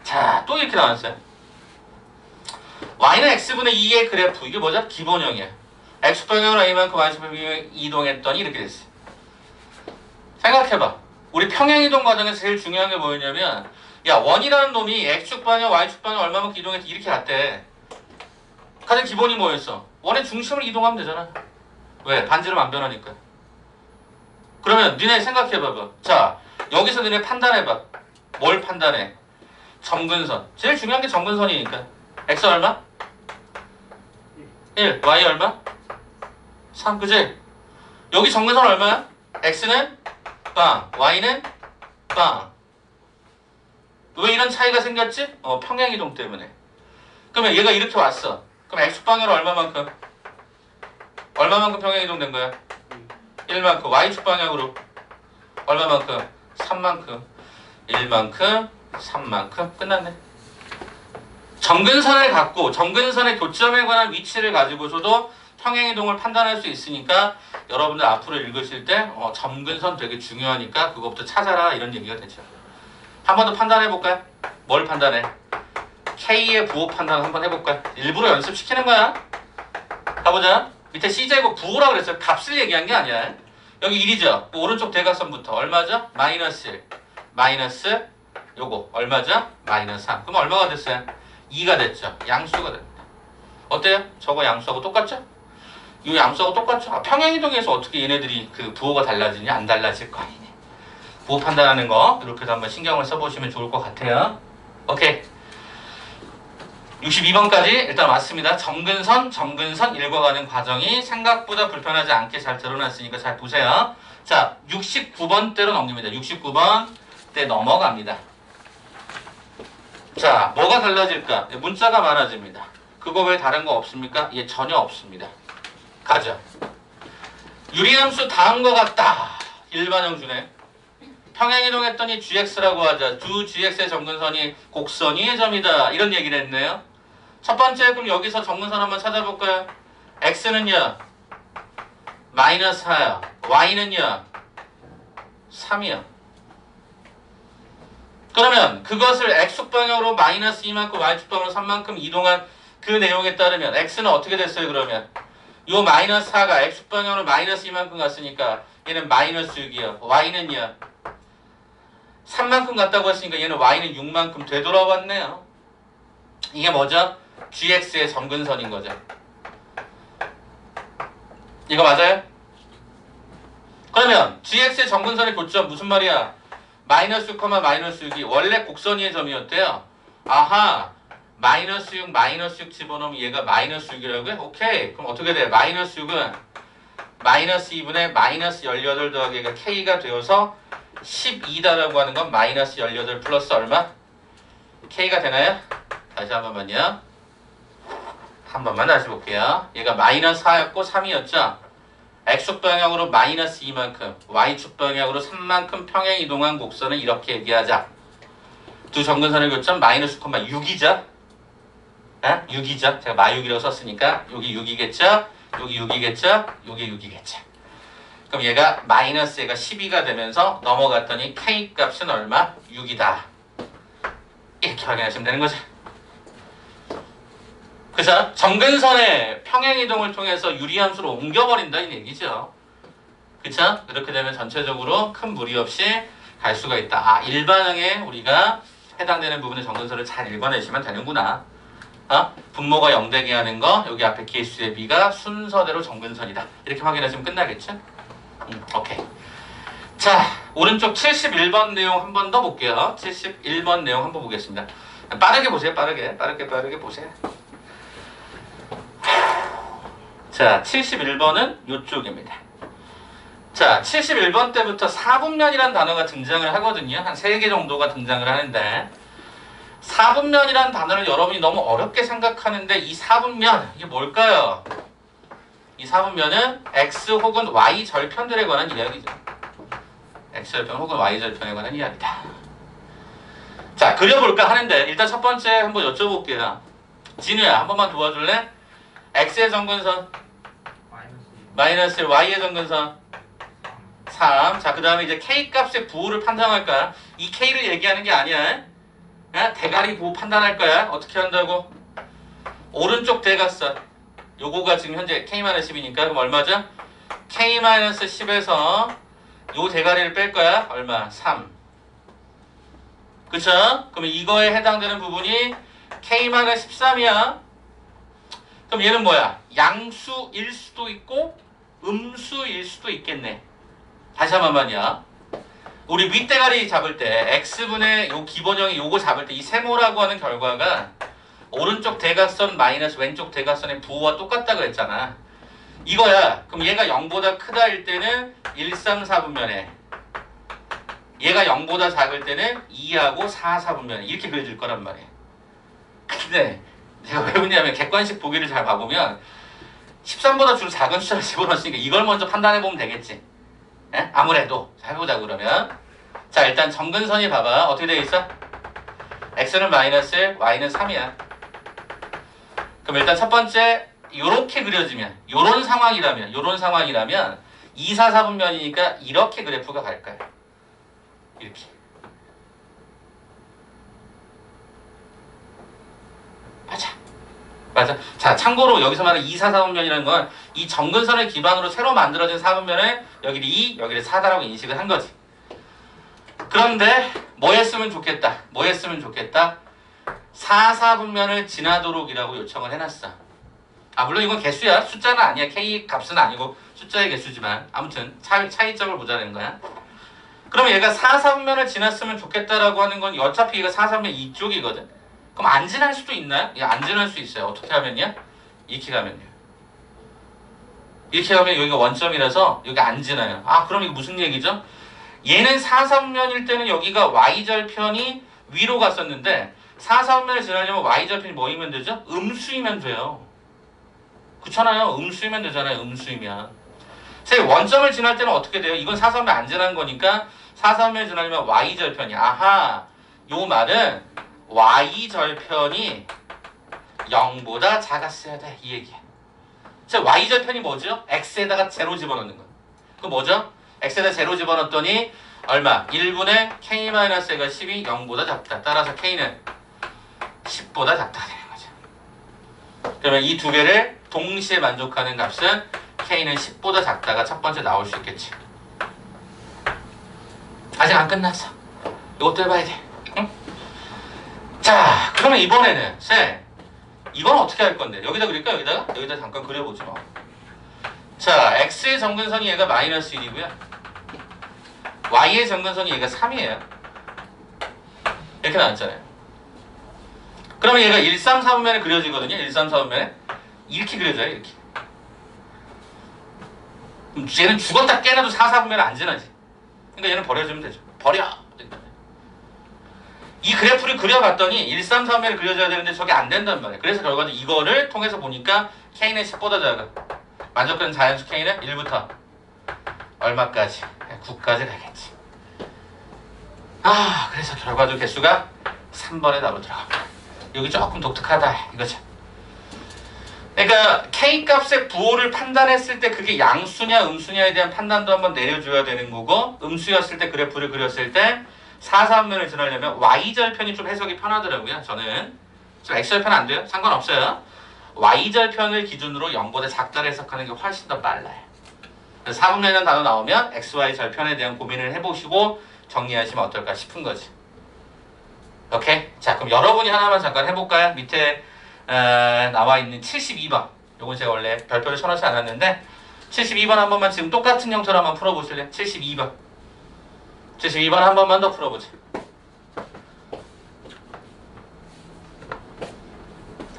자, 또 이렇게 나왔어요. y는 x분의 2의 그래프. 이게 뭐죠? 기본형이에요. x방향으로 a만큼 y방향으로 이동했더니 이렇게 됐어요. 생각해봐. 우리 평행이동 과정에서 제일 중요한 게 뭐였냐면 야, 원이라는 놈이 x축 방향, y축 방향 얼마만큼 이동해서 이렇게 갔대. 가장 기본이 뭐였어? 원의 중심을 이동하면 되잖아. 왜? 반지름 안 변하니까. 그러면 니네 생각해봐봐. 자, 여기서 니네 판단해봐. 뭘 판단해? 점근선. 제일 중요한 게 점근선이니까. x 얼마? 1. y 얼마? 3. 그지? 여기 점근선 얼마야? x는 빵. y는 빵. 왜 이런 차이가 생겼지? 평행이동 때문에. 그러면 얘가 이렇게 왔어. 그럼 x축방향으로 얼마만큼? 얼마만큼 평행이동 된 거야? 1만큼. y축방향으로 얼마만큼? 3만큼. 1만큼, 3만큼. 끝났네. 점근선을 갖고 점근선의 교점에 관한 위치를 가지고서도 평행이동을 판단할 수 있으니까 여러분들 앞으로 읽으실 때 점근선 되게 중요하니까 그것부터 찾아라 이런 얘기가 되죠. 한 번 더 판단해볼까요? 뭘 판단해? K의 부호 판단 한번 해볼까요? 일부러 연습시키는 거야. 가보자. 밑에 C제곱 부호라고 그랬어요. 값을 얘기한 게 아니야. 여기 1이죠. 오른쪽 대각선부터 얼마죠? 마이너스 1. 마이너스 요거 얼마죠? 마이너스 3. 그럼 얼마가 됐어요? 2가 됐죠. 양수가 됩니다. 어때요? 저거 양수하고 똑같죠? 이 양수하고 똑같죠? 아, 평행이동에서 어떻게 얘네들이 그 부호가 달라지냐? 안 달라질 거 아니네. 부호 판단하는 거 이렇게도 한번 신경을 써보시면 좋을 것 같아요. 오케이. 62번까지 일단 왔습니다. 점근선 읽어가는 과정이 생각보다 불편하지 않게 잘 드러났으니까 잘 보세요. 자, 69번대로 넘깁니다. 69번 때 넘어갑니다. 자, 뭐가 달라질까? 문자가 많아집니다. 그거 외에 다른 거 없습니까? 예, 전혀 없습니다. 가죠. 유리함수 다음과 같다. 일반형 중에 평행이동했더니 gx라고 하자. 두 gx의 점근선이 곡선이 점이다. 이런 얘기를 했네요. 첫 번째, 그럼 여기서 점근선 한번 찾아볼까요? x는요 마이너스 4요. y는요 3이요. 그러면 그것을 x축 방향으로 마이너스 2만큼 y축 방향으로 3만큼 이동한 그 내용에 따르면 x는 어떻게 됐어요? 그러면 요 마이너스 4가 x축 방향으로 마이너스 2만큼 갔으니까 얘는 마이너스 6이요. y는요 3만큼 갔다고 했으니까 얘는 y는 6만큼 되돌아왔네요. 이게 뭐죠? gx의 점근선인 거죠. 이거 맞아요? 그러면 gx의 점근선의 교점 무슨 말이야? 마이너스 6, 마이너스 6이 원래 곡선위의 점이었대요. 아하, 마이너스 6 집어넣으면 얘가 마이너스 6이라고요? 오케이. 그럼 어떻게 돼? 마이너스 6은 마이너스 2분의 마이너스 18 더하기 얘가 k가 되어서 12다라고 하는 건 마이너스 18 플러스 얼마? k가 되나요? 다시 한 번만요. 한 번만 다시 볼게요. 얘가 마이너스 4였고 3이었죠? x축 방향으로 마이너스 2만큼, y축 방향으로 3만큼 평행 이동한 곡선을 이렇게 얘기하자. 두 점근선의 교점 마이너스 6이죠? 6이죠? 제가 마육이라고 썼으니까 여기 6이겠죠? 여기 6이겠죠? 여기 6이겠죠? 그럼 얘가 마이너스 얘가 12가 되면서 넘어갔더니 k 값은 얼마? 6이다. 이렇게 확인하시면 되는 거죠. 그죠? 점근선의 평행이동을 통해서 유리함수로 옮겨버린다 이 얘기죠. 그쵸? 이렇게 되면 전체적으로 큰 무리 없이 갈 수가 있다. 아, 일반형에 우리가 해당되는 부분의 점근선을 잘 읽어내시면 되는구나. 분모가 0되게 하는 거, 여기 앞에 개수의 b가 순서대로 점근선이다. 이렇게 확인하시면 끝나겠죠? 오케이. 자, 오른쪽 71번 내용 한 번 더 볼게요. 71번 내용 한번 보겠습니다. 빠르게 보세요. 빠르게 보세요. 자, 71번은 이쪽입니다. 자, 71번 때부터 4분면이라는 단어가 등장을 하거든요. 한 3개 정도가 등장을 하는데 4분면이라는 단어를 여러분이 너무 어렵게 생각하는데 이 4분면, 이게 뭘까요? 이 4분면은 x 혹은 y 절편들에 관한 이야기죠. x 절편 혹은 y 절편에 관한 이야기다. 자, 그려볼까 하는데 일단 첫 번째 한번 여쭤볼게요. 진우야, 한 번만 도와줄래? x의 점근선 마이너스 y의 점근선 3. 자, 그 다음에 이제 k 값의 부호를 판단할 거야. 이 k를 얘기하는 게 아니야. 대가리 부호 판단할 거야. 어떻게 한다고? 오른쪽 대각선. 요거가 지금 현재 k-10이니까 그럼 얼마죠? k-10에서 요 대가리를 뺄 거야. 얼마? 3. 그쵸? 그럼 이거에 해당되는 부분이 k-13이야. 그럼 얘는 뭐야? 양수일 수도 있고 음수일 수도 있겠네. 다시 한 번만요. 우리 윗대가리 잡을 때 x분의 요 기본형이 요거 잡을 때 이 세모라고 하는 결과가 오른쪽 대각선 마이너스 왼쪽 대각선의 부호와 똑같다 그랬잖아. 이거야. 그럼 얘가 0보다 크다일 때는 1, 3, 4분면에 얘가 0보다 작을 때는 2하고 4, 4분면에 이렇게 그려질 거란 말이야. 근데 제가 왜 그러냐면 객관식 보기를 잘 봐보면 13보다 주로 작은 숫자를 집어넣었으니까 이걸 먼저 판단해보면 되겠지. 아무래도. 자, 해보자 그러면. 자, 일단 점근선이 봐봐. 어떻게 되어 있어? x는 마이너스 1, y는 3이야. 그럼 일단 첫 번째 요렇게 그려지면 요런 상황이라면 2, 4, 4분면이니까 이렇게 그래프가 갈 거야. 이렇게. 맞아. 자, 참고로 여기서 말하는 2, 4, 4분면이라는 건 이 점근선을 기반으로 새로 만들어진 4분면에 여기를 2, 여기를 4다라고 인식을 한 거지. 그런데 뭐 했으면 좋겠다. 4, 4분면을 지나도록이라고 요청을 해놨어. 물론 이건 개수야. 숫자는 아니야. K 값은 아니고 숫자의 개수지만 아무튼 차이점을 보자는 거야. 그럼 얘가 4, 3면을 지났으면 좋겠다라고 하는 건 어차피 얘가 4, 3면 이쪽이거든. 그럼 안 지날 수도 있나요? 안 지날 수 있어요. 어떻게 하면요? 이렇게 가면요. 이렇게 가면 여기가 원점이라서 여기 안 지나요. 그럼 이거 무슨 얘기죠? 얘는 4, 3면일 때는 여기가 y절편이 위로 갔었는데 4, 3면을 지나려면 y절편이 뭐이면 되죠? 음수이면 돼요. 그렇잖아요. 음수이면 되잖아요. 음수이면. 원점을 지날 때는 어떻게 돼요? 이건 4, 3면 안 지난 거니까 4, 3면을 지나려면 y절편이. 요 말은 y절편이 0보다 작았어야 돼. 이 얘기야. y절편이 뭐죠? x에다가 제로 집어넣는 거. 그 뭐죠? x에다 제로 집어넣었더니 얼마? 1분의 k-a가 10이 0보다 작다. 따라서 k는 10보다 작다 되는 거죠. 그러면 이 두 개를 동시에 만족하는 값은 k는 10보다 작다가 첫 번째 나올 수 있겠지. 아직 안 끝났어. 이것도 해봐야 돼. 응? 자, 그러면 이번에는 이건 어떻게 할 건데? 여기다 그릴까? 여기다 잠깐 그려보지 뭐. 자, x의 점근선이 얘가 마이너스 1이고요. y의 점근선이 얘가 3이에요. 이렇게 나왔잖아요. 그러면 얘가 1, 3, 4분면에 그려지거든요. 1, 3, 4분면에. 이렇게 그려져요. 이렇게. 그럼 얘는 죽었다 깨나도 4, 4분면에 안 지나지. 그러니까 얘는 버려주면 되죠. 버려! 이 그래프를 그려봤더니 1, 3, 4면에 그려져야 되는데 저게 안 된단 말이에요. 그래서 결과는 이거를 통해서 보니까 K는 10보다 작아. 만족하는 자연수 K는 1부터 얼마까지? 9까지 가겠지. 그래서 결과적 개수가 3번에 답으로 들어갑니다. 여기 조금 독특하다 이거죠. 그러니까 K값의 부호를 판단했을 때 그게 양수냐 음수냐에 대한 판단도 한번 내려줘야 되는 거고, 음수였을 때 그래프를 그렸을 때 4, 3면을 지나려면 y절편이 좀 해석이 편하더라고요. 저는 x절편 안 돼요? 상관없어요. y절편을 기준으로 0보다 작다를 해석하는 게 훨씬 더 빨라요. 그래서 4분면이라는 단어 나오면 xy 절편에 대한 고민을 해보시고 정리하시면 어떨까 싶은 거지. 오케이? 자, 그럼 여러분이 하나만 잠깐 해볼까요? 밑에 나와 있는 72번. 요건 제가 원래 별표를 쳐놓지 않았는데 72번 한 번만 지금 똑같은 형태로 한번 풀어보실래요? 72번. 72번 한 번만 더 풀어보자.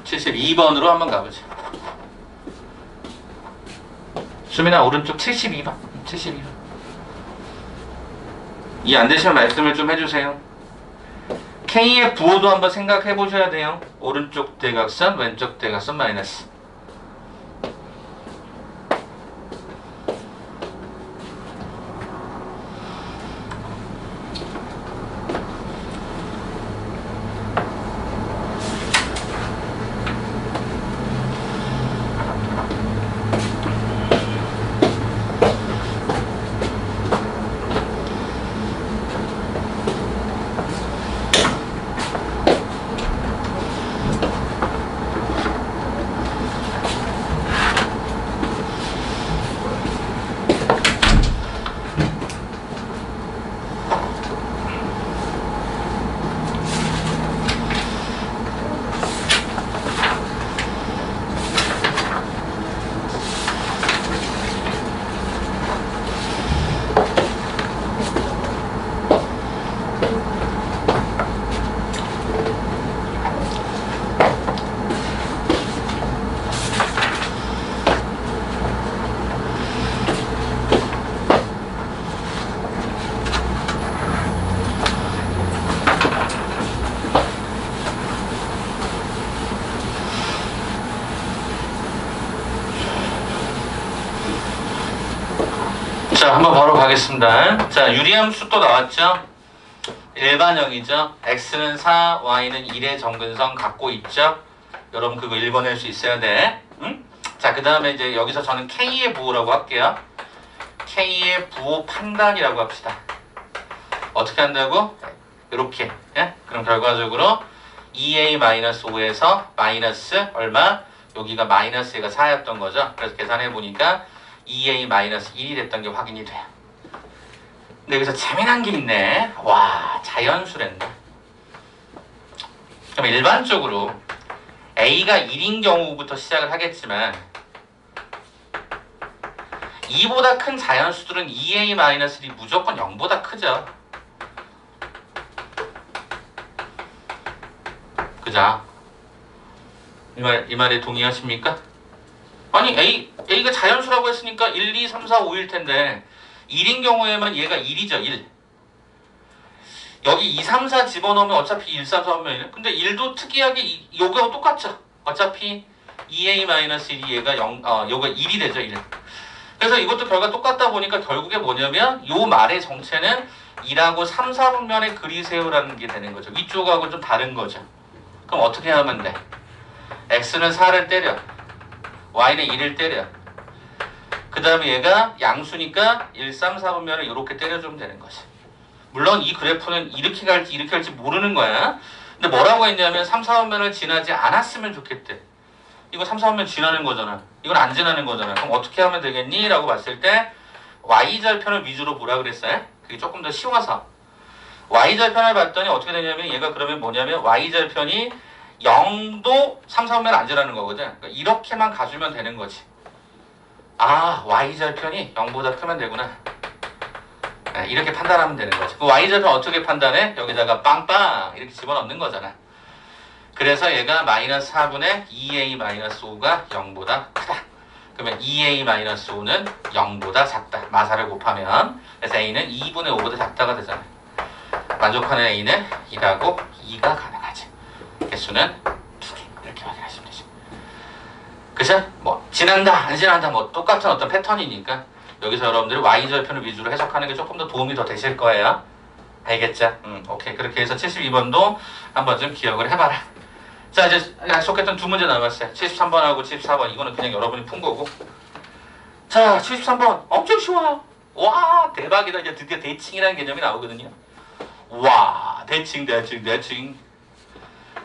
72번으로 한번 가보자. 수민아 오른쪽 72번. 72번. 이해 안 되시면 말씀을 좀 해주세요. K의 부호도 한번 생각해 보셔야 돼요. 오른쪽 대각선, 왼쪽 대각선 마이너스. 자, 한번 바로 가겠습니다. 자, 유리함수 또 나왔죠? 일반형이죠. x는 4, y는 1의 점근선 갖고 있죠? 여러분 그거 1번 낼 수 있어야 돼. 응? 자, 그 다음에 이제 여기서 저는 K의 부호라고 할게요. K의 부호 판단이라고 합시다. 어떻게 한다고? 이렇게. 예? 그럼 결과적으로 2a-5에서 마이너스 얼마? 여기가 마이너스 가 4였던 거죠. 그래서 계산해보니까 2a-1이 됐던 게 확인이 돼요. 근데 여기서 재미난 게 있네. 와, 자연수랜다. 그럼 일반적으로 a가 1인 경우부터 시작을 하겠지만 2보다 큰 자연수들은 2a-1이 무조건 0보다 크죠. 그죠? 이 말에 동의하십니까? 아니 a가 자연수라고 했으니까 1, 2, 3, 4, 5일 텐데 1인 경우에만 얘가 1이죠. 1. 여기 2, 3, 4 집어넣으면 어차피 1, 3, 4 하면 근데 1도 특이하게 요거하고 똑같죠. 어차피 2a-1이 얘가 요거 1이 되죠. 1. 그래서 이것도 결과 똑같다 보니까 결국에 뭐냐면 요 말의 정체는 2라고 3, 4분면에 그리세요라는 게 되는 거죠. 위쪽하고 좀 다른 거죠. 그럼 어떻게 하면 돼? x는 4를 때려. y는 1을 때려. 그 다음에 얘가 양수니까 1, 3, 4분면을 이렇게 때려주면 되는 거지. 물론 이 그래프는 이렇게 갈지 모르는 거야. 근데 뭐라고 했냐면 3, 4분면을 지나지 않았으면 좋겠대. 이거 3, 4분면 지나는 거잖아. 이건 안 지나는 거잖아. 그럼 어떻게 하면 되겠니? 라고 봤을 때 y절편을 위주로 보라 그랬어요. 그게 조금 더 쉬워서. y절편을 봤더니 어떻게 되냐면 얘가 그러면 뭐냐면 y절편이 0도 3, 4분면 안 지나는 거거든. 그러니까 이렇게만 가주면 되는 거지. 아, y절편이 0보다 크면 되구나. 네, 이렇게 판단하면 되는 거지. 그 y절편 어떻게 판단해? 여기다가 빵빵 이렇게 집어넣는 거잖아. 그래서 얘가 마이너스 4분의 2a-5가 0보다 크다. 그러면 2a-5는 0보다 작다. 마사를 곱하면. 그래서 a는 2분의 5보다 작다가 되잖아. 만족하는 a는 1하고 2가 가능하지. 개수는 2개. 이렇게 확인하시면 되죠. 그죠? 뭐 지난다 안 지난다 뭐 똑같은 어떤 패턴이니까 여기서 여러분들이 y절편을 위주로 해석하는 게 조금 더 도움이 더 되실 거예요. 알겠죠? 오케이. 그렇게 해서 72번도 한번 좀 기억을 해봐라. 자, 이제 약속했던 두 문제 남았어요. 73번하고 74번. 이거는 그냥 여러분이 푼 거고. 자, 73번. 엄청 쉬워요. 와, 대박이다. 이제 드디어 대칭이라는 개념이 나오거든요. 와, 대칭.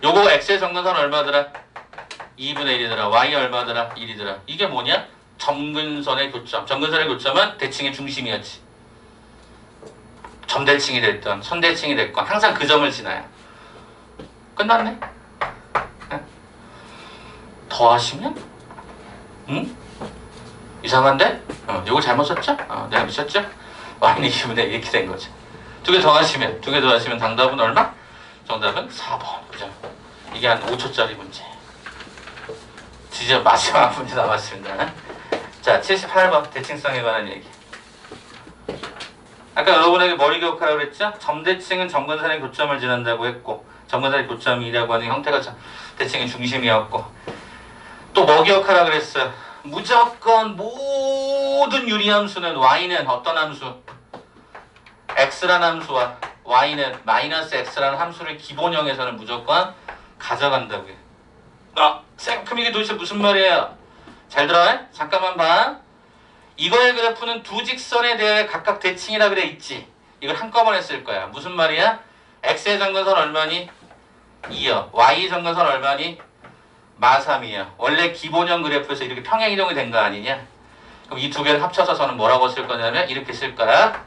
요거 x의 정근선 얼마더라? 2분의 1이더라. y 얼마더라? 1이더라. 이게 뭐냐? 점근선의 교점. 점근선의 교점은 대칭의 중심이었지. 점대칭이 됐던, 선대칭이 됐건 항상 그 점을 지나요. 끝났네? 더 하시면? 응? 이상한데? 요거 잘못 썼죠? 내가 미쳤죠? y는 2분의 1 이렇게 된 거죠. 두 개 더 하시면 정답은 얼마? 정답은 4번. 그죠? 이게 한 5초짜리 문제. 드디어 마지막 문제 남았습니다. 자, 78번 대칭성에 관한 얘기. 아까 여러분에게 머리 기억하라고 그랬죠? 점대칭은 점근선의 교점을 지난다고 했고 점근선의 교점이라고 하는 형태가 대칭의 중심이었고 또 뭐 기억하라고 그랬어요? 무조건 모든 유리함수는 y는 어떤 함수? x라는 함수와 y는 마이너스 x라는 함수를 기본형에서는 무조건 가져간다고요. 그럼 이게 도대체 무슨 말이에요? 잘 들어요? 잠깐만 봐. 이거의 그래프는 두 직선에 대해 각각 대칭이라 그래 있지. 이걸 한꺼번에 쓸 거야. 무슨 말이야? x의 점근선 얼마니? 2요. y 점근선 얼마니? 마3이요. 원래 기본형 그래프에서 이렇게 평행이동이 된 거 아니냐? 그럼 이 두 개를 합쳐서 저는 뭐라고 쓸 거냐면 이렇게 쓸 거야.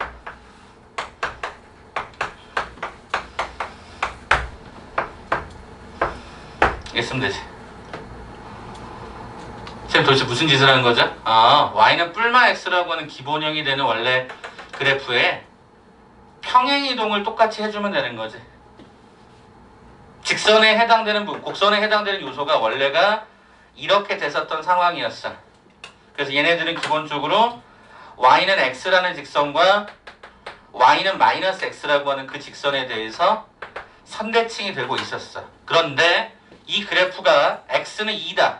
이게 쓰면 되지. 지금 도대체 무슨 짓을 하는 거죠? y는 뿔마 x라고 하는 기본형이 되는 원래 그래프에 평행이동을 똑같이 해주면 되는 거지. 직선에 해당되는 곡선에 해당되는 요소가 원래가 이렇게 됐었던 상황이었어. 그래서 얘네들은 기본적으로 y는 x라는 직선과 y는 마이너스 x라고 하는 그 직선에 대해서 선대칭이 되고 있었어. 그런데 이 그래프가 x는 2다.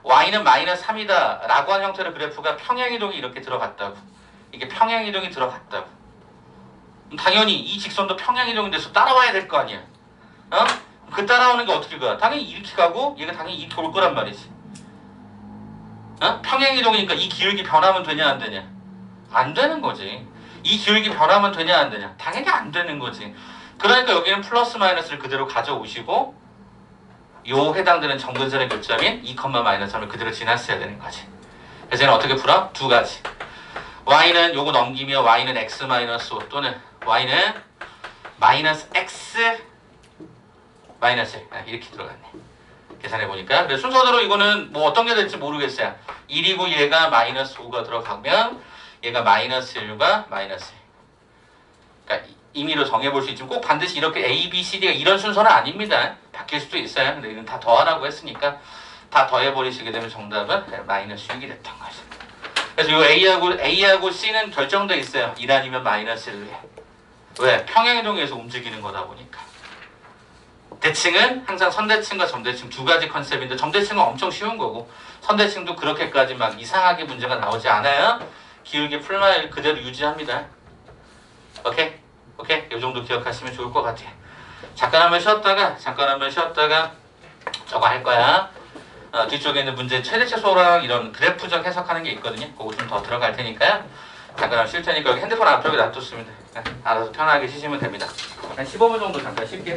y는 마이너스 3이다 라고 하는 형태의 그래프가 평행이동이 이렇게 들어갔다고. 이게 평행이동이 들어갔다고. 당연히 이 직선도 평행이동이 돼서 따라와야 될 거 아니야. 그 따라오는 게 어떻게 가? 당연히 이렇게 가고 얘가 당연히 이렇게 올 거란 말이지. 평행이동이니까 이 기울기 변하면 되냐 안 되냐? 안 되는 거지. 이 기울기 변하면 되냐 안 되냐? 당연히 안 되는 거지. 그러니까 여기는 플러스 마이너스를 그대로 가져오시고 요 해당되는 점근선의 교점인 2, 마이너스 3을 그대로 지났어야 되는 거지. 그래서 얘는 어떻게 풀어? 두 가지. y는 요거 넘기며 y는 x 마이너스 5 또는 y는 마이너스 x 마이너스 1 이렇게 들어갔네. 계산해 보니까. 그래서 순서대로 이거는 뭐 어떤 게 될지 모르겠어요. 1이고 얘가 마이너스 5가 들어가면 얘가 마이너스 1과 마이너스 1. 그러니까 임의로 정해볼 수 있지만 꼭 반드시 이렇게 A, B, C, D가 이런 순서는 아닙니다. 바뀔 수도 있어요. 근데 이건 다 더하라고 했으니까 다 더해버리시게 되면 정답은 마이너스 6이 됐던 거죠. 그래서 이 A하고 C는 결정돼 있어요. 1 아니면 마이너스 1로 해. 왜? 평행이동에서 움직이는 거다 보니까. 대칭은 항상 선대칭과 점대칭 두 가지 컨셉인데 점대칭은 엄청 쉬운 거고 선대칭도 그렇게까지 막 이상하게 문제가 나오지 않아요. 기울기 풀마일 그대로 유지합니다. 오케이? 오케이? 이 정도 기억하시면 좋을 것 같아요. 잠깐 한번 쉬었다가 저거 할 거야. 뒤쪽에 있는 문제 최대치소랑 이런 그래프적 해석하는 게 있거든요. 그거 좀 더 들어갈 테니까요. 잠깐 쉴 테니까 여기 핸드폰 앞쪽에 놔뒀습니다. 알아서 편하게 쉬시면 됩니다. 한 15분 정도 잠깐 쉴게요.